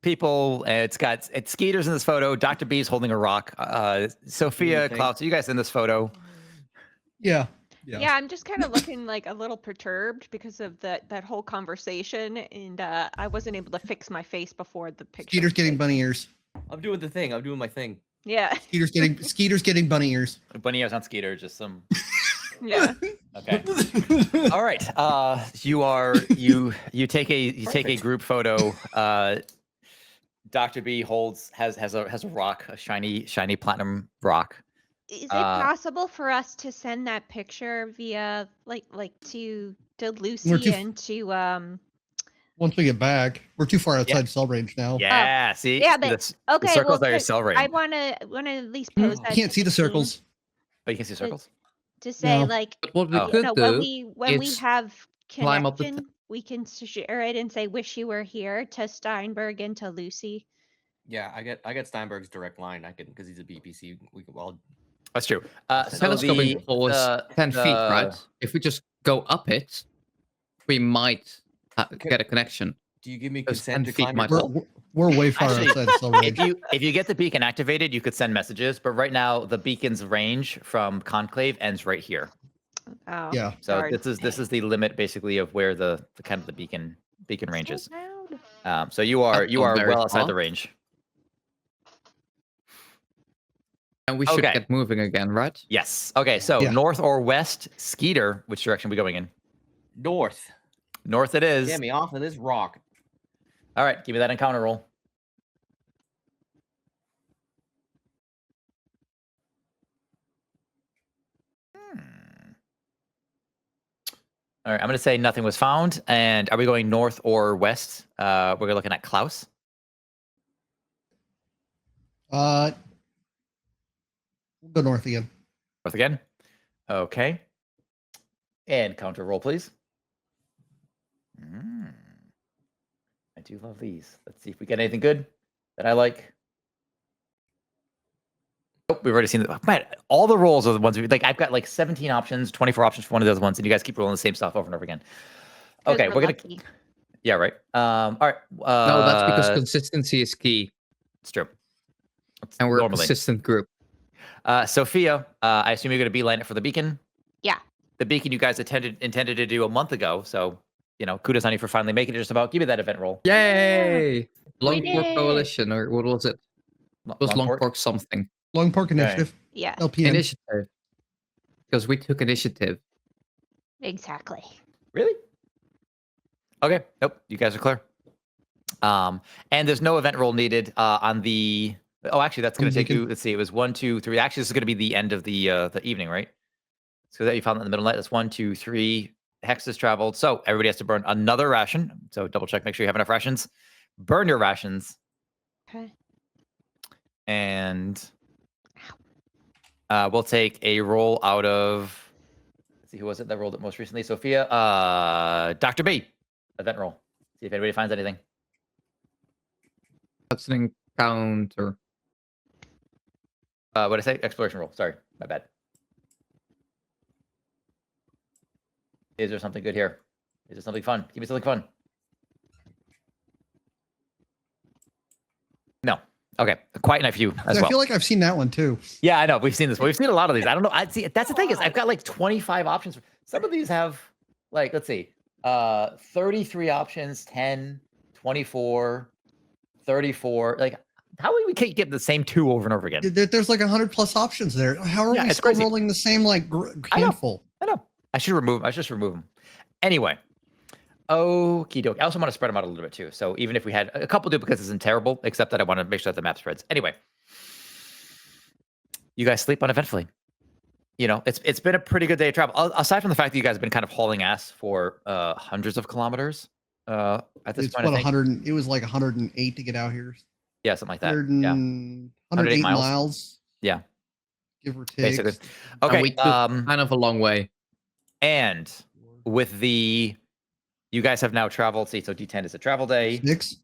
people. And it's Skeeter's in this photo. Dr. B's holding a rock. Sophia, thing. Klaus, are you guys in this photo? Yeah. Yeah, I'm just kind of looking like a little perturbed because of that whole conversation, and I wasn't able to fix my face before the picture. Skeeter's getting bunny ears. I'm doing the thing. I'm doing my thing. Yeah, Skeeter's getting bunny ears. Bunny ears on Skeeter, just some. yeah. Okay. All right. You take a Perfect. group photo. Dr. B has a rock, a shiny platinum rock. Is it possible for us to send that picture via like to Lucy and to Once we get back, we're too far outside cell range now. Yeah. See. yeah, but- the okay, circles well, are your cell range. I want to at least pose that. You can't see the circles. Oh, you can see circles. To say No. like But what we Oh. could no, do when we is have climb up the connection, we can share it and say "Wish you were here" to Steinberg and to Lucy. Yeah, I get Steinberg's direct line. I can, because he's a BPC. We can all. That's true. the telescoping pole is 10 feet, right? If we just go up it, we might get a connection. Do you give me Those consent 10 to feet climb might your help. pole? We're way far Actually, outside cell range. If you get the beacon activated, you could send messages. But right now, the beacon's range from Conclave ends right here. Oh, Yeah. So darn. this is the limit basically of where the kind of the beacon range is. So loud. So you are That's not very well outside far. the range. And we should Okay. get moving again, right? Yes. Okay. So Yeah. north or west, Skeeter. Which direction are we going in? North. North it is. Get me off of this rock. All right. Give me that encounter roll. All right. I'm going to say nothing was found. And are we going north or west? We're looking at Klaus. We'll go north again. North again. Okay. And counter roll, please. I do love these. Let's see if we get anything good that I like. Oh, we've already seen it. Man, all the rolls are the ones like I've got like 17 options, 24 options for one of those ones, and you guys keep rolling the same stuff over and over again. 'Cause Okay, we're gonna. lucky. Yeah, right. All right. No, that's because consistency is key, it's true. It's and we're a normally. consistent group. Sophia, I assume you're going to beeline it for the beacon. Yeah. The beacon you guys intended to do a month ago, so kudos on you for finally making it. Just about give me that event roll. Yay! Long did Pork it. Coalition, or what was it? It was Long Longport? Pork something. Long Park Initiative. Yeah, LPN. Initiative. Because we took initiative. exactly. Really? Okay. Nope. You guys are clear. And there's no event roll needed on the. Oh, actually, that's going to take you. Let's see. It was 1, 2, 3. Actually, this is going to be the end of the evening, right? So that you found that in the middle of the night. That's 1, 2, 3 hexes traveled. So everybody has to burn another ration. So double check. Make sure you have enough rations. Burn your rations. Okay. And we'll take a roll out of. Let's see, who was it that rolled it most recently? Sophia. Dr. B. Event roll. See if anybody finds anything. That's an encounter. What did I say? Exploration roll. Sorry, my bad. Is there something good here? Is there something fun? Give me something fun. No. Okay. Quiet Knife you as I well. feel like I've seen that one too. Yeah, I know. We've seen this. We've seen a lot of these. I don't know. I see. That's the thing is, I've got like 25 options. Some of these have like, let's see, 33 options, 10, 24, 34. Like how we can't get the same 2 over and over again? There's like 100+ options there. How are Yeah, we it's still crazy. rolling the same like I know. handful? I know. I should just remove them. Anyway. Okie dokie. I also want to spread them out a little bit too. So even if we had a couple duplicates isn't terrible, except that I want to make sure that the map spreads. Anyway. You guys sleep uneventfully. You know, it's been a pretty good day of travel. Aside from the fact that you guys have been kind of hauling ass for hundreds of kilometers at this It's point, what I think. 100. It was like 108 to get out here. Yeah, something like that. 108 miles. Yeah. Give or take. Basically. And Okay. we took kind of a long way. And with you guys have now traveled. See, so D10 is a travel day. 6.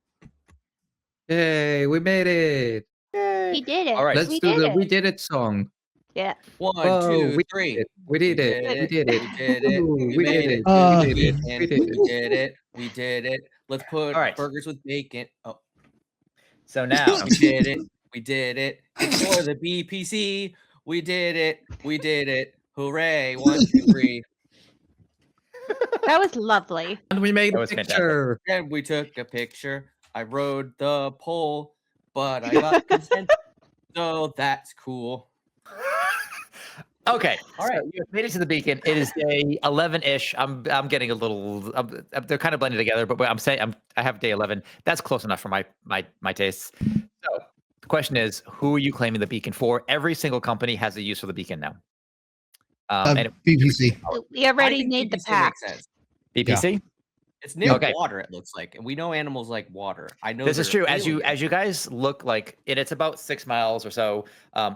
Yay, we made it. Yay. We did it. All right. Let's do the We Did It song. Yeah. 1, Whoa, 2, we 3. We did it. We We did it. We did it. Ooh, We we made did it. it. We We did it. did We it. did it. We did it. We did it. Let's put All right. burgers with bacon. Oh, So now we did it. We did it. It's for the BPC. We did it. We did it. Hooray. 1, 2, 3. That was lovely. And we made That a was fantastic. picture. And we took a picture. I rode the pole, but I got consent. So that's cool. Okay. All right. So you have made it to the beacon. It is day 11-ish. I'm getting a little. They're kind of blended together, but I'm saying I have day 11. That's close enough for my tastes. So the question is, who are you claiming the beacon for? Every single company has a use for the beacon now. BBC. We already made the PPC pact. makes sense. BPC. It's near Okay. water, it looks like. And we know animals like water. I know This is they're true. As aliens. you guys look like it's about 6 miles or so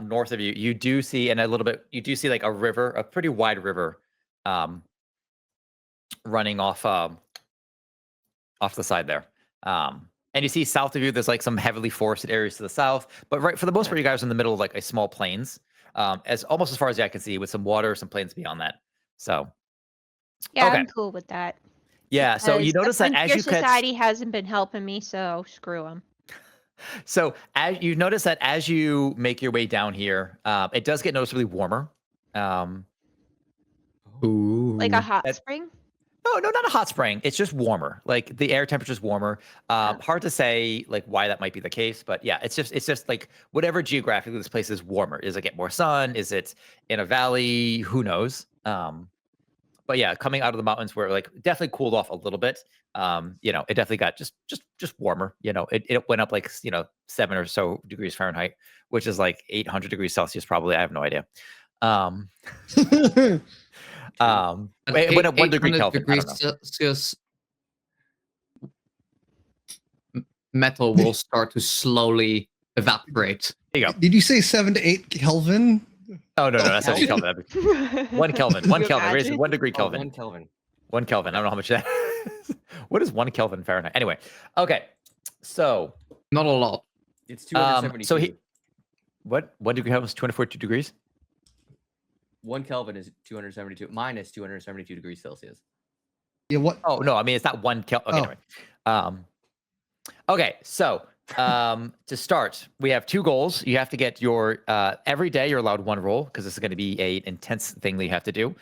north of you. You do see you do see like a river, a pretty wide river, running off the side there. And you see south of you, there's like some heavily forested areas to the south. But right for the most part, you guys are in the middle of like a small plains, as almost as far as I can see, with some water, some plains beyond that. So Yeah, Okay. I'm cool with that. yeah. So you Because the notice that as Frontier you catch. Society hasn't been helping me, so screw them. So as you notice that as you make your way down here, it does get noticeably warmer. Ooh. Like a hot That- spring. No, not a hot spring. It's just warmer. Like the air temperature is warmer. Hard to say like why that might be the case, but yeah, it's just like whatever geographically this place is warmer. Is it get more sun? Is it in a valley? Who knows? But yeah, coming out of the mountains where like definitely cooled off a little bit. You know, it definitely got just warmer. You know, it went up like 7 or so degrees Fahrenheit, which is like 800 degrees Celsius probably. I have no idea. And It went up 1 degree 800 Kelvin. I degrees don't know. Celsius, metal will start to slowly evaporate. There you go. Did you say 7 to 8 Kelvin? Oh no, that's actually Kelvin. That'd be 1 Kelvin. 1 you Kelvin. Raise it imagine? 1 degree Oh, Kelvin. 1 Kelvin. 1 Kelvin. I don't know how much that is. What is 1 Kelvin Fahrenheit? Anyway, okay. So, Not a lot. It's 272. so what 1 degree Kelvin is 242 degrees? 1 Kelvin is 272 minus 272 degrees Celsius. Yeah. What? Oh no, I mean it's not 1 Kelvin. Okay, Oh. anyway. Okay, so to start, we have 2 goals. You have to get your every day you're allowed 1 roll because this is going to be an intense thing that you have to do.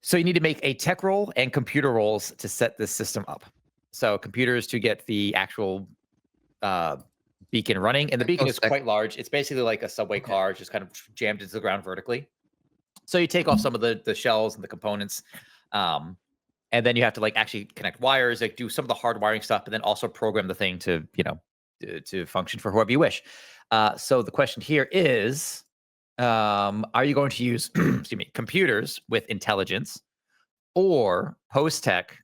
So you need to make a tech roll and computer rolls to set this system up. So computers to get the actual beacon running, and the beacon is tech. quite large. It's basically like a subway car, just kind of jammed into the ground vertically. So you take off some of the shells and the components, and then you have to like actually connect wires, like do some of the hard wiring stuff, but then also program the thing to to function for whoever you wish. So the question here is, are you going to use excuse me, computers with intelligence or post tech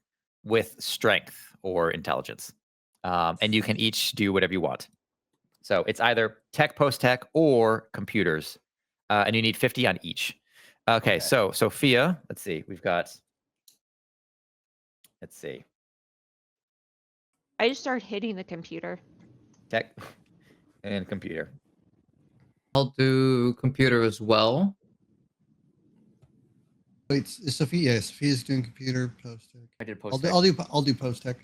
with strength or intelligence? And you can each do whatever you want. So it's either tech, post tech, or computers, and you need 50 on each. Okay, so Sophia, let's see, let's see, I just started hitting the computer. tech and computer. I'll do computer as well. Wait, is Sophia? Yeah, Sophia's doing computer post tech. I did I'll post. do I'll do post tech.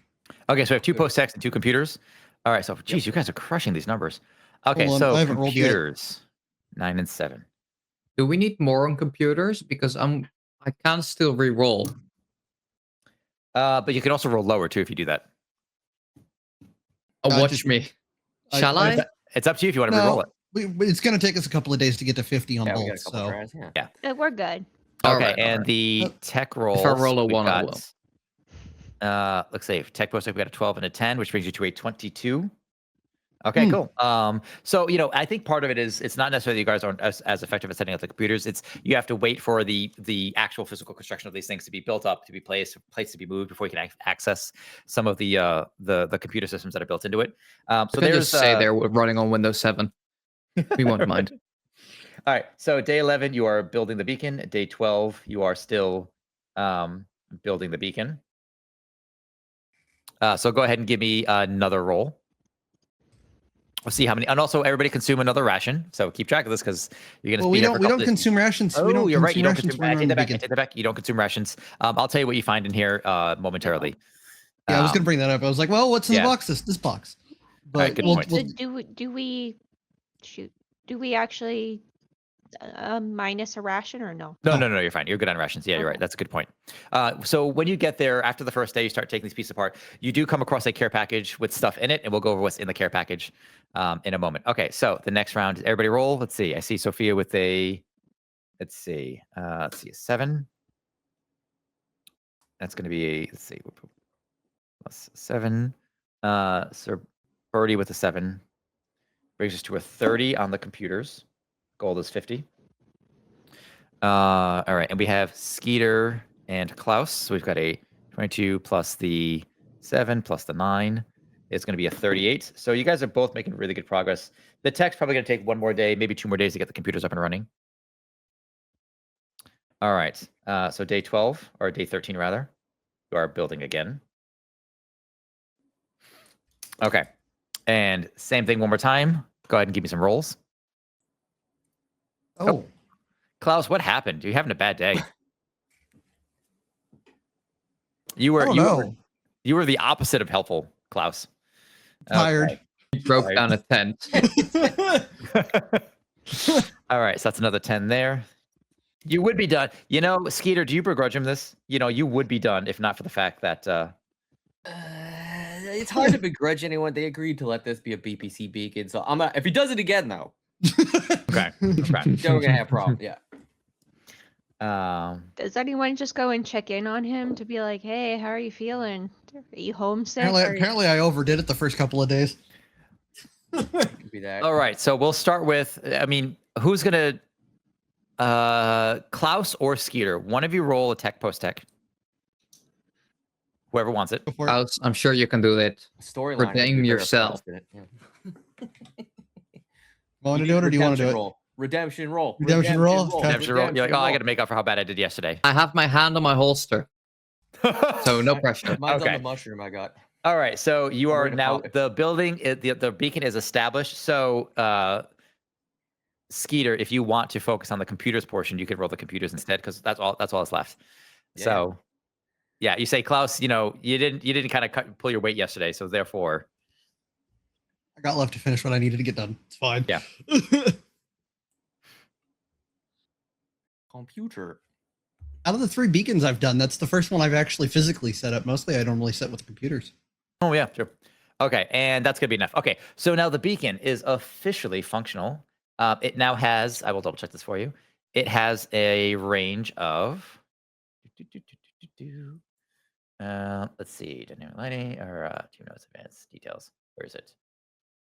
Okay, so we have 2 Good. post techs and 2 computers. All right, so geez, you guys are crushing these numbers. Okay, Hold on, I so haven't rolled yet. computers, 9 and 7. Do we need more on computers? Because I can still re-roll. But you can also roll lower too if you do that. Oh, I watch just- me. Shall I? It's up to you if you want to re-roll it. It's going to take us a couple of days to get to 50 on Yeah, we got a both. couple So tries. Yeah. We're good. All Okay, right, all and right. the tech rolls. If I roll a we've 1, I got, will. Let's see. Tech post, we got a 12 and a 10, which brings you to a 22. Okay, cool. So I think part of it is it's not necessarily you guys aren't as effective at setting up the computers. It's you have to wait for the actual physical construction of these things to be built up, to be placed to be moved before you can access some of the computer systems that are built into it. So I can there's just say they're running on Windows 7. We won't mind. All right. So day 11, you are building the beacon. Day 12, you are still building the beacon. So go ahead and give me another roll. We'll see how many, and also everybody consume another ration. So keep track of this because you're gonna. we don't consume rations. Oh, you're right. You don't consume. I take that back. I beacon. take that back. You don't consume rations. I'll tell you what you find in here momentarily. Yeah, I was gonna bring that up. I was like, well, what's in the box? This box. But right, good point. Do we actually minus a ration or no? No, you're fine. You're good on rations. Yeah, you're right. That's a good point. So when you get there after the first day, you start taking these pieces apart. You do come across a care package with stuff in it, and we'll go over what's in the care package in a moment. Okay, so the next round, everybody roll. Let's see. I see Sophia with a, a 7. That's going to be a, let's see, plus 7. Sir Birdie with a 7 brings us to a 30 on the computers. Gold is 50. All right, and we have Skeeter and Klaus. So we've got a 22 plus the 7 plus the 9. It's going to be a 38. So you guys are both making really good progress. The tech's probably going to take 1 more day, maybe 2 more days to get the computers up and running. All right, so day 12, or day 13 rather, you are building again. Okay, and same thing one more time. Go ahead and give me some rolls. Oh. Klaus, what happened? You're having a bad day. You I don't know. You were the opposite of helpful, Klaus. Tired. Okay. You broke down a tent. All right, so that's another 10 there. You would be done. Skeeter, do you begrudge him this? You would be done if not for the fact that It's hard to begrudge anyone. They agreed to let this be a BPC beacon, so if he does it again though, okay. then we're gonna have a problem. Yeah. Does anyone just go and check in on him to be like, hey, how are you feeling? Are you homesick? Apparently I overdid it the first couple of days. Could be that. All right, so we'll start with, who's gonna Klaus or Skeeter? One of you roll a tech post tech. Whoever wants it. Klaus, I'm sure you can do it. Storyline. Redeem yourself. Want to do it or do you want to do it? Redemption roll. Redemption roll? Okay. Redemption roll. You're like, I got to make up for how bad I did yesterday. I have my hand on my holster, so no pressure. Mine's Okay. on the mushroom I got. All right, so you are now pop it. the building. The beacon is established. So, Skeeter, if you want to focus on the computers portion, you could roll the computers instead because that's all that's left. Yeah. So, yeah, you say Klaus. You didn't kind of pull your weight yesterday, so therefore, I got left to finish what I needed to get done. It's fine. Yeah. Computer. Out of the 3 beacons I've done, that's the first one I've actually physically set up. Mostly I normally set with the computers. Oh yeah, sure. Okay, and that's gonna be enough. Okay, so now the beacon is officially functional. It now has. I will double check this for you. It has a range of. Let's see, dynamic lighting or 2 notes advanced details. Where is it?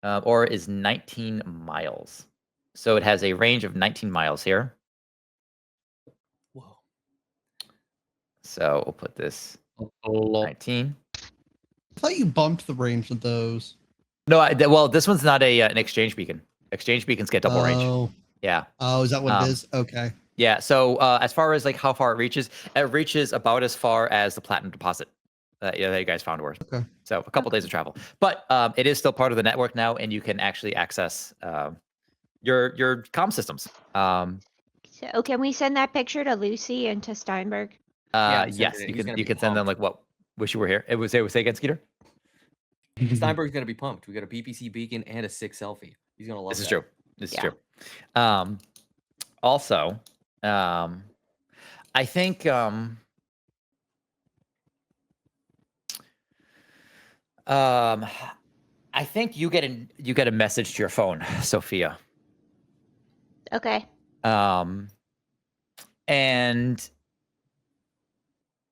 Or is 19 miles. So it has a range of 19 miles here. Whoa. So we'll put this 19. I thought you bumped the range of those. No, well, this one's not an exchange beacon. Exchange beacons get double range. Yeah. Oh, is that what it is? Okay. Yeah. So as far as like how far it reaches about as far as the platinum deposit that you guys found worth. Okay. So a couple days of travel, but it is still part of the network now, and you can actually access your comm systems. So can we send that picture to Lucy and to Steinberg? Yes, you can send them like what. Wish you were here. It was say again, Skeeter. Steinberg's gonna be pumped. We got a BPC beacon and a 6 selfie. He's gonna love This is that. true. This is true. Also, I think I think you get a message to your phone, Sophia. Okay. And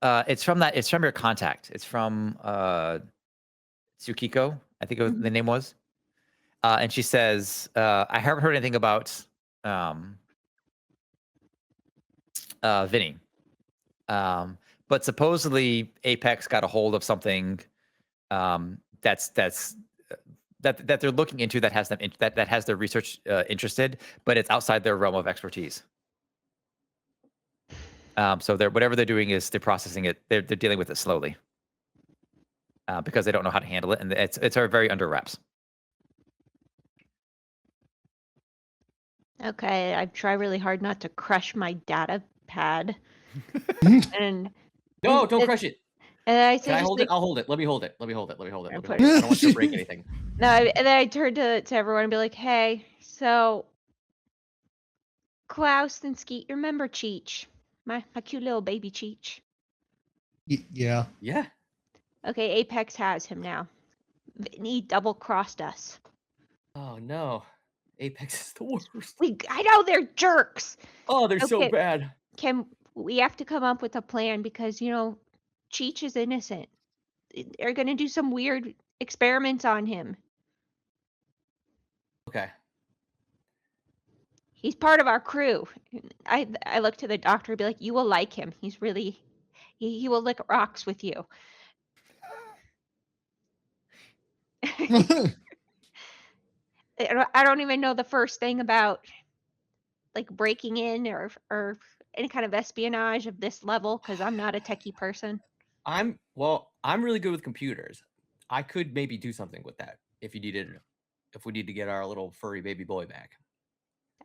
it's from your contact. It's from Tsukiko, I think the name was. And she says, I haven't heard anything about Vinny. But supposedly Apex got a hold of something that they're looking into that has them that has their research interested, but it's outside their realm of expertise. So whatever they're doing is they're processing it. They're dealing with it slowly because they don't know how to handle it, and it's very under wraps. Okay, I try really hard not to crush my data pad. and No, don't crush it. And I say, Can I just hold like, it? I'll hold it. Let me hold it. Let me hold it. Let me hold it. Let me put hold it- it. I don't want you to break anything. no, and then I turn to everyone and be like, hey, so Klaus and Skeet, you remember Cheech? My cute little baby Cheech. Yeah. Yeah. Okay, Apex has him now. Vinny double-crossed us. Oh no. Apex is the worst. I know they're jerks. Oh, they're so Okay. bad. We have to come up with a plan because, Cheech is innocent. They're going to do some weird experiments on him. Okay. He's part of our crew. I look to the doctor and be like, you will like him. He's really, he will lick rocks with you. I don't even know the first thing about like breaking in or any kind of espionage of this level because I'm not a techie person. I'm really good with computers. I could maybe do something with that if we need to get our little furry baby boy back.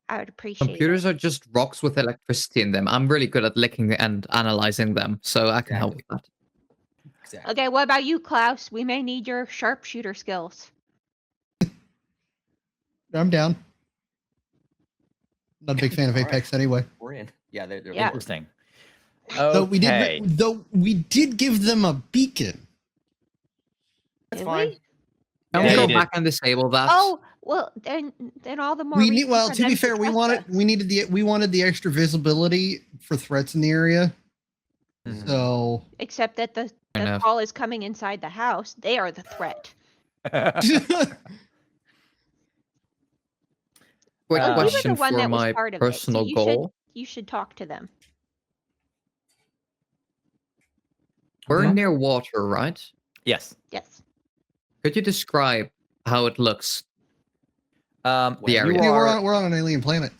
I would appreciate Computers are just rocks with electricity in them. I'm really good at licking and analyzing them, so I can help with that. Exactly. Okay, what about you, Klaus? We may need your sharpshooter skills. I'm down. Not a big fan of All right. Apex anyway. We're in. Yeah, they're Yeah. Interesting. Though Okay. we did give them a beacon. That's Did fine. we? Can Yeah, we you go did. back and disable that? Oh, well, then all the more We reason need for to be them fair, we trust us. wanted the extra visibility for threats in the area. Mhm. So Except that the enough. call is coming inside the house. They are the threat. Quick You were the question one for that was my part of it, so personal you goal. You should talk to them. We're Mhm. near water, right? Yes. Yes. Could you describe how it looks? Where? The You area. yeah, are. we're on an alien planet.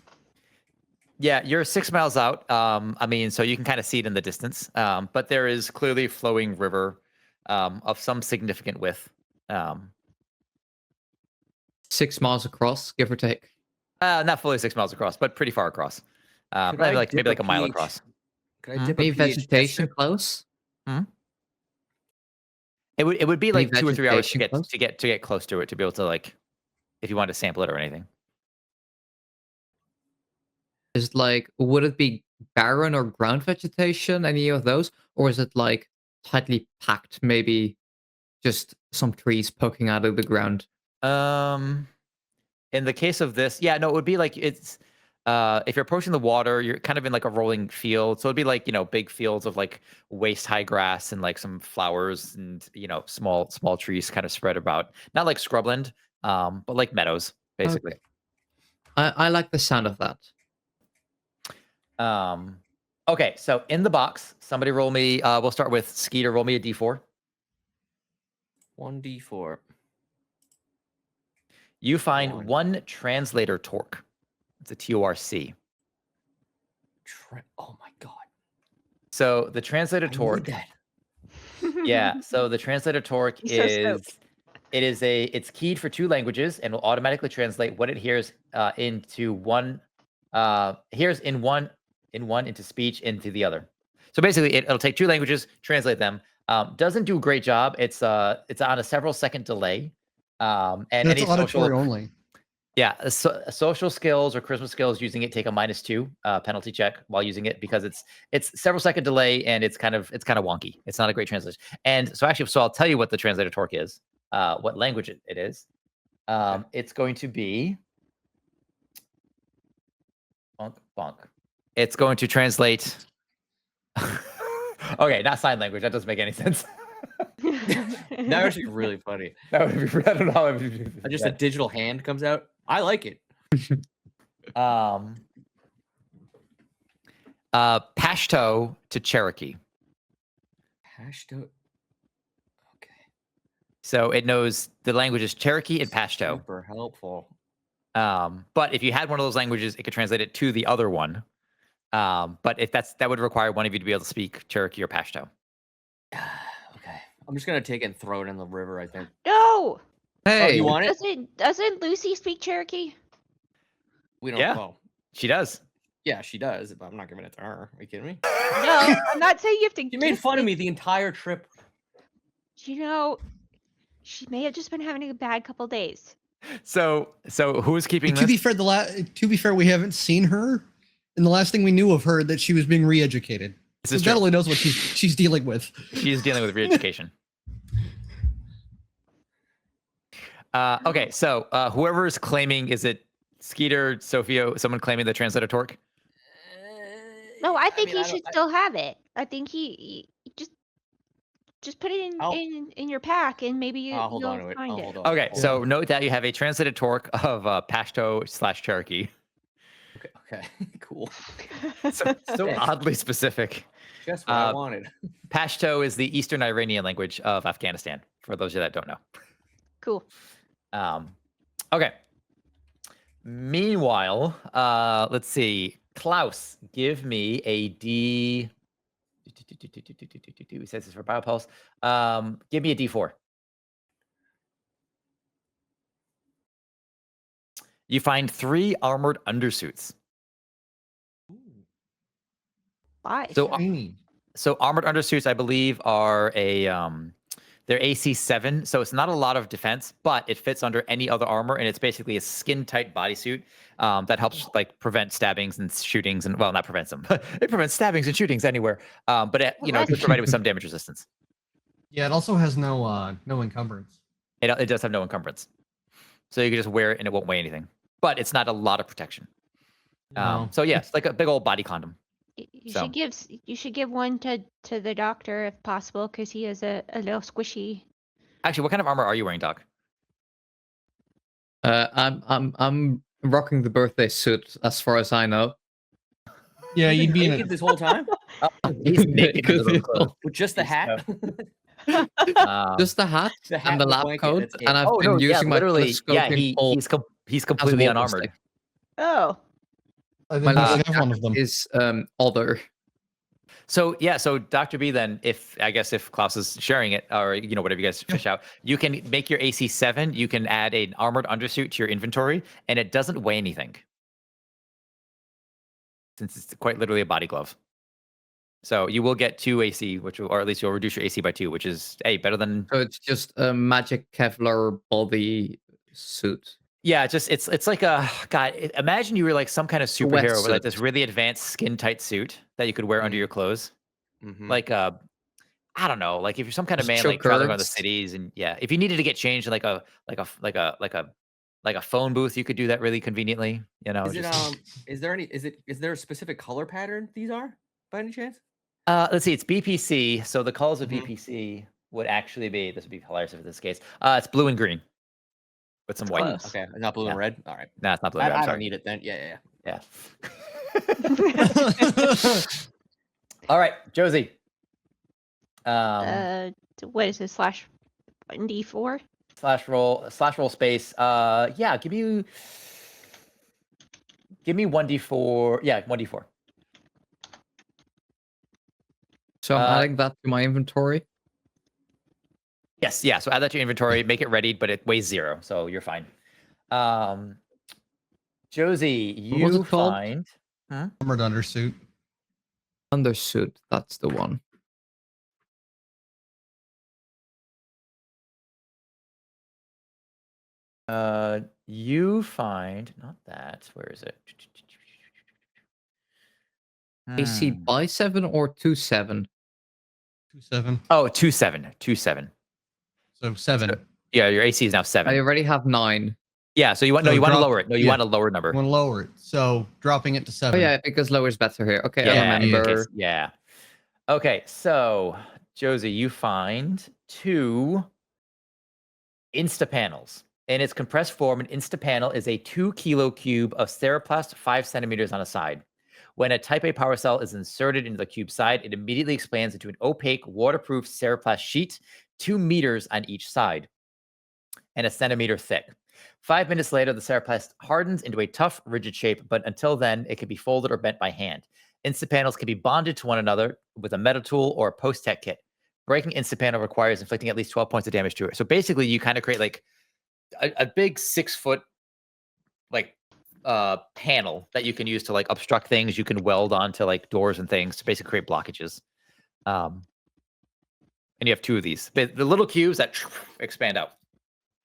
Yeah, you're 6 miles out. I mean, so you can kind of see it in the distance. But there is clearly a flowing river of some significant width. 6 miles across, give or take. Not fully 6 miles across, but pretty far across. Could Maybe I like dip a mile pH? across. Could I dip a Any pH vegetation tester? close? It would be Any like 2 or 3 hours to vegetation get close? close to it to be able to like if you wanted to sample it or anything. Is it like, would it be barren or ground vegetation, any of those? Or is it like tightly packed, maybe just some trees poking out of the ground? In the case of this, yeah, no, it would be like it's if you're approaching the water, you're kind of in like a rolling field. So it'd be like, big fields of like waist high grass and like some flowers and small trees kind of spread about. Not like scrubland, but like meadows, basically. Okay. I like the sound of that. Okay, so in the box, somebody roll me, we'll start with Skeeter, roll me a D4. 1d4. You find One. one translator torque. It's a TORC. Oh my god. So the translator I need torque. that. Yeah. So the translator torque He's so stoked. it's keyed for 2 languages and will automatically translate what it hears into one into speech into the other. So basically it'll take 2 languages, translate them. Doesn't do a great job. It's on a several second delay. And That's any social auditory only. Yeah, social skills or charisma skills using it take a -2 penalty check while using it because it's several second delay and it's kind of wonky. It's not a great translation. And so I'll tell you what the translator torque is. what language it is. It's going to be bonk bonk. It's going to translate. Okay, not sign language. That doesn't make any sense. That would be really funny. That would be, I don't know how it would be. Just a digital hand comes out. I like it. Pashto to Cherokee. Pashto. Okay. So it knows the languages Cherokee and Pashto. Super helpful. But if you had one of those languages, it could translate it to the other one. But if that would require one of you to be able to speak Cherokee or Pashto. Okay. I'm just gonna take it and throw it in the river, I think. No. Oh, Hey, you want it? Doesn't Lucy speak Cherokee? We don't Yeah. know. She does. Yeah, she does, but I'm not giving it to her. Are you kidding me? No, I'm not saying you have to. You made give fun of it- me the entire trip. You know, she may have just been having a bad couple days. So who's keeping To be this? fair, we haven't seen her, and the last thing we knew of her that she was being re-educated. This So is God true. only knows what she's dealing with. She's dealing with re-education. Okay, so whoever is claiming, is it Skeeter, Sophia, someone claiming the translator torque? No, I think mean, he don't- should still have it. I think he just put it I'll- in your pack and maybe I'll hold you'll on to it. find I'll it. hold on. Okay, Hold so on. note that you have a translated torque of Pashto / Cherokee. Okay. Cool. So Thanks. oddly specific. Just what I Uh, wanted. Pashto is the Eastern Iranian language of Afghanistan, for those of you that don't know. Cool. Okay. Meanwhile, let's see. Klaus, give me a D. He says this for Biopulse. Give me a D4. You find 3 armored undersuits. Bye. So armored undersuits, I believe, are they're AC 7, so it's not a lot of defense, but it fits under any other armor, and it's basically a skin-tight bodysuit that helps like prevent stabbings and shootings, and well, not prevents them, it prevents stabbings and shootings anywhere. But it, it's provided with some damage resistance. Yeah, it also has no encumbrance. It does have no encumbrance, so you can just wear it and it won't weigh anything. But it's not a lot of protection. No. So yeah, it's like a big old body condom. You So- should give one to the doctor if possible, because he is a little squishy. Actually, what kind of armor are you wearing, Doc? I'm rocking the birthday suit as far as I know. Yeah, You've you'd been be in naked a, this whole time He's naked in his own clothes. with just the hat. Just the hat The hat and the and the lab blanket, coat, that's it. and I've been using my telescoping pole he's as a completely walking unarmored. stick. Oh. I My think I last have one of them. is other. So yeah, so Dr. B, then if Klaus is sharing it, or whatever you guys fish out, you can make your AC 7. You can add an armored undersuit to your inventory, and it doesn't weigh anything, since it's quite literally a body glove. So you will get 2 AC, or at least you'll reduce your AC by 2, which is better than. So it's just a magic Kevlar body suit. Yeah, it's like a God. Imagine you were like some kind of superhero with like this wetsuit. really advanced skin tight suit that you could wear under your clothes. Mhm. Like I don't know, like if you're some kind of Just man like traveling around the chokers. cities, and if you needed to get changed in like a phone booth, you could do that really conveniently. Is it is there a specific color pattern these are by any chance? Let's see, it's BPC. So the colors of Mhm. BPC would actually be, this would be hilarious if it's this case. It's blue and green with some white. close. Okay, not blue Yeah. and red. All right, No, it's not blue. I I'm don't sorry. need it then. Yeah. Yeah. All right, Josie. What is this /1d4? Slash roll space. Yeah, give me 1d4. Yeah, 1d4. So I'm adding that to my inventory. Yes, yeah. So add that to your inventory, make it ready, but it weighs 0, so you're fine. Josie, What was you it called? find armored undersuit. Undersuit, that's the one. you find not that. Where is it? AC Hmm. by 7 or 2/7? 2-7. Oh, 2/7. 2/7. So 7. Yeah, your AC is now I 7. already have 9. Yeah, so you want So you want to drop- lower it. No, you yeah. want a lower number. I want to lower it. So dropping it to Oh 7. yeah, because lower is better here. Okay, Yeah, I in case- remember. yeah. Okay, so Josie, you find 2 Insta panels. In its compressed form, an Insta panel is a 2 kilo cube of Theraplast 5 centimeters on a side. When a Type A power cell is inserted into the cube side, it immediately expands into an opaque, waterproof Theraplast sheet, 2 meters on each side, and a centimeter thick. 5 minutes later, the Theraplast hardens into a tough, rigid shape, but until then, it can be folded or bent by hand. Insta panels can be bonded to one another with a metal tool or a post-tech kit. Breaking Insta panel requires inflicting at least 12 points of damage to it. So basically, you kind of create like a big 6-foot like panel that you can use to like obstruct things. You can weld onto like doors and things to basically create blockages. And you have 2 of these. The little cubes that expand out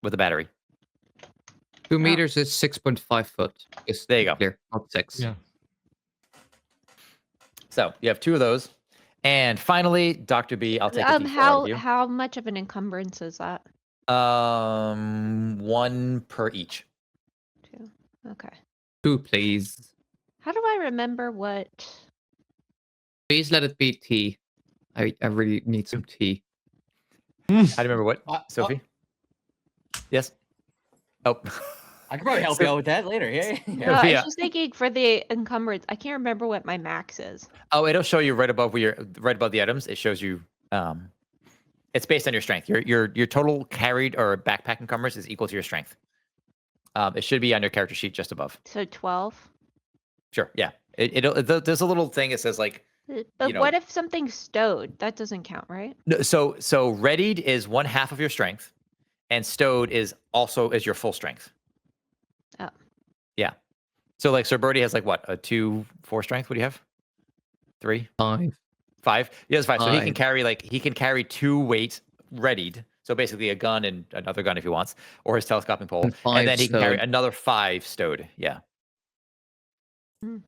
with a battery. 2 meters is 6.5 foot. Just There you to be go. Clear, not 6. Yeah. So you have 2 of those. And finally, Dr. B, I'll take a D4 out of you. How much of an encumbrance is that? 1 per each. 2. Okay. 2, please. How do I remember what? Please let it be tea. I really need some tea. I remember what, Sophie? Yes. Oh, I could probably help you out with that later. Yeah. No, I Yeah. was just thinking for the encumbrance. I can't remember what my max is. oh, it'll show you right above the items. It shows you. It's based on your strength. Your total carried or backpack encumbrance is equal to your strength. It should be on your character sheet just above. So 12. Sure. Yeah. There's a little thing that says like. But You know- what if something's stowed? That doesn't count, right? No, so readied is 1/2 of your strength, and stowed is your full strength. Oh. Yeah. So like Sir Birdie has like what, a 2-4 strength? What do you have? 3? 5. 5? He has 5. So he can 5. carry 2 weight readied. So basically a gun and another gun if he wants, or his telescoping pole. And 5 And then he can carry stowed. another 5 stowed. Yeah. Hmm.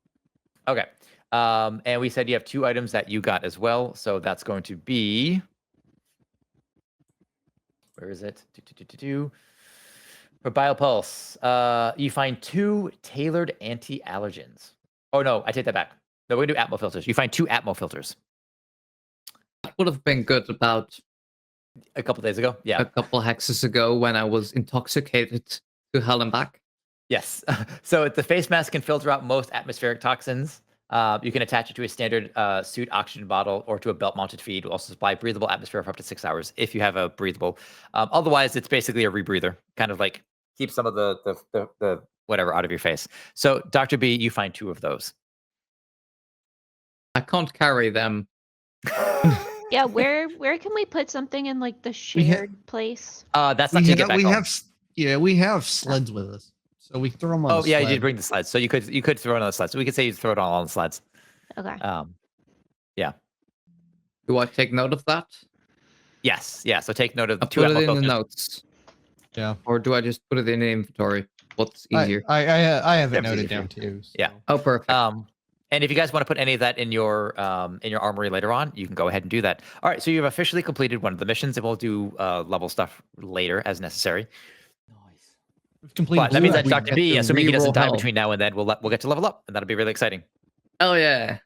Okay. And we said you have 2 items that you got as well. So that's going to be, where is it? For Biopulse, you find 2 tailored anti-allergens. Oh no, I take that back. No, we're gonna do Atmo filters. You find 2 Atmo filters. That would have been good about A couple days ago. Yeah. a couple hexes ago when I was intoxicated to hell and back. Yes. So the face mask can filter out most atmospheric toxins. You can attach it to a standard suit oxygen bottle or to a belt-mounted feed. Will also supply breathable atmosphere for up to 6 hours if you have a breathable. Otherwise, it's basically a rebreather, kind of like keep some of the whatever out of your face. So Dr. B, you find 2 of those. I can't carry them. Yeah, where can we put something in like the We ha- shared place? That's not to get back home. We have sleds with us, so we throw them on. Oh the yeah, you sled. did bring the slides, so you could throw it on the slides. So we could say you throw it all on the slides. Okay. Yeah. Do I take note of that? Yes. Yeah. So take note of the I'll 2 put it Atmo in the filters. notes. Yeah. Or do I just put it in the inventory? What's easier? I have it Whatever's noted easier for down you. too. So. Yeah. Oh, perfect. And if you guys want to put any of that in your armory later on, you can go ahead and do that. All right. So you've officially completed one of the missions, and we'll do level stuff later as necessary. Nice. We've completed But that means that we Dr. get B, to assuming he doesn't reroll die health. between now and then, we'll get to level up, and that'll be really exciting. Oh yeah.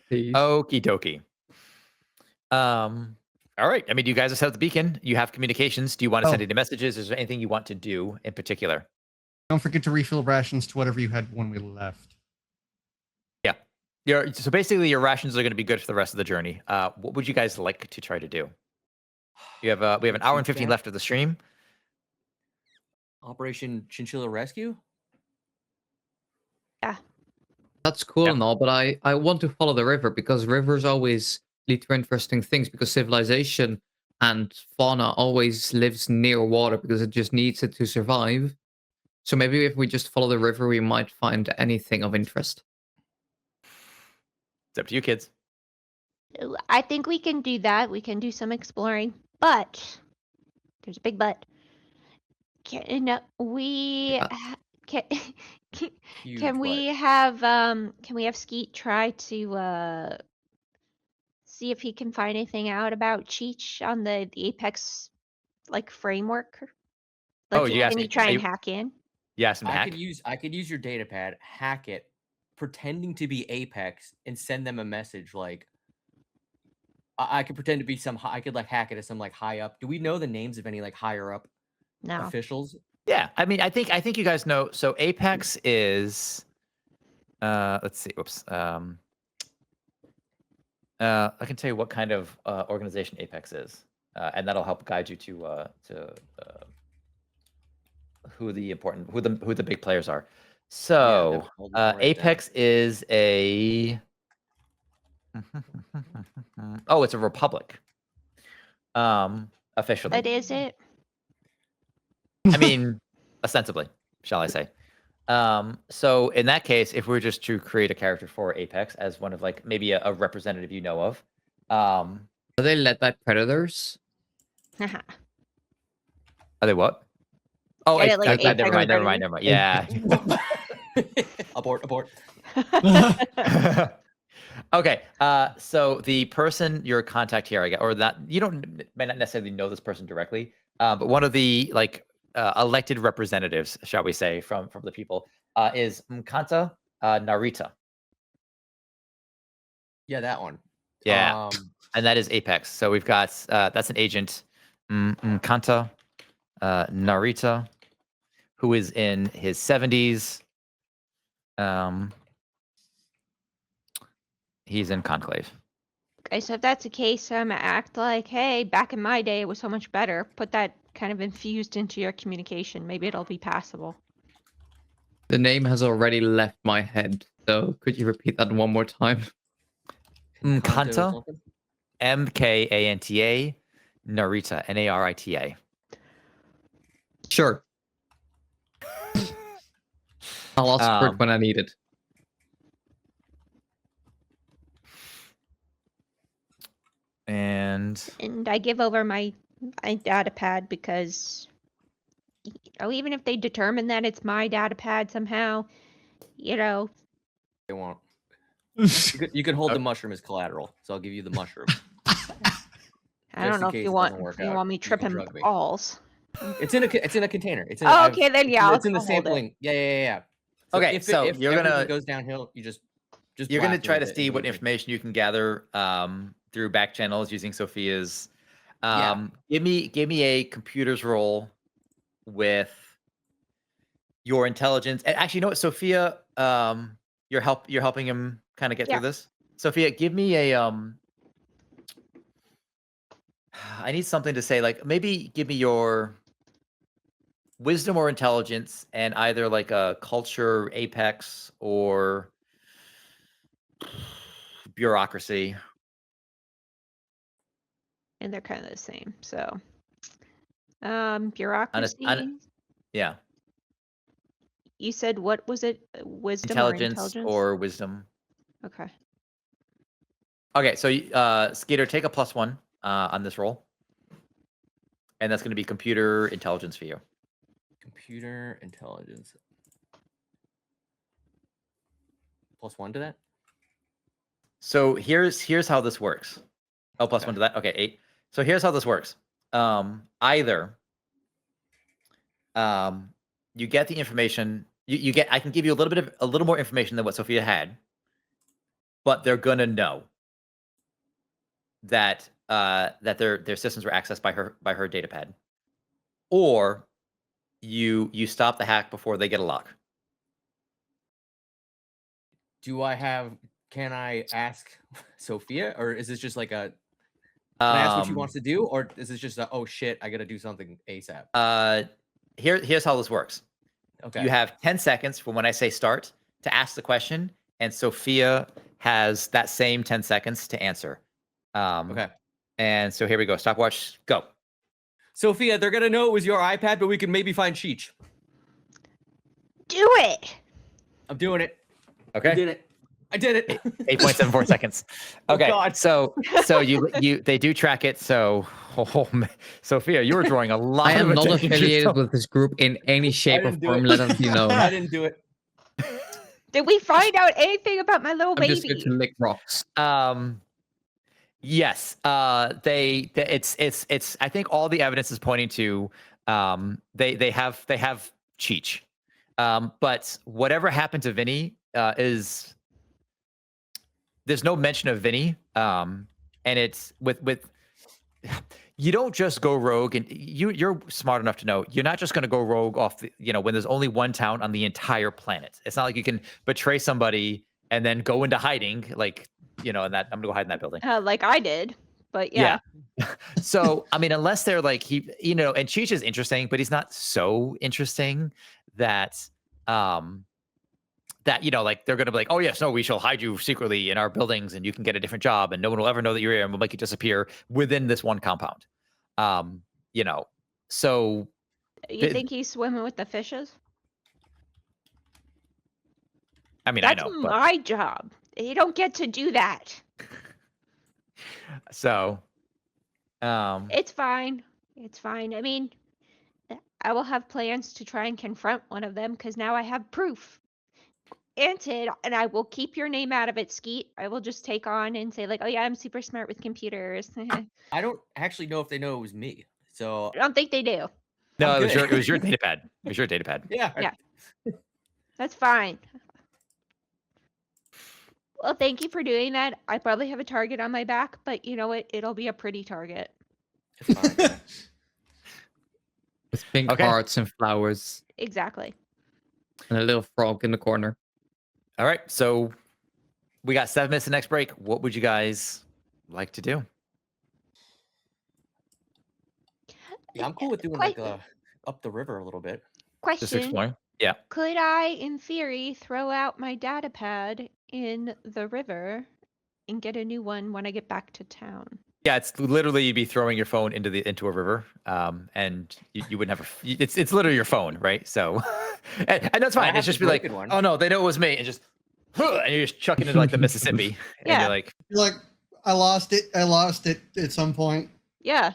Please. Okie dokie. All right. I mean, you guys have set up the beacon. You have communications. Do you want to send any messages? Is there anything you want to do in particular? Don't forget to refill rations to whatever you had when we left. So basically, your rations are going to be good for the rest of the journey. What would you guys like to try to do? We have an hour and 15 left of the stream. Operation Chinchilla Rescue? That's cool Yeah. and all, but I want to follow the river because rivers always lead to interesting things because civilization and fauna always lives near water because it just needs it to survive. So maybe if we just follow the river, we might find anything of interest. It's up to you, kids. I think we can do that. We can do some exploring, but there's a big but. Can we Yeah. can Huge can butt. we have Skeet try to see if he can find anything out about Cheech on the Apex like framework? Like, Oh, you asked can me- you try are and you- hack in? You asked him to I hack? could use your data pad, hack it, pretending to be Apex, and send them a message like I could pretend to be I could like hack it as some like high up. Do we know the names of any like higher up No. officials? Yeah, I mean, I think you guys know. So Apex is, let's see. Whoops. I can tell you what kind of organization Apex is, and that'll help guide you to who the big players are. So I'll write it down. Apex is a oh, it's a republic. Officially, But is it? I mean, ostensibly, shall I say? So in that case, if we're just to create a character for Apex as one of like maybe a representative you know of, Are they led by predators? are they what? Oh, Get it, like never Apex mind, never Predator? mind, never mind. Yeah. abort. Okay. So the person, your contact here, I guess, or that you may not necessarily know this person directly, but one of the like elected representatives, shall we say, from the people, is Mkanta Narita. Yeah, that one. Yeah, and that is Apex. So we've got that's an agent, Mkanta Narita, who is in his 70s. He's in Conclave. Okay, so if that's the case, act like, hey, back in my day, it was so much better. Put that kind of infused into your communication. Maybe it'll be passable. The name has already left my head, so could you repeat that one more time? Mkanta, Mkanta, Narita, Narita. Sure. I'll ask for it when I need it. And I give over my data pad because, even if they determine that it's my data pad somehow, They won't. You can hold the mushroom as collateral, so I'll give you the mushroom. I don't in know if case you it want doesn't work you out, want me you can tripping drug me. balls. It's in a container. It's in. Oh, okay, then yeah, It's in the I'll hold it. sampling. Yeah. Okay, so if you're everything gonna goes downhill, you just you're gonna blast me try to with it see what immediately. information you can gather through back channels using Sophia's. Yeah. Give me a computer's roll with your intelligence. Actually, you know what, Sophia? You're helping him kind of get Yeah. through this. Sophia, give me a I need something to say, like maybe give me your wisdom or intelligence and either like a culture, apex, or bureaucracy. And they're kind of the same. So, bureaucracy. Yeah, You said what was it? Wisdom intelligence or intelligence? or wisdom. Okay. Okay, so Skater, take a +1 on this roll, and that's going to be computer intelligence for you. Computer intelligence. +1 to that. So here's how this works. Oh, +1 to that. Okay, 8. So here's how this works. Either you get the information. You get. I can give you a little more information than what Sophia had, but they're gonna know that that their systems were accessed by her data pad, or you stop the hack before they get a lock. Can I ask Sophia, or is this just like a? Can I ask what she wants to do, or is this just a, oh shit, I gotta do something ASAP? Here's how this works. Okay. You have 10 seconds from when I say start to ask the question, and Sophia has that same 10 seconds to answer. Okay. And so here we go. Stopwatch, go. Sophia, they're gonna know it was your iPad, but we can maybe find Cheech. Do it. I'm doing it. Okay. I did it. 8.74 seconds. Oh, Okay. God. So they do track it. So Sophia, you were drawing a lot. I am of not attention to affiliated yourself. with this group in any shape or didn't do form. it. Let them know. I didn't do it. Did we find out anything about my little I'm just going baby? to lick rocks. Yes. It's. I think all the evidence is pointing to they have Cheech. But whatever happened to Vinny is there's no mention of Vinny. And it's with you don't just go rogue, and you're smart enough to know you're not just going to go rogue off when there's only one town on the entire planet. It's not like you can betray somebody and then go into hiding and that I'm gonna go hide in that building. Like I did, but yeah. So I mean, unless they're like and Cheech is interesting, but he's not so interesting that like they're gonna be like, oh yes, no, we shall hide you secretly in our buildings and you can get a different job and no one will ever know that you're here and we'll make you disappear within this one compound. So You think he's swimming with the fishes? I mean, That's I know, but my job. You don't get to do that. so It's fine. It's fine. I mean, I will have plans to try and confront one of them because now I have proof. And I will keep your name out of it, Skeet. I will just take on and say like, oh yeah, I'm super smart with computers. I don't actually know if they know it was me. So I don't think they do. no, I'm it was your good. data pad. It was your data pad. Yeah. Yeah. That's fine. Well, thank you for doing that. I probably have a target on my back, but you know what? It'll be a pretty target. It's fine. Yeah. With pink Okay. hearts and flowers Exactly. and a little frog in the corner. All right, so we got 7 minutes to the next break. What would you guys like to do? Yeah, I'm cool with doing like up the river a little bit. Just Question. exploring. Yeah. Could I, in theory, throw out my data pad in the river and get a new one when I get back to town? Yeah, it's literally you'd be throwing your phone into a river, and you wouldn't have it's literally your phone, right? So, and that's I fine. have It's just the be like, broken one. oh no, they know it was me, and you're just chucking it like the Mississippi, and Yeah. you're like, You're like, I lost it at some point. Yeah.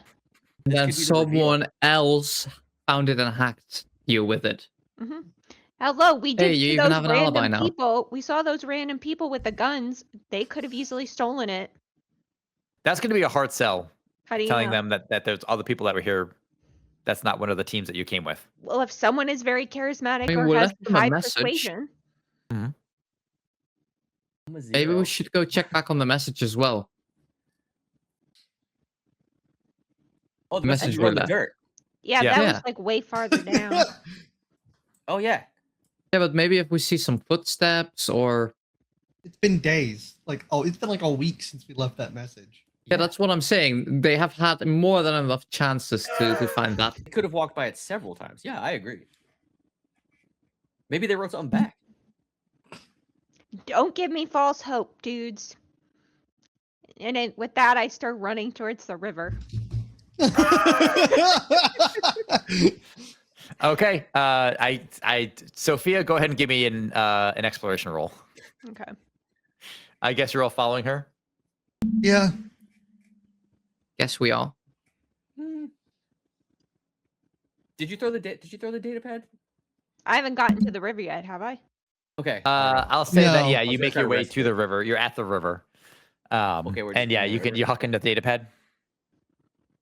And then could be the reveal. someone else found it and hacked you with it. hmm Hello, we did Hey, you see even those have an alibi random now. people. We saw those random people with the guns. They could have easily stolen it. that's going to be a hard sell. How do you Telling know? them that there's other people that were here. That's not one of the teams that you came with. Well, if someone is very charismatic mean, or we has left them a high message. persuasion, I'm a Maybe zero. we should go check back on the message as well. Oh, the message message were in the left. dirt. yeah, Yeah. that Yeah. was like way farther down. Oh yeah. Yeah, but maybe if we see some footsteps or... It's been days. It's been like a week since we left that message. Yeah, that's what I'm saying. They have had more than enough chances to find that. They could have walked by it several times. Yeah, I agree. Maybe they wrote something back. Don't give me false hope, dudes. And then with that, I start running towards the river. Okay. Sophia, go ahead and give me an exploration roll. Okay. I guess you're all following her. Yeah. Yes, we are. Did you throw the data pad? I haven't gotten to the river yet, have I? Okay. I'll say that. No. Yeah, I was you gonna make try your to way rest to it. the river. You're at the river. Okay, we're just and yeah, in the you river. huck into the data pad.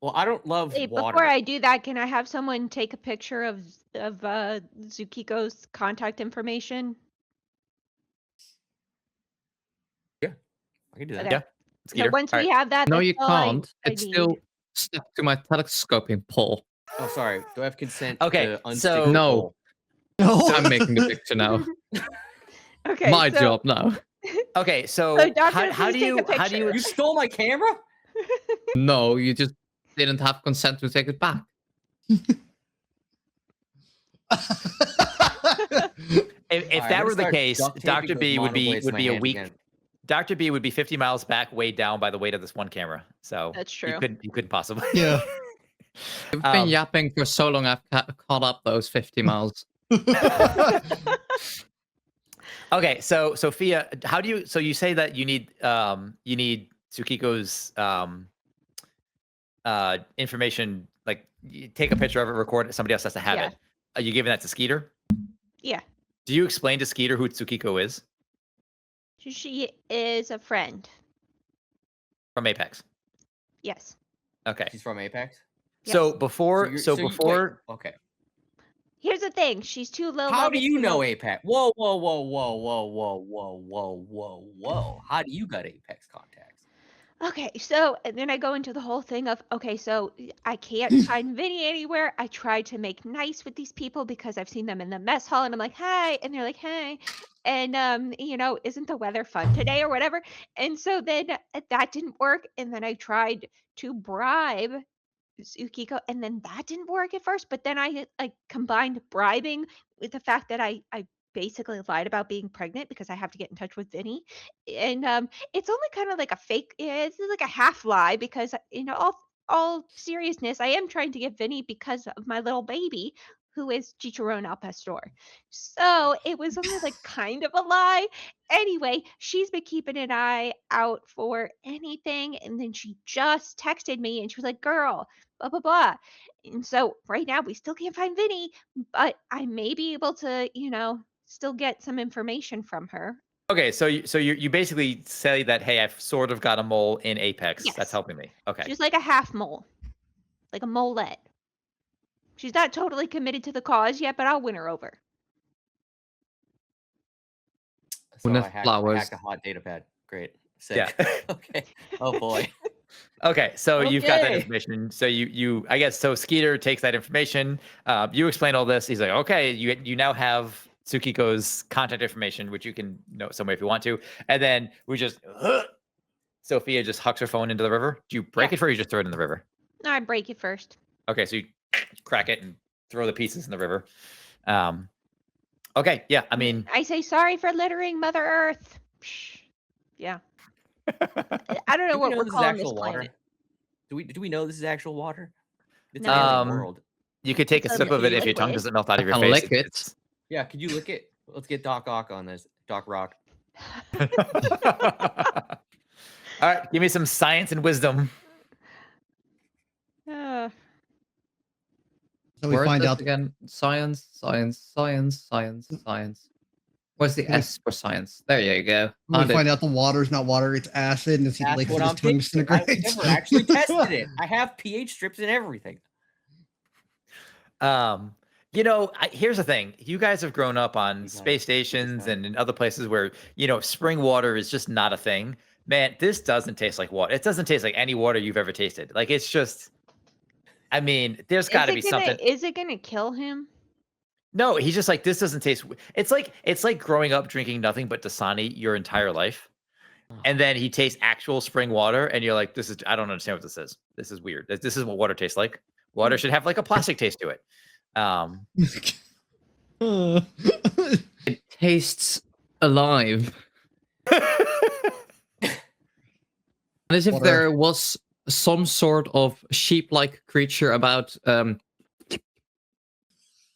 Well, I don't love Hey, water. before I do that, can I have someone take a picture of Zukiko's contact information? I can do that. Okay. Yeah. So Skeeter. once All we right. have that, No, that's you all I can't. It's need. still stuck to my telescoping pole. Oh, sorry. Do I have consent? Okay, To unstick so- the No. pole? No. I'm making the picture now. Okay. My so, job now. Okay, so So, Doctor, how please do take you a picture. You stole my camera? No, you just didn't have consent to take it back. if Alright, I'm that gonna were the start case, duct taping Dr. those B would be monoblades to my a hand week. again. Dr. B would be 50 miles back, weighed down by the weight of this one camera. So That's You true. couldn't possibly. Yeah. You've been Um, yapping for so long, I've caught up those 50 miles. Okay, so Sophia, how do you? So you say that you need Tsukiko's information. Like, you take a picture of it, record it. Somebody else has to have Yeah. it. Are you giving that to Skeeter? Yeah. Do you explain to Skeeter who Tsukiko is She is a friend. from Apex? Yes. Okay. She's from Apex. So Yes. before, you're- so you- wait, before, okay. Here's the thing. She's too low. How do level you to know Apex? Whoa, whoa, whoa, whoa, whoa, whoa, whoa, whoa, whoa, whoa. How do you got Apex contacts? Okay, so and then I go into the whole thing of okay, so I can't find Vinny anywhere. I try to make nice with these people because I've seen them in the mess hall, and I'm like, "Hi," and they're like, "Hey," and isn't the weather fun today or whatever? And so then that didn't work, and then I tried to bribe Tsukiko, and then that didn't work at first. But then I like combined bribing with the fact that I basically lied about being pregnant because I have to get in touch with Vinny, and it's only kind of like a fake. Yeah, it's like a half lie because all seriousness, I am trying to get Vinny because of my little baby. Who is Chicharron Al Pastor. So it was only like kind of a lie. Anyway, she's been keeping an eye out for anything. And then she just texted me and she was like, girl, blah blah blah. And so right now we still can't find Vinny, but I may be able to, still get some information from her. okay, so you basically say that, hey, I've sort of got a mole in Apex. Yes. That's helping me. Okay. She's like a half mole, like a molette. She's not totally committed to the cause yet, but I'll win her over. So Gwyneth I Flowers. hacked a hot data pad. Great. Sick. Yeah. Okay. Oh boy. Okay, so you've got that Okay. information. So you I guess so Skeeter takes that information. You explain all this. He's like, okay, you now have Tsukiko's contact information, which you can note somewhere if you want to. And then we just Sophia just hucks her phone into the river. Do you break Yeah. it first or you just throw it in the river? No, I break it first. Okay, so you crack it and throw the pieces in the river. Okay, yeah, I mean, I say sorry for littering Mother Earth. Psh, yeah. I don't know Do we what know we're this is calling this actual water? planet. Do we know this is actual water? It's No. an alien Um, world. you could take a It's a sip of it if your tongue liquid. doesn't melt out of your I face. lick it. It's- Yeah, could you lick it? Let's get Doc Ock on this. Doc Rock. All right, give me some science and wisdom. Uh, So we Where is find this out again. Science, science, science, science, science. What's the Can we- S for science? There you go. we Found it. find out the water's not water, it's acid, and it's That's like what his I'm tongue thinking. I've disintegrates. never actually tested it. I have pH strips and everything. Here's the thing. You guys have grown up on You got space it. stations fine. and in other places where, spring water is just not a thing. Man, this doesn't taste like water. It doesn't taste like any water you've ever tasted. Like, it's just, I mean, there's got to be something. Is it gonna kill him? No, he's just like, this doesn't taste. It's like growing up drinking nothing but Dasani your entire life. And then he tastes actual spring water, and you're like, I don't understand what this is. This is weird. This is what water tastes like. Water should have like a plastic taste to it. It tastes alive. As if Water. there was some sort of sheep-like creature about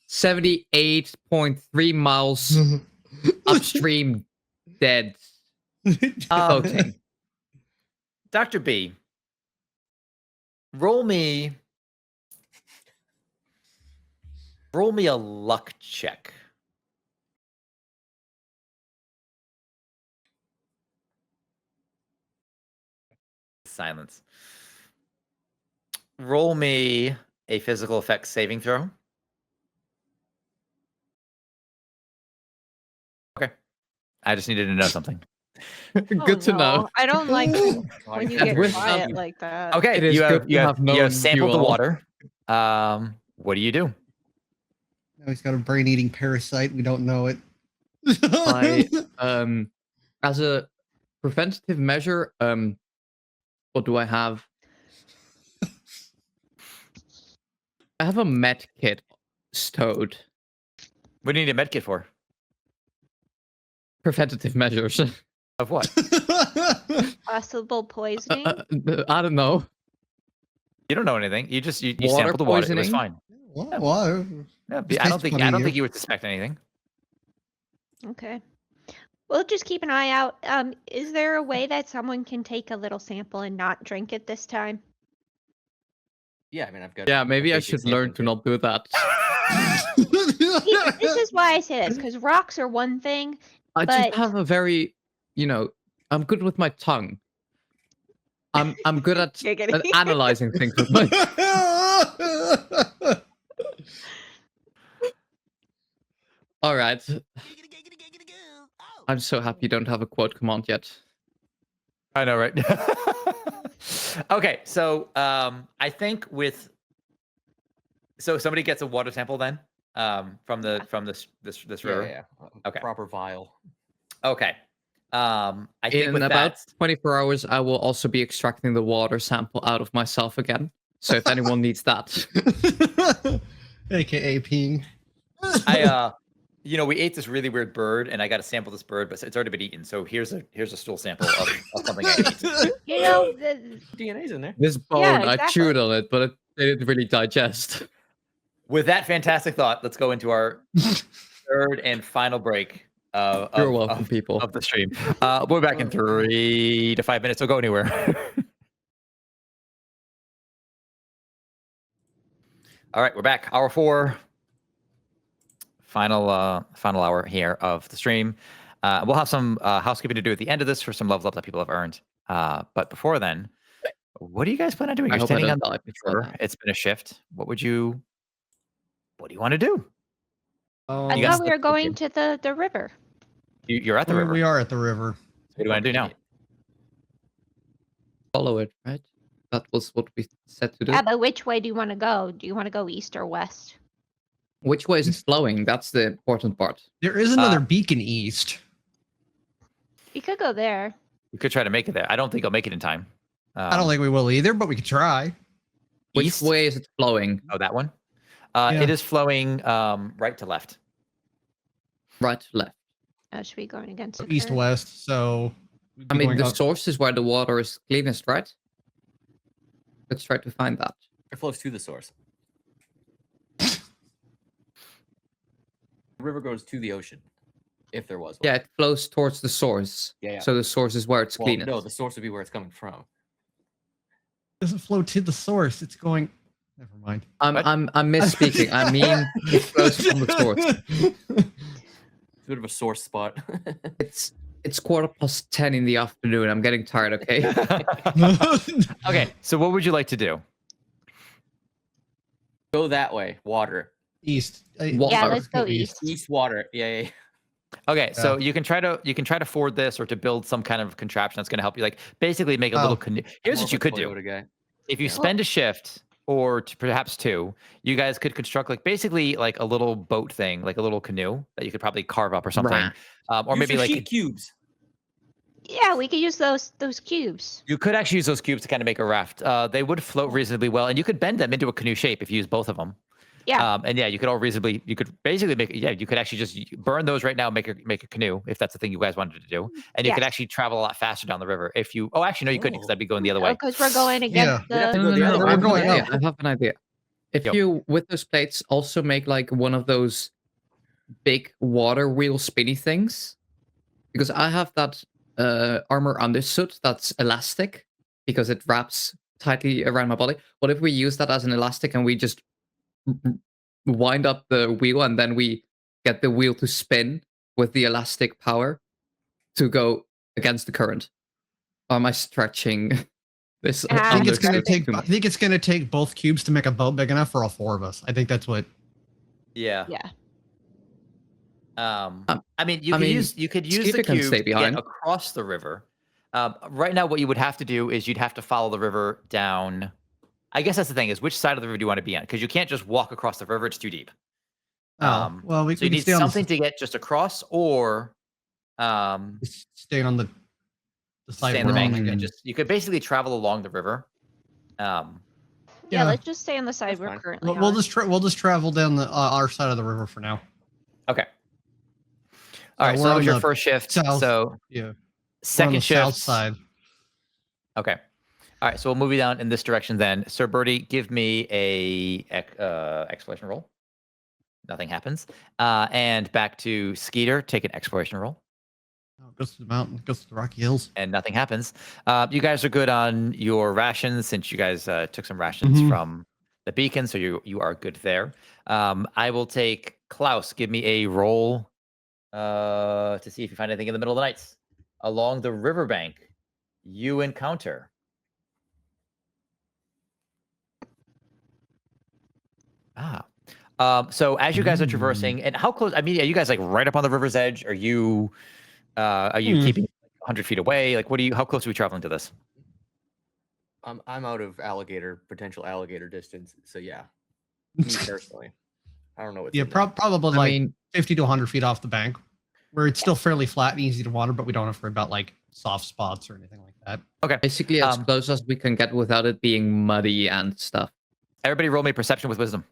78.3 miles upstream dead. Okay. Dr. B, roll me a luck check. Silence. Roll me a physical effects saving throw. Okay. I just needed to know something. Good to know. I don't like when you get With quiet some- like that. Okay, It is you good to have have known sampled you the all. water. What do you do? Now he's got a brain-eating parasite. We don't know it. I as a preventative measure, what do I have? I have a med kit stowed. What do you need a medkit for? Preventative measures. Of what? Possible poisoning. I don't know. You don't know anything. You just you Water sampled the water. It was poisoning? fine. Why? Yeah, This I don't tastes think funny I to don't you. think you would suspect anything. Okay. We'll just keep an eye out. Is there a way that someone can take a little sample and not drink it this time? Yeah, I mean, I've got. Yeah, a maybe I basic should learn to sample not do that. See, this is why I say this, because rocks are one thing. I But- just have a very, I'm good with my tongue. I'm good at Giggity. analyzing things. All right. I'm so happy you don't have a quote command yet. I know, right? Okay, so I think so somebody gets a water sample then from this river. Yeah. Okay. Proper vial. Okay. I think In with about that, 24 hours, I will also be extracting the water sample out of myself again. So if anyone needs that, AKA peeing. we ate this really weird bird, and I got to sample this bird, but it's already been eaten. So here's a stool sample of something I ate. You know, the, DNA's in there. this bone, I chewed exactly. on it, but it didn't really digest. With that fantastic thought, let's go into our third and final break You're welcome, people. of the stream. We'll be back in 3 to 5 minutes. So go anywhere. All right, we're back. Hour 4. Final hour here of the stream. We'll have some housekeeping to do at the end of this for some level up that people have earned. But before then, what do you guys plan on doing? I You're hope I standing on don't die the before river. that. It's been a shift. What do you want to do? I You guys- thought we were going to the river. You're at the river. We are at the river. What do you want to do now? Follow it, right? That was what we said to do. Yeah, but which way do you want to go? Do you want to go east or west? Which way is it flowing? That's the important part. There is another beacon east. We could go there. You could try to make it there. I don't think I'll make it in time. I don't think we will either, but we could try. Which East? way is it flowing? Oh, that one. Yeah. It is flowing right to left. Right, left. Should be going against the East current? west. So we'd I be mean, going the up- source is where the water is cleanest, right? Let's try to find that. It flows to the source. The river goes to the ocean, if there was one. Yeah, it flows towards the source. Yeah. So the source is where it's Well, cleanest. no, the source would be where it's coming from. It doesn't flow to the source. It's going. Never mind. What? I'm misspeaking. I mean, it flows from the source. It's a bit of a sore spot. It's 10:15 in the afternoon. I'm getting tired. Okay. Okay, so what would you like to do? Go that way. Water. East. Yeah, let's go east. east. East water. Yeah. Okay, so you can try to ford this or to build some kind of contraption that's going to help you, like basically make a little canoe. Here's More what you of a could do. Toyota guy. If you Yeah. spend a shift or perhaps 2, you guys could construct like basically like a little boat thing, like a little canoe that you could probably carve up or something, Right. or Use maybe your like sheet cubes. Yeah, we could use those cubes. you could actually use those cubes to kind of make a raft. They would float reasonably well, and you could bend them into a canoe shape if you use both of them. Yeah. And yeah, you could basically make. Yeah, you could actually just burn those right now, and make a canoe if that's the thing you guys wanted to do, and you could Yes. actually travel a lot faster down the river if you. Oh, actually, no, you couldn't because I'd be going the other way. Because we're going against We'd have to the. go the other We're way. going I up. have an idea. If Yep. you, with those plates, also make like one of those big water wheel spinny things, because I have that armor undersuit that's elastic because it wraps tightly around my body. What if we use that as an elastic and we just wind up the wheel and then we get the wheel to spin with the elastic power to go against the current? Or am I stretching this? I I think it's Understood. gonna take. I think it's gonna take both cubes to make a boat big enough for all 4 of us. I think that's what. Yeah. Yeah. I mean, you could use Skeeter the can cube stay to behind. get across the river. Right now, what you would have to do is you'd have to follow the river down. I guess that's the thing is which side of the river do you want to be on? Because you can't just walk across the river; it's too deep. Well, we So you can need stay on something to get just across, or stay on the side stay on the we're bank on. and just you could basically travel along the river. Yeah, Yeah. let's just stay on the side That's we're fine. currently We'll on. just travel down the our side of the river for now. Okay. All right. So we're that on was your the first shift. south- So Yeah. We're on second the shift. south side. Okay. All right. So we'll move you down in this direction then. Sir Birdie, give me a exploration roll. Nothing happens. And back to Skeeter, take an exploration roll. Oh, it goes to the mountain. It goes to the Rocky Hills. And nothing happens. You guys are good on your rations since you guys took some rations Mhm. from the beacon, so you are good there. I will take Klaus. Give me a roll to see if you find anything in the middle of the night. Along the riverbank, you encounter Ah. So as you guys are traversing, and how close? I mean, are you guys like right up on the river's edge? Are you keeping 100 feet away? Like, how close are we traveling to this? I'm out of potential alligator distance. So yeah, me personally, I don't know what's Yeah, in there. probably I like mean, 50 to 100 feet off the bank, where it's still fairly flat and easy to water, but we don't have to worry about like soft spots or anything like that. Okay. basically as close as we can get without it being muddy and stuff. Everybody roll me perception with wisdom.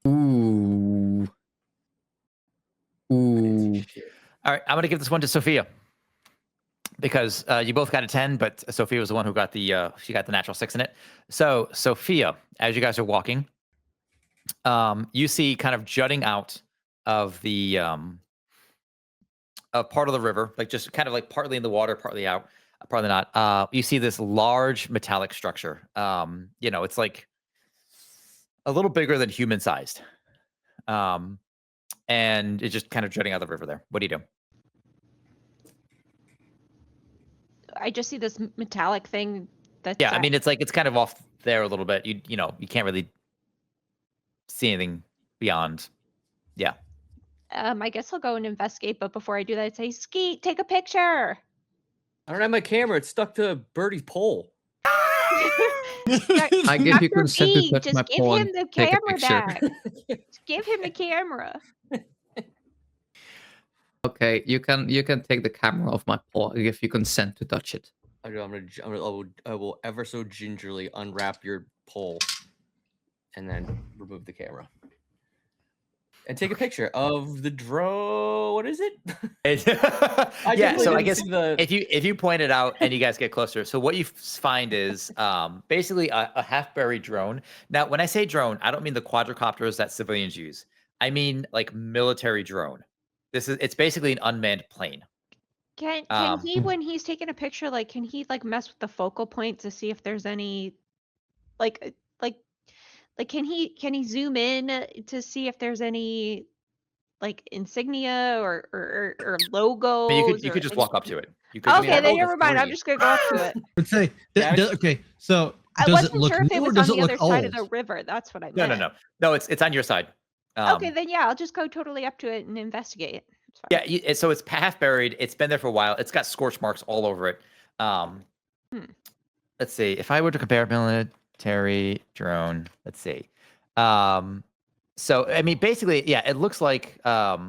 Ooh. Ooh. All right, I'm going to give this one to Sophia because you both got a 10, but Sophia was the one who got she got the natural 6 in it. So Sophia, as you guys are walking, you see kind of jutting out of the a part of the river, like just kind of like partly in the water, partly out, partly not. You see this large metallic structure. It's like a little bigger than human sized. And it's just kind of jutting out of the river there. What do you do? I just see this metallic thing. That's Yeah, I mean, it's kind of off there a little bit. You can't really see anything beyond. Yeah. I guess I'll go and investigate, but before I do that, I'd say, Skeet, take a picture. I don't have my camera. It's stuck to Birdie's pole. I give you Dr. consent to B, touch just my give paw him and the take a camera picture. back. Just give him the camera. Okay, you can take the camera off my paw if you consent to touch it. I will ever so gingerly unwrap your pole and then remove the camera and take a picture of the drone. What is it? Yeah, so I guess see the... if you point it out and you guys get closer, so what you find is basically a half-buried drone. Now, when I say drone, I don't mean the quadricopters that civilians use. I mean like military drone. It's basically an unmanned plane. Can he, when he's taking a picture, like, can he like mess with the focal point to see if there's any, like can he zoom in to see if there's any like insignia or logos? I mean, you could just walk up to it. You could. Okay, I'll then go never mind. I'm 3. just gonna go up to it. Let's say, Yeah, okay, so I does it wasn't look sure if it new or was does on it the look other side of the old? river. That's what I No, meant. no. It's on your side. Okay, then yeah, I'll just go totally up to it and investigate. It's fine. Yeah, so it's half buried. It's been there for a while. It's got scorch marks all over it. Let's see. If I were to compare military drone, let's see. So I mean, basically, yeah, it looks like a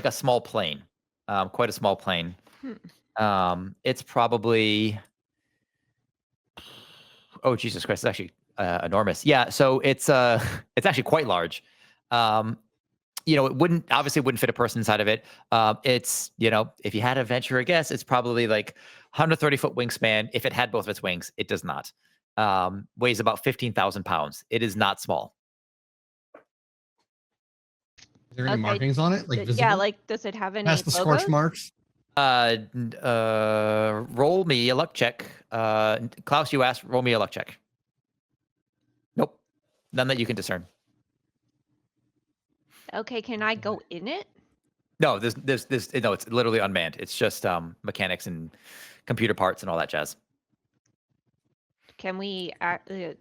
small plane, quite a small plane. It's probably, oh Jesus Christ, it's actually enormous. Yeah, so it's actually quite large. It obviously wouldn't fit a person inside of it. It's, if you had to venture a guess, it's probably like 130-foot wingspan. If it had both of its wings, it does not. Weighs about 15,000 pounds. It is not small. Is there any Okay, markings on it? Like visible? yeah, like does it have any Past the scorch logos? marks? Roll me a luck check. Klaus, you asked, roll me a luck check. Nope. None that you can discern. Okay, can I go in it? No, no, it's literally unmanned. It's just mechanics and computer parts and all that jazz. Can we?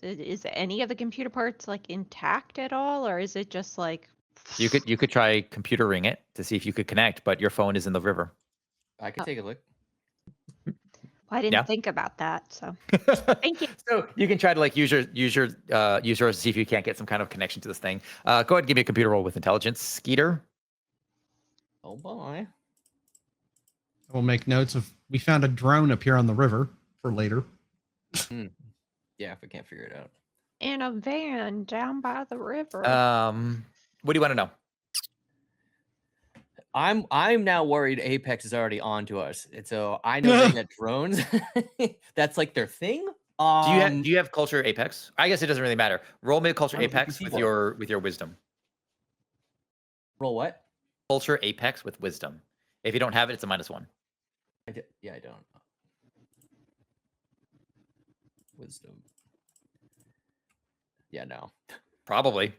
Is any of the computer parts like intact at all, or is it just like? You could try computering it to see if you could connect, but your phone is in the river. I can take a look. Well, I didn't think about that, so thank you. So you can try to like use yours to see if you can't get some kind of connection to this thing. Go ahead and give me a computer roll with intelligence, Skeeter. Oh boy. We'll make notes of we found a drone up here on the river for later. Yeah, if I can't figure it out. In a van down by the river. What do you want to know? I'm now worried Apex is already on to us. And so I know they got drones. That's like their thing. Do you have culture Apex? I guess it doesn't really matter. Roll me a culture I'm a Apex with your wisdom. Roll what? Culture Apex with wisdom. If you don't have it, it's a -1. Yeah, I don't. Wisdom. Yeah, no. Probably.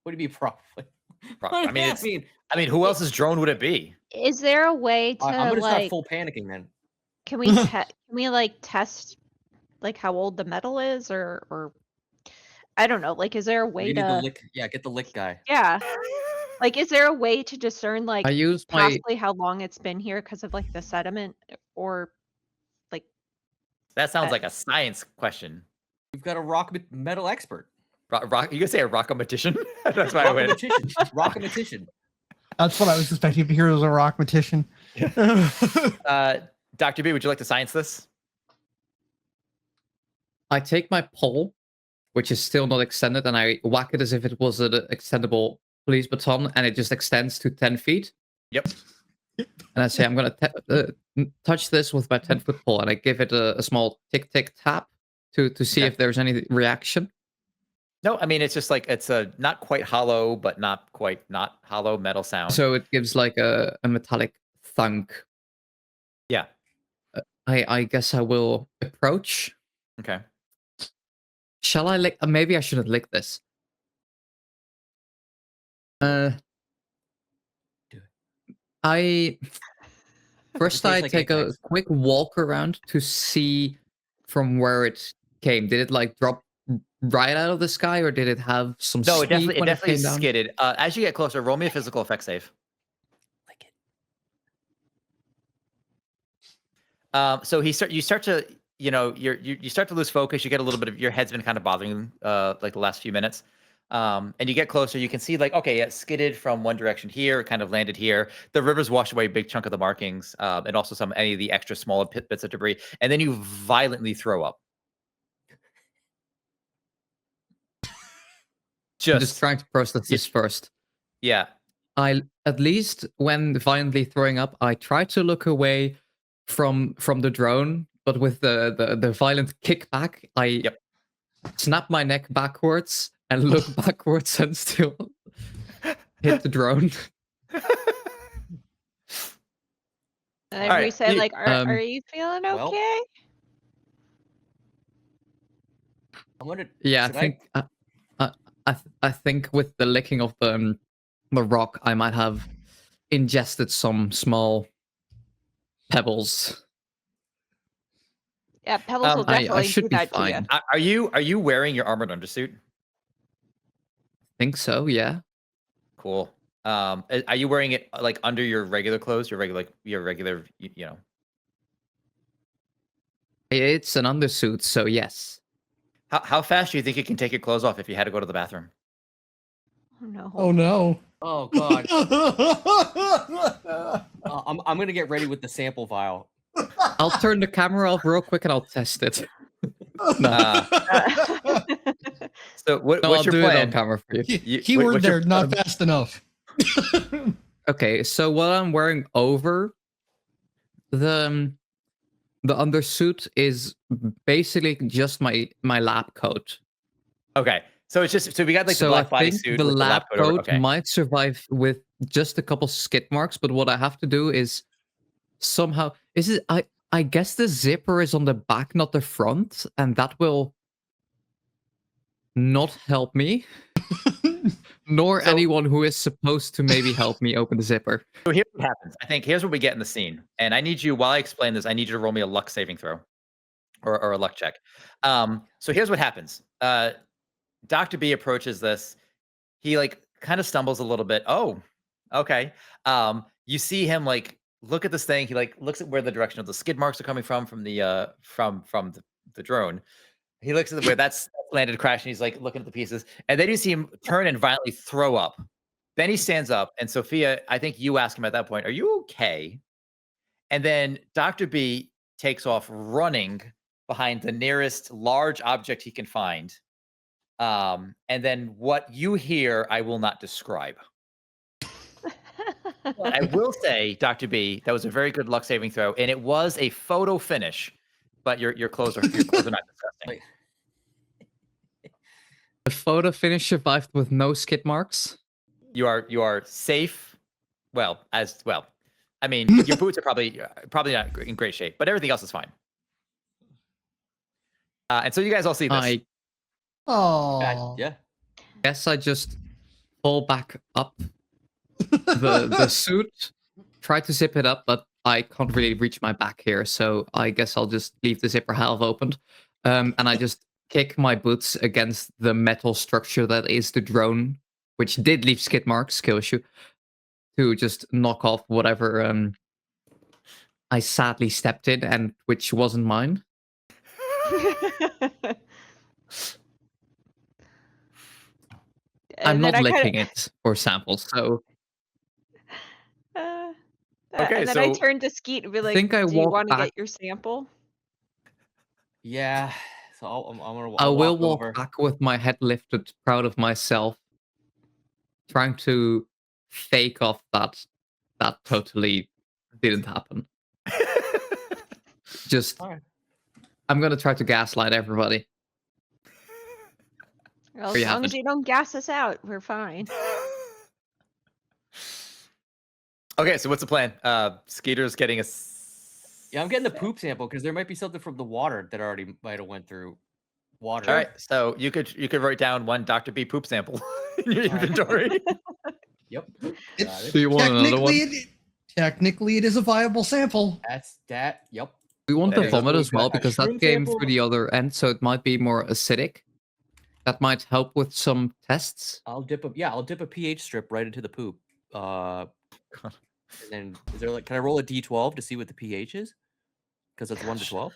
What do you mean probably? I mean, who else's drone would it be? Is there a way to I'm gonna start like? full panicking then. Can we like test like how old the metal is, or I don't know. Like, is there a way You need the to? lick. Yeah, get the lick guy. Yeah. Like, is there a way to discern like I use my possibly how long it's been here because of like the sediment or like? That sounds like a science question. We've got a metal expert. Rock, you gonna say a rockomatician? That's why I went. Rockomatician. That's what I was expecting to hear was a rockmatician. Dr. B, would you like to science this? I take my pole, which is still not extended, and I whack it as if it was an extendable police baton, and it just extends to 10 feet. Yep. And I say, I'm going to touch this with my 10-foot pole, and I give it a small tick-tick tap to see if there's any reaction. No, I mean, it's just like, it's a not quite hollow, but not quite not hollow metal sound. So it gives like a metallic thunk. Yeah. I guess I will approach. Okay. Shall I lick? Maybe I shouldn't lick this. Do it. First I take a quick walk around to see from where it came. Did it like drop right out of the sky, or did it have some? No, it definitely came down? skidded. As you get closer, roll me a physical effect save. Lick it. So you start to, you start to lose focus. You get a little bit of your head's been kind of bothering like the last few minutes. And you get closer, you can see like, okay, it skidded from one direction here, it kind of landed here. The river's washed away a big chunk of the markings, and also any of the extra smaller bits of debris. And then you violently throw up. I'm just trying to process this first. Yeah. At least when violently throwing up, I try to look away from the drone, but with the violent kickback, I snap my neck backwards and look backwards and still hit the drone. And then we say like, are you feeling well, okay? I'm gonna. Yeah, I think with the licking of the rock, I might have ingested some small pebbles. Yeah, pebbles will definitely I should do be that fine. to you. Are you wearing your armored undersuit? Think so, yeah. Cool. Are you wearing it like under your regular clothes? Your regular, It's an undersuit, so yes. How fast do you think you can take your clothes off if you had to go to the bathroom? Oh no. Oh no. Oh god. I'm gonna get ready with the sample vial. I'll turn the camera off real quick and I'll test it. So what's I'll your do plan? it on camera for you. Keyword there, not fast enough. Okay, so what I'm wearing over the undersuit is basically just my lab coat. Okay, so it's just we got like the So black I think bodysuit the with lab the lab coat. coat might survive with just a couple skid marks, but what I have to do is somehow I guess the zipper is on the back, not the front, and that will not help me. Nor anyone who is supposed to maybe help me open the zipper. So here's what happens. I think here's what we get in the scene. And I need you, while I explain this, I need you to roll me a luck saving throw. Or a luck check. So here's what happens. Dr. B approaches this. He like kind of stumbles a little bit. Oh, okay. You see him like look at this thing. He like looks at where the direction of the skid marks are coming from the the drone. He looks at where that's landed, crash, and he's like looking at the pieces. And then you see him turn and violently throw up. Then he stands up, and Sophia, I think you ask him at that point, "Are you okay?" And then Dr. B takes off running behind the nearest large object he can find. And then what you hear, I will not describe. But I will say, Dr. B, that was a very good luck saving throw, and it was a photo finish. But your clothes are not disgusting. The photo finish survived with no skid marks. You are safe. Well, I mean, your boots are probably not in great shape, but everything else is fine. And so you guys all see this. Oh. Yeah. Guess I just pull back up the suit, try to zip it up, but I can't really reach my back here, so I guess I'll just leave the zipper half opened. And I just kick my boots against the metal structure that is the drone, which did leave skid marks, kill issue, to just knock off whatever I sadly stepped in, and which wasn't mine. I'm And then not I licking kinda, it or samples, so uh, Okay, and then I so- turned to Skeet and be I like, think I "Do you walked want to back. get your sample?" Yeah. So I'm gonna. I I'll will walk walk over. back with my head lifted, proud of myself, trying to fake off that totally didn't happen. Just, Alright. I'm gonna try to gaslight everybody. Well, There as you long have as it. you don't gas us out, we're fine. Okay, so what's the plan? Skeeter's getting a. Yeah, I'm getting the poop sample because there might be something from the water that already might have went through water. All right, so you could write down one Dr. B poop sample in your All right. inventory. Yep. It- Got it. Do you want another one? Technically, it is a viable sample. That's that. Yep. We want Okay, the so vomit we've as well, got a because that shroom came sample. through the other end, so it might be more acidic. That might help with some tests. I'll dip a pH strip right into the poop. And then is there can I roll a D12 to see what the pH is? Because it's 1 to 12.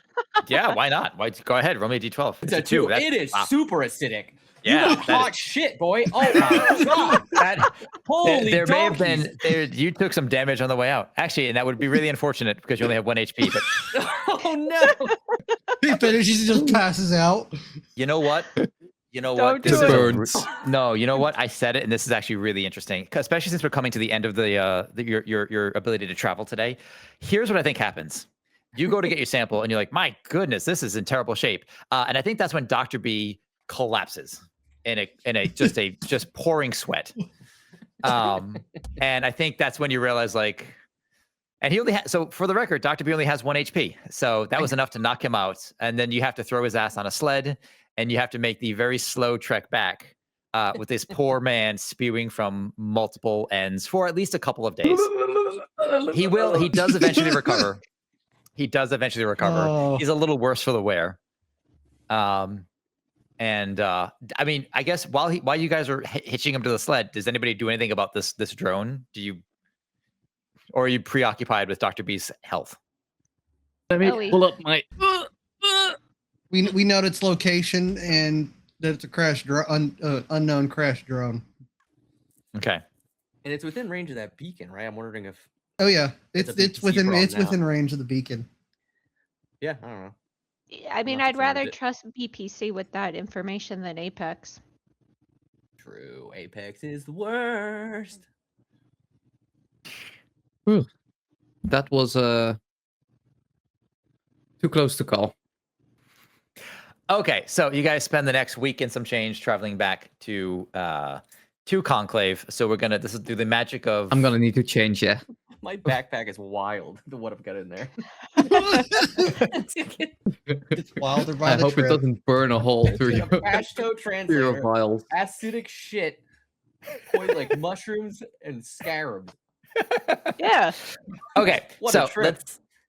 Yeah, why not? Why go ahead, roll me a d12. It's a 2. That's- It is wow. super acidic. Yeah, You got that hot shit, boy. Oh my god. That, Holy there may have donkeys. been you took some damage on the way out. Actually, and that would be really unfortunate because you only have 1 HP. But Oh no. He finishes, he just passes out. you know what? You know Don't what? do This it. is Burns. no. You know what? I said it, and this is actually really interesting, especially since we're coming to the end of your ability to travel today. Here's what I think happens. You go to get your sample, and you're like, "My goodness, this is in terrible shape." And I think that's when Dr. B collapses in a just pouring sweat. And I think that's when you realize, like, and he only so for the record, Dr. B only has 1 HP, so that was enough to knock him out. And then you have to throw his ass on a sled, and you have to make the very slow trek back with this poor man spewing from multiple ends for at least a couple of days. He does eventually recover. He does eventually recover. Oh. He's a little worse for the wear. And I mean, I guess while you guys are hitching him to the sled, does anybody do anything about this drone? Or are you preoccupied with Dr. B's health? Let me Ellie. pull up my. We note its location and that it's a crash unknown crash drone. Okay. And it's within range of that beacon, right? I'm wondering if Oh yeah, It's it's a it's BTC within problem it's now. within range of the beacon. yeah, I don't know. I mean, Not I'd rather confirmed it. trust BPC with that information than Apex. True. Apex is the worst. That was too close to call. Okay, so you guys spend the next week and some change traveling back to Conclave. So we're gonna this is through the magic of I'm gonna need to change, yeah. My backpack is wild. What I've got in there. It's wilder by I the hope it trip. doesn't burn a hole through your, A crash tow through your translator, vials. acidic shit, poison like mushrooms and scarabs. Yeah. Okay, What a so trip.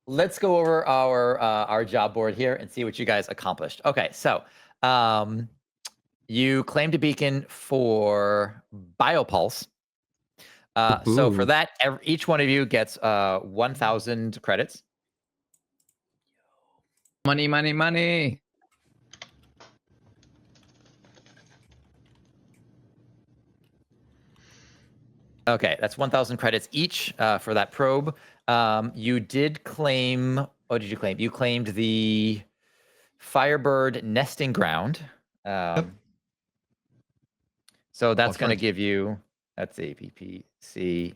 let's go over our job board here and see what you guys accomplished. Okay, so you claimed a beacon for Biopulse. So for Ooh. that, each one of you gets 1,000 credits. Money, money, money. Okay, that's 1,000 credits each for that probe. You did claim. What did you claim? You claimed the Firebird nesting ground. So that's going to French. give you. That's a PPC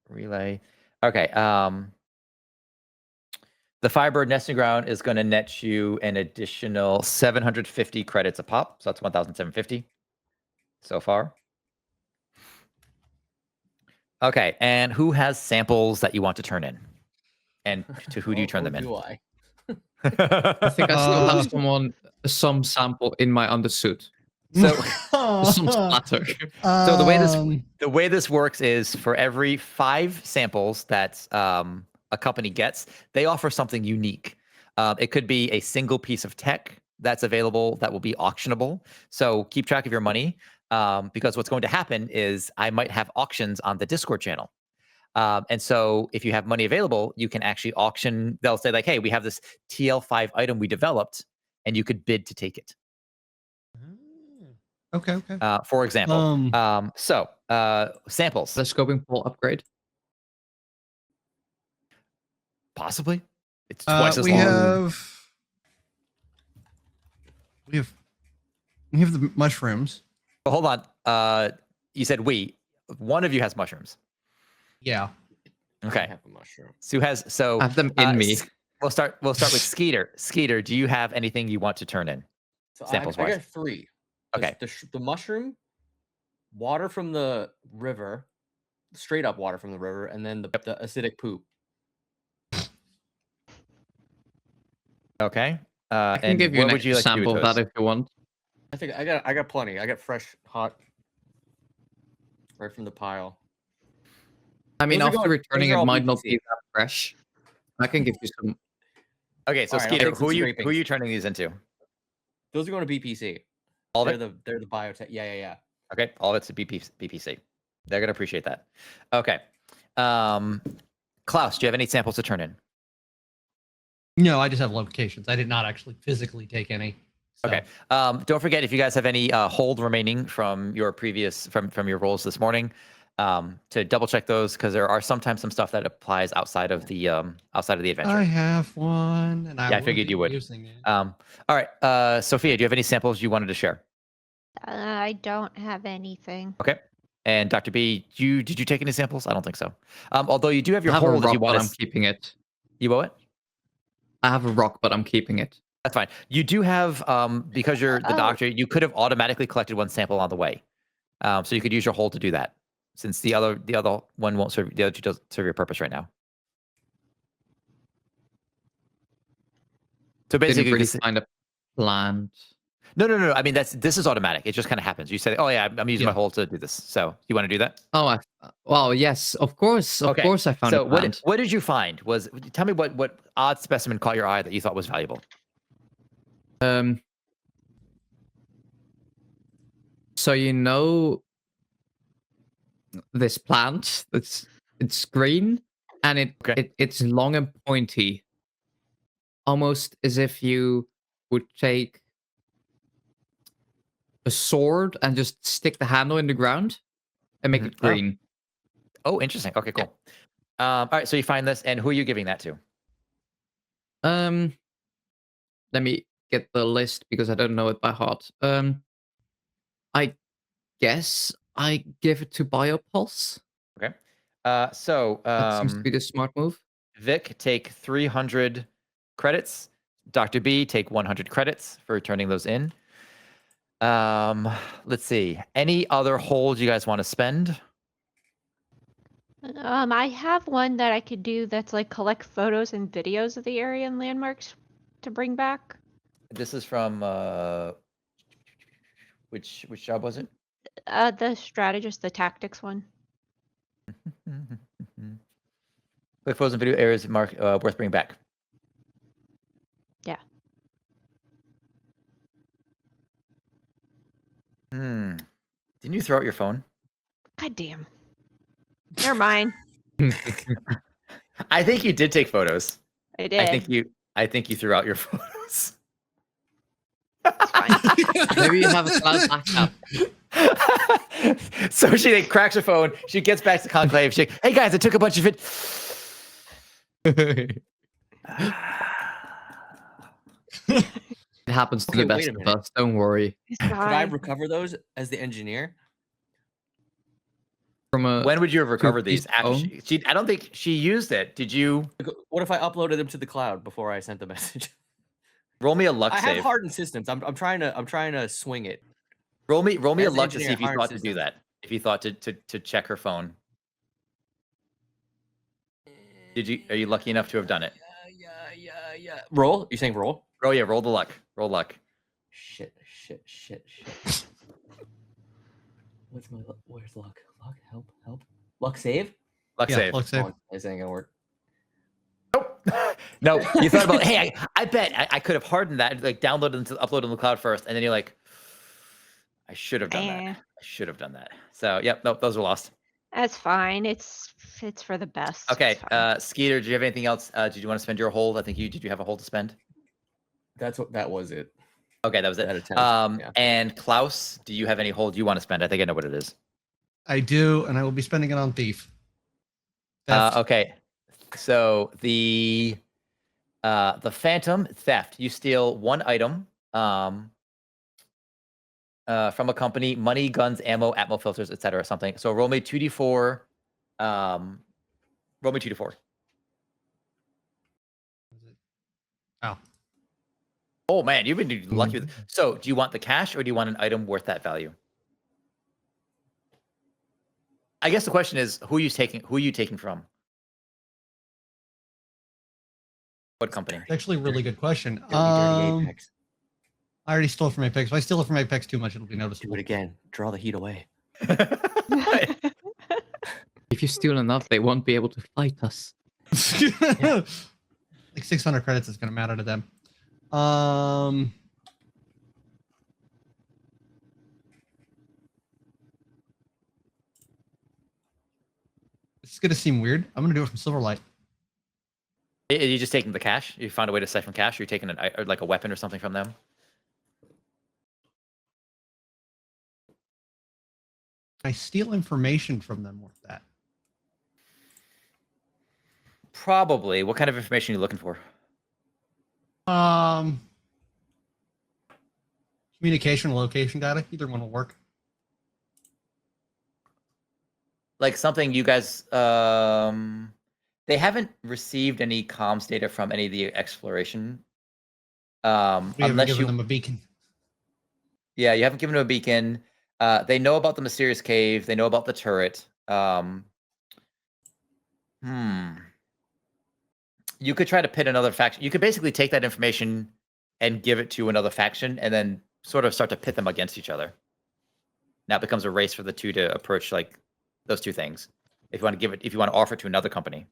relay. Okay. The Firebird nesting ground is going to net you an additional 750 credits a pop. So that's 1,750 so far. Okay, and who has samples that you want to turn in? And to who do you turn them in? Do I? I think I still Uh, have some sample in my undersuit. So Some splatter. So Um, the way this works is for every 5 samples that a company gets, they offer something unique. It could be a single piece of tech that's available that will be auctionable. So keep track of your money because what's going to happen is I might have auctions on the Discord channel. And so if you have money available, you can actually auction. They'll say like, hey, we have this TL5 item we developed and you could bid to take it. okay. For example. Samples. The scoping pole upgrade. Possibly. It's twice as we long. have the mushrooms. But hold on. You said we. One of you has mushrooms. Yeah. I Okay. have a mushroom. Sue has I have them in me. We'll start with Skeeter. Skeeter, do you have anything you want to turn in? So Samples I wise. got 3. Okay. The mushroom, water from the river, straight up water from the river, and then the acidic poop. Okay. I can and give you what an would you like to do sample with of that those? if you want. I think I got plenty. I got fresh, hot, right from the pile. I mean, Those are after going- returning, those are it all might not be BPC. that fresh. I can give you some. Okay, so All right, I'll Skeeter, take some who are you scrapings. turning these into? Those are going to BPC. All of They're it? the biotech. Yeah. Okay, all of it's a BPC. They're gonna appreciate that. Okay. Klaus, do you have any samples to turn in? No, I just have locations. I did not actually physically take any. So. Okay. Don't forget if you guys have any hold remaining from your previous from your rolls this morning, to double check those because there are sometimes some stuff that applies outside of the adventure. I have one, and I Yeah, I will figured be you would. using it. All right. Sophia, do you have any samples you wanted to share? I don't have anything. Okay. And Dr. B, did you take any samples? I don't think so. Although you do have I your have a hold if rock, you but want I'm to. keeping it. You owe it? I have a rock, but I'm keeping it. That's fine. You do have because you're the Oh. doctor, you could have automatically collected one sample on the way. So you could use your hold to do that. Since the other one won't serve, the other two doesn't serve your purpose right now. So Didn't basically, really find a plant. no. I mean, this is automatic. It just kind of happens. You say, "Oh yeah, I'm using my hold to do this." So you want to do that? Oh, well, yes, of course, of Okay, course, I found so a plant. what did you find? Tell me what odd specimen caught your eye that you thought was valuable? So you know this plant? It's green, and it's long and pointy, almost as if you would take a sword and just stick the handle in the ground and make it Oh. green. Oh, interesting. Okay, cool. All right, so you find this, and who are you giving that to? Let me get the list because I don't know it by heart. I guess I give it to Biopulse. Okay. That seems to be the smart move. Vic, take 300 credits. Dr. B, take 100 credits for turning those in. Let's see. Any other holds you guys want to spend? I have one that I could do that's like collect photos and videos of the area and landmarks to bring back. This is from which job was it? The strategist, the tactics one. Quick photos and video areas worth bringing back. Yeah. Didn't you throw out your phone? God damn. Never mind. I think you did take photos. I did. I think you threw out your photos. Maybe you have a cloud backup. So she like, cracks her phone. She gets back to Conclave. She's like, "Hey guys, I took a bunch of it." It happens to Okay, the best wait a of minute. us. Don't worry. Could I recover those as the engineer? From a When would you have recovered piece these? of phone? Actually, I don't think she used it. Did you? What if I uploaded them to the cloud before I sent the message? Roll me a luck I save. have hardened systems. I'm trying to swing it. Roll me a As luck to see engineer, if you hardened thought to do systems. that. If you thought to check her phone. Are you lucky enough to have done it? Yeah. Roll? You're saying roll? Oh yeah, roll the luck. Roll luck. Shit. Where's luck? Luck, help. Luck save? Luck Yeah, save. luck save. Oh, this ain't gonna work. No, you thought about, hey, I bet I could have hardened that, like downloaded and uploaded on the cloud first, and then you're like, I should have done that. Eh. I should have done that. So, yep, nope, those were lost. That's fine. It's for the best. Okay, It's fine. Skeeter, do you have anything else? Did you want to spend your hold? I think did you have a hold to spend? That was it. Okay, that was it. That attempt, yeah. And Klaus, do you have any hold you want to spend? I think I know what it is. I do, and I will be spending it on thief. Theft. Okay, so the phantom theft. You steal one item from a company: money, guns, ammo, atmo filters, etc. Something. So roll me 2d4. Roll me 2d4. Oh. Oh man, you've been lucky. So, do you want the cash or do you want an item worth that value? I guess the question is, who are you taking from? What company? Actually, a really good question. Dirty Apex. I already stole from Apex. If I steal it from Apex too much, it'll be noticeable. Do it again. Draw the heat away. If you steal enough, they won't be able to fight us. Like 600 credits is going to matter to them. It's going to seem weird. I'm going to do it from Silverlight. Are you just taking the cash? You found a way to siphon cash? Or you're taking like a weapon or something from them? I steal information from them worth that. Probably. What kind of information are you looking for? Communication, location data. Either one will work. Like something you guys they haven't received any comms data from any of the exploration. We haven't Unless given you them a beacon. Yeah, you haven't given them a beacon. They know about the mysterious cave. They know about the turret. You could try to pit another faction. You could basically take that information and give it to another faction, and then sort of start to pit them against each other. Now it becomes a race for the two to approach like those two things. If you want to give it, if you want to offer it to another company,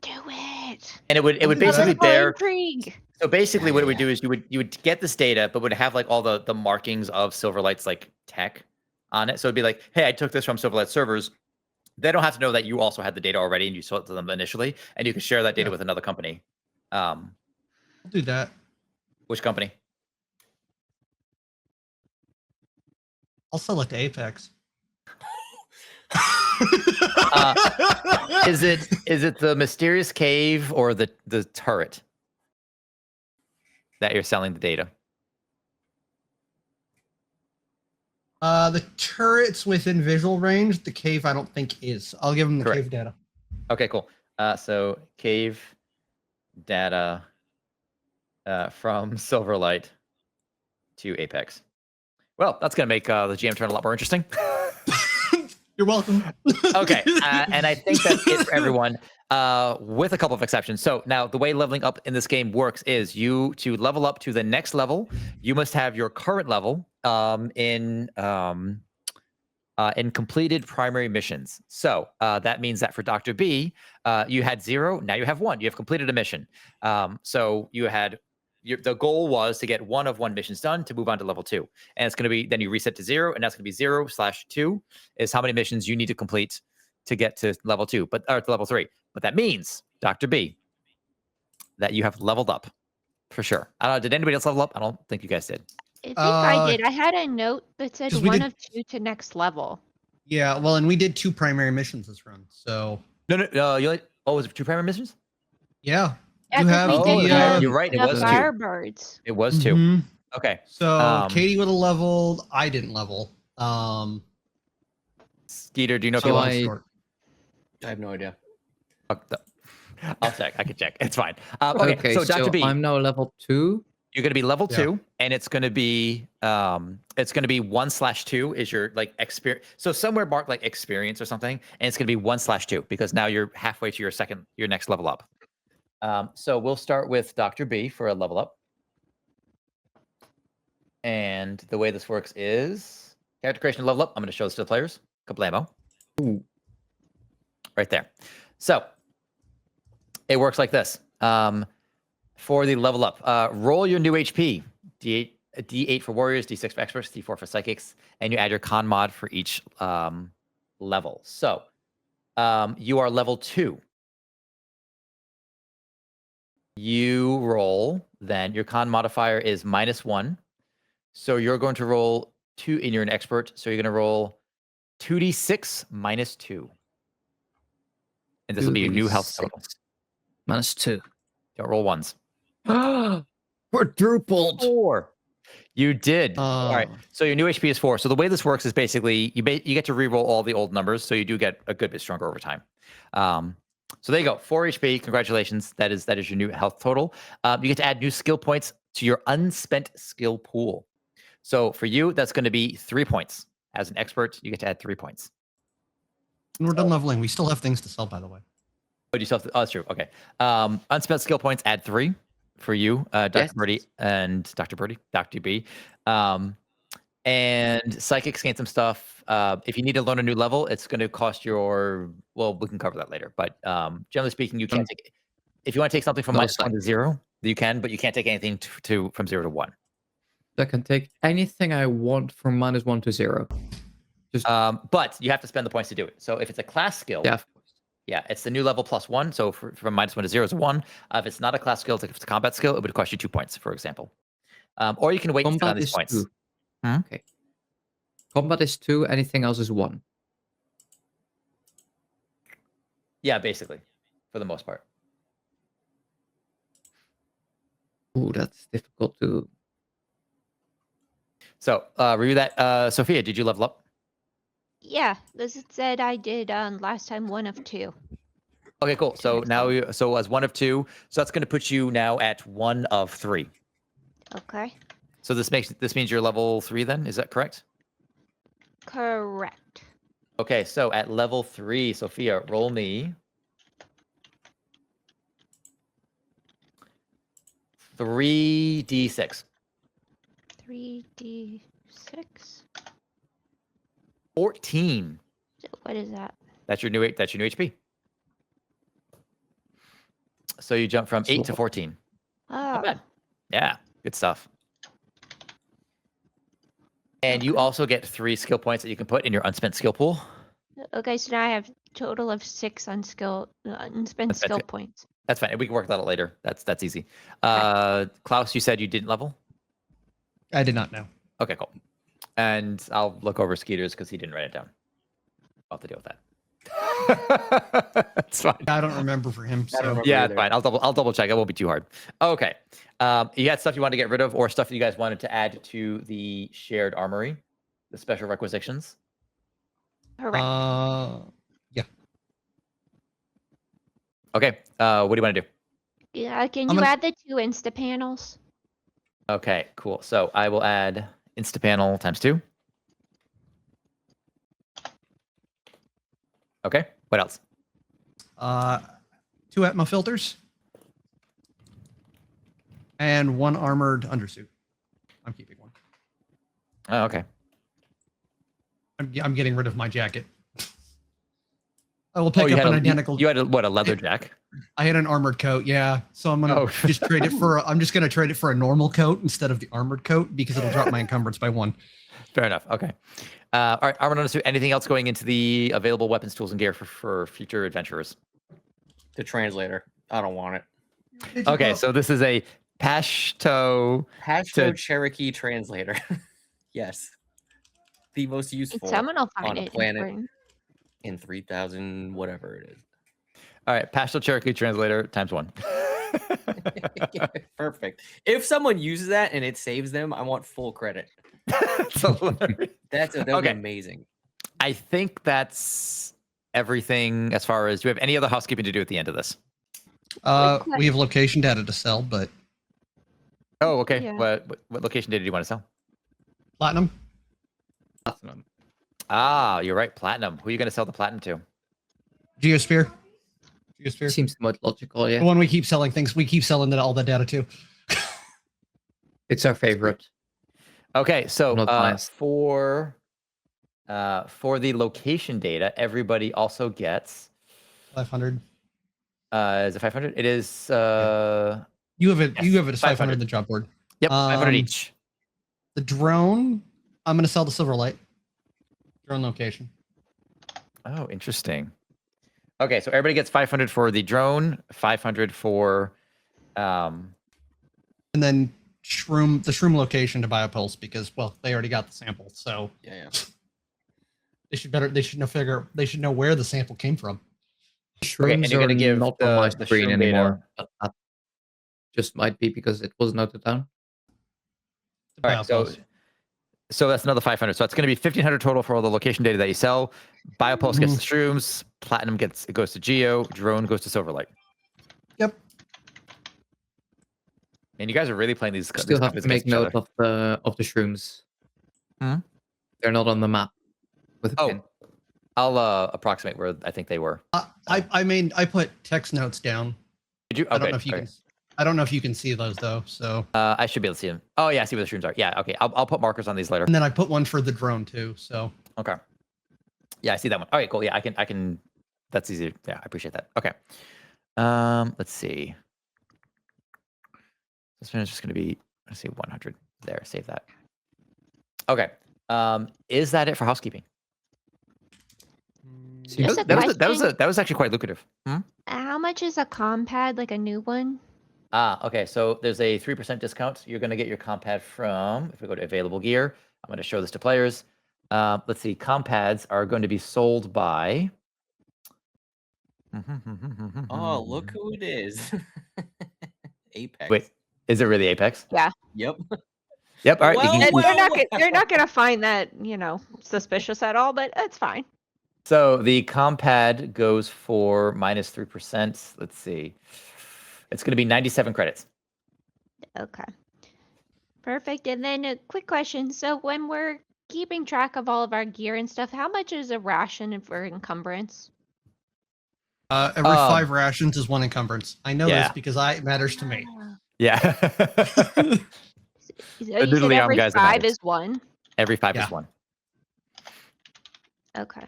Do it. and it would do basically that. bear. Intrigue. So basically, Yeah, what it yeah, would do is you would get this data, but would have like all the markings of Silverlight's like tech on it. So it'd be like, hey, I took this from Silverlight servers. They don't have to know that you also had the data already and you sold it to them initially, and you can share that data with another company. I'll do that. Which company? I'll sell it to Apex. Is it the mysterious cave or the turret that you're selling the data? The turret's within visual range. The cave, I don't think is. I'll give them the Correct. cave data. Okay, cool. So cave data from Silverlight to Apex. Well, that's going to make the GM turn a lot more interesting. You're welcome. Okay, and I think that's it for everyone, with a couple of exceptions. So now the way leveling up in this game works is to level up to the next level, you must have your current level in completed primary missions. So that means that for Dr. B, you had 0, now you have 1. You have completed a mission. So you had the goal was to get 1 of 1 missions done to move on to level 2. And it's going to be, then you reset to 0, and that's going to be 0/2 is how many missions you need to complete to get to level 2, or to level 3. But that means, Dr. B, that you have leveled up for sure. I don't know, did anybody else level up? I don't think you guys did. I think I did. I had a note that said 'cause we 1 did- of 2 to next level. Yeah, well, and we did 2 primary missions this run, so No, you like, was it 2 primary missions? yeah. Yeah, You 'cause have we Oh, did yeah, the- you're right, it the was 2. Firebirds. It was 2. Mhm. Okay. So Katie would have leveled. I didn't level. Skeeter, do you know if So you long leveled? short. I have no idea. I'll check. I can check. It's fine. Okay, so Dr. B, I'm now level 2. you're going to be level Yeah. 2, and it's going to be 1/2 is your like experience. So somewhere marked like experience or something, and it's going to be 1/2 because now you're halfway to your next level up. So we'll start with Dr. B for a level up. And the way this works is character creation level up. I'm going to show this to the players. Kablamo. Ooh. Right there. So it works like this. For the level up, roll your new HP. D8 for warriors, D6 for experts, D4 for psychics, and you add your con mod for each level. So you are level 2. You roll, then your con modifier is -1. So you're going to roll 2, and you're an expert. So you're going to roll 2d6 -2. And this will be your new health total. -2. Don't roll ones. Quadrupled. 4. You did. All right. So your new HP is 4. So the way this works is basically you get to reroll all the old numbers, so you do get a good bit stronger over time. So there you go. 4 HP. Congratulations. That is your new health total. You get to add new skill points to your unspent skill pool. So for you, that's going to be 3 points. As an expert, you get to add 3 points. And we're done leveling. We still have things to sell, by the way. Oh, you still have to, oh, that's true. Okay. Unspent skill points, add 3 for you, Dr. Yes. Birdie and Dr. B. And psychics gain some stuff. If you need to learn a new level, it's going to cost well, we can cover that later. But generally speaking, you can't take, if you want to take something from No -1 to 0, you can, but you can't take anything from 0 to 1. I can take anything I want from -1 to 0. But you have to spend the points to do it. So if it's a class skill, Yeah, of course. yeah, it's the new level +1. So from -1 to 0 is 1. If it's not a class skill, if it's a combat skill, it would cost you 2 points, for example. Or you can wait and spend on these points. 2. Hmm? Okay. Combat is 2. Anything else is 1. Yeah, basically, for the most part. Ooh, that's difficult to. So review that. Sophia, did you level up? Yeah, as it said, I did last time 1 of 2. Okay, cool. So now, so as 1 of 2, so that's going to put you now at 1 of 3. Okay. So this means you're level 3 then. Is that correct? Correct. Okay, so at level 3, Sophia, roll me 3d6. 3d6. 14. So what is that? That's your new HP. So you jump from 8 to 14. Oh. Not bad. Yeah, good stuff. And you also get 3 skill points that you can put in your unspent skill pool. Okay, so now I have total of 6 unspent skill points. That's fine. We can work that out later. That's easy. Klaus, you said you didn't level? I did not know. Okay, cool. And I'll look over Skeeter's because he didn't write it down. I'll have to deal with that. It's fine. I don't remember for him. I don't So remember Yeah, either. it's fine. I'll double check. It won't be too hard. Okay. You had stuff you wanted to get rid of, or stuff that you guys wanted to add to the shared armory, the special requisitions. Correct. yeah. Okay. What do you want to do? Yeah, can I'm you gonna- add the 2 Insta panels? Okay, cool. So I will add Instapanel ×2. Okay. What else? 2 Atma filters. And 1 armored undersuit. I'm keeping 1. Oh, okay. I'm getting rid of my jacket. I will pick you up had an a, identical. You had a leather jack? I had an armored coat, yeah. So I'm gonna Oh. just trade it for. I'm just gonna trade it for a normal coat instead of the armored coat because it'll drop my encumbrance by 1. Fair enough. Okay. All right. Armored undersuit. Anything else going into the available weapons, tools, and gear for future adventurers? The translator. I don't want it. Okay. So this is a Pashto. Pashto Cherokee translator. Yes. The most useful Someone will find on a it planet important. in 3,000 whatever it is. All right. Pashto Cherokee translator ×1. Perfect. If someone uses that and it saves them, I want full credit. That's hilarious. That would Okay. be amazing. I think that's everything as far as. Do we have any other housekeeping to do at the end of this? We have location data to sell, but Oh, okay. Yeah. What location data do you want to sell? platinum. Platinum. Ah, you're right. Platinum. Who are you going to sell the platinum to? Geosphere. Geosphere. Seems the most logical, The yeah. one we keep selling things. We keep selling all the data to. It's our favorite. Okay, so Not nice. for the location data, everybody also gets 500. Is it 500? It is You have it. yes, You have it as 500 500. in the job board. Yep, 500 each. The drone. I'm going to sell the Silverlight drone location. Oh, interesting. Okay, so everybody gets 500 for the drone, 500 for And then the shroom location to Biopulse because they already got the sample, so Yeah. they should know where the sample came from. Okay, and Shrooms you're are gonna give not on my the screen shroom anymore. data. But that just might be because it was noted down. To All right, Biopulse. so that's another 500. So it's going to be 1,500 total for all the location data that you sell. Biopulse gets the shrooms. Platinum goes to Geo. Drone goes to Silverlight. Yep. And you guys are really playing these Still have companies to make against each note other. of the shrooms. Hmm? They're not on the map with a pin. Oh, I'll approximate where I think they were. I put text notes down. Did you? Okay. I don't know if you can. I don't know if you can see those though. So. I should be able to see them. Oh yeah, I see where the shrooms are. Yeah. Okay. I'll put markers on these later. And then I put one for the drone too. So. Okay. Yeah, I see that one. All right, cool. Yeah, I can. That's easy. Yeah, I appreciate that. Okay. Let's see. This one is just going to be. Let's see, 100 there. Save that. Okay. Is that it for housekeeping? Just a That was actually quite lucrative. How much is a compad, like a new one? Okay. So there's a 3% discount. You're going to get your compad from, if we go to available gear, I'm going to show this to players. Let's see. Compads are going to be sold by. Oh, look who it is. Apex. Wait, is it really Apex? Yeah. Yep. Yep. All right. You're not gonna find that, suspicious at all, but it's fine. So the compad goes for minus 3%. Let's see. It's going to be 97 credits. Okay. Perfect. And then a quick question. So when we're keeping track of all of our gear and stuff, how much is a ration for encumbrance? Every 5 rations is 1 encumbrance. I know this because it matters to me. Yeah. You said every 5 is 1? Every 5 is 1. Okay.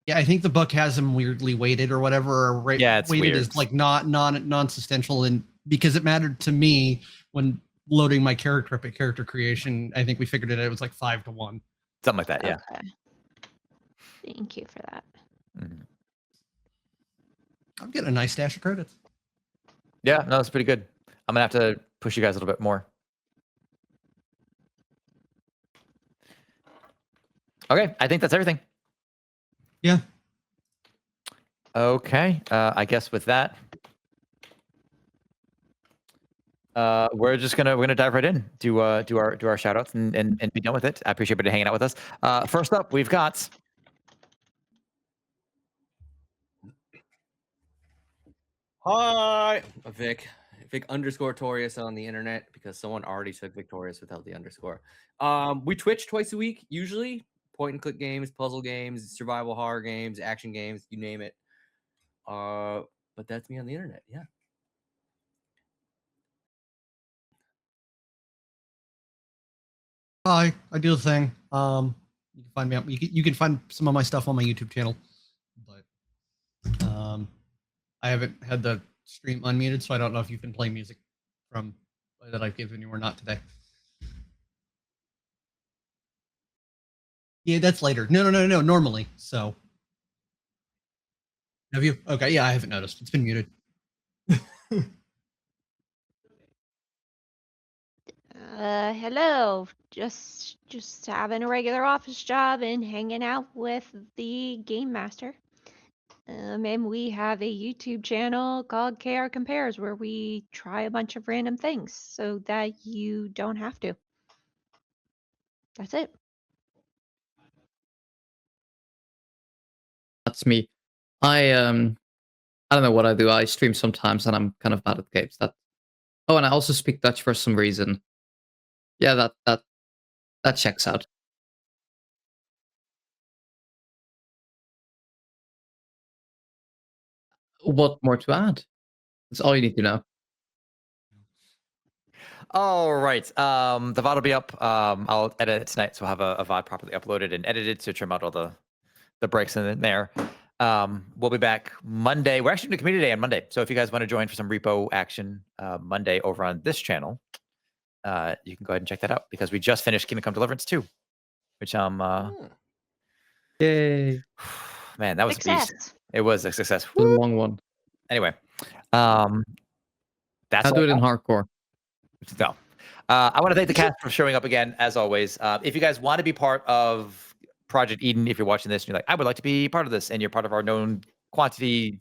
Yeah, I think the book has them weirdly weighted or whatever. Or it's weighted weird. is like non-substantial, and because it mattered to me when loading my character up at character creation, I think we figured it was like 5 to 1. Something like that, yeah. Okay. Thank you for that. Mm-hmm. I'm getting a nice stash of credits. Yeah, no, that's pretty good. I'm gonna have to push you guys a little bit more. Okay, I think that's everything. Yeah. Okay, I guess with that, we're gonna dive right in, do our shout outs and be done with it. I appreciate everybody hanging out with us. First up, we've got Hi, Vic _Torius on the internet because someone already took Victorious without the underscore. We Twitch twice a week, usually point and click games, puzzle games, survival horror games, action games, you name it. But that's me on the internet. Yeah. Hi, I do the thing. You can find me. You can find some of my stuff on my YouTube channel, but I haven't had the stream unmuted, so I don't know if you can play music from that I've given you or not today. Yeah, that's later. No. Normally, so. Have you? Okay, yeah, I haven't noticed. It's been muted. Hello. Just having a regular office job and hanging out with the game master. And we have a YouTube channel called KR Compares where we try a bunch of random things so that you don't have to. That's it. That's me. I don't know what I do. I stream sometimes, and I'm kind of bad at games. Oh, and I also speak Dutch for some reason. Yeah, that checks out. What more to add? That's all you need to know. All right. The VOD will be up. I'll edit it tonight, so I'll have a VOD properly uploaded and edited to trim out all the breaks in there. We'll be back Monday. We're actually doing a community day on Monday. So if you guys want to join for some repo action Monday over on this channel, you can go ahead and check that out because we just finished Kingdom Come Deliverance 2, which Yay. man, that was a beast. Success. It was a success. The Woo! long one. Anyway, that's I'll all do it I in got. hardcore. No. I want to thank the cast for showing up again, as always. If you guys want to be part of Project Eden, if you're watching this and you're like, I would like to be part of this, and you're part of our known quantity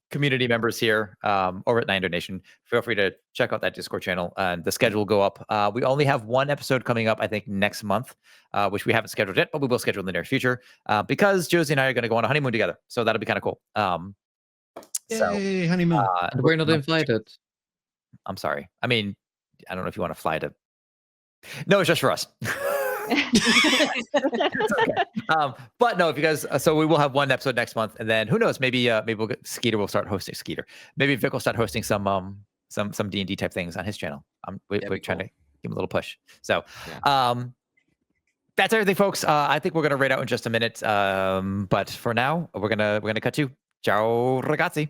community members here over at 900 Nation, feel free to check out that Discord channel, and the schedule will go up. We only have one episode coming up, I think, next month, which we haven't scheduled yet, but we will schedule in the near future because Josie and I are going to go on a honeymoon together. So that'll be kind of cool. Yay, honeymoon. And we're not invited. I'm sorry. I mean, I don't know if you want to fly to. No, it's just for us. It's okay. But no, if you guys, so we will have one episode next month, and then who knows? Maybe we'll get Skeeter will start hosting Skeeter. Maybe Vic will start hosting some D&D type things on his channel. We're trying to give him a little push. So, that's everything, folks. I think we're gonna rate out in just a minute. But for now, we're gonna cut to ciao ragazzi.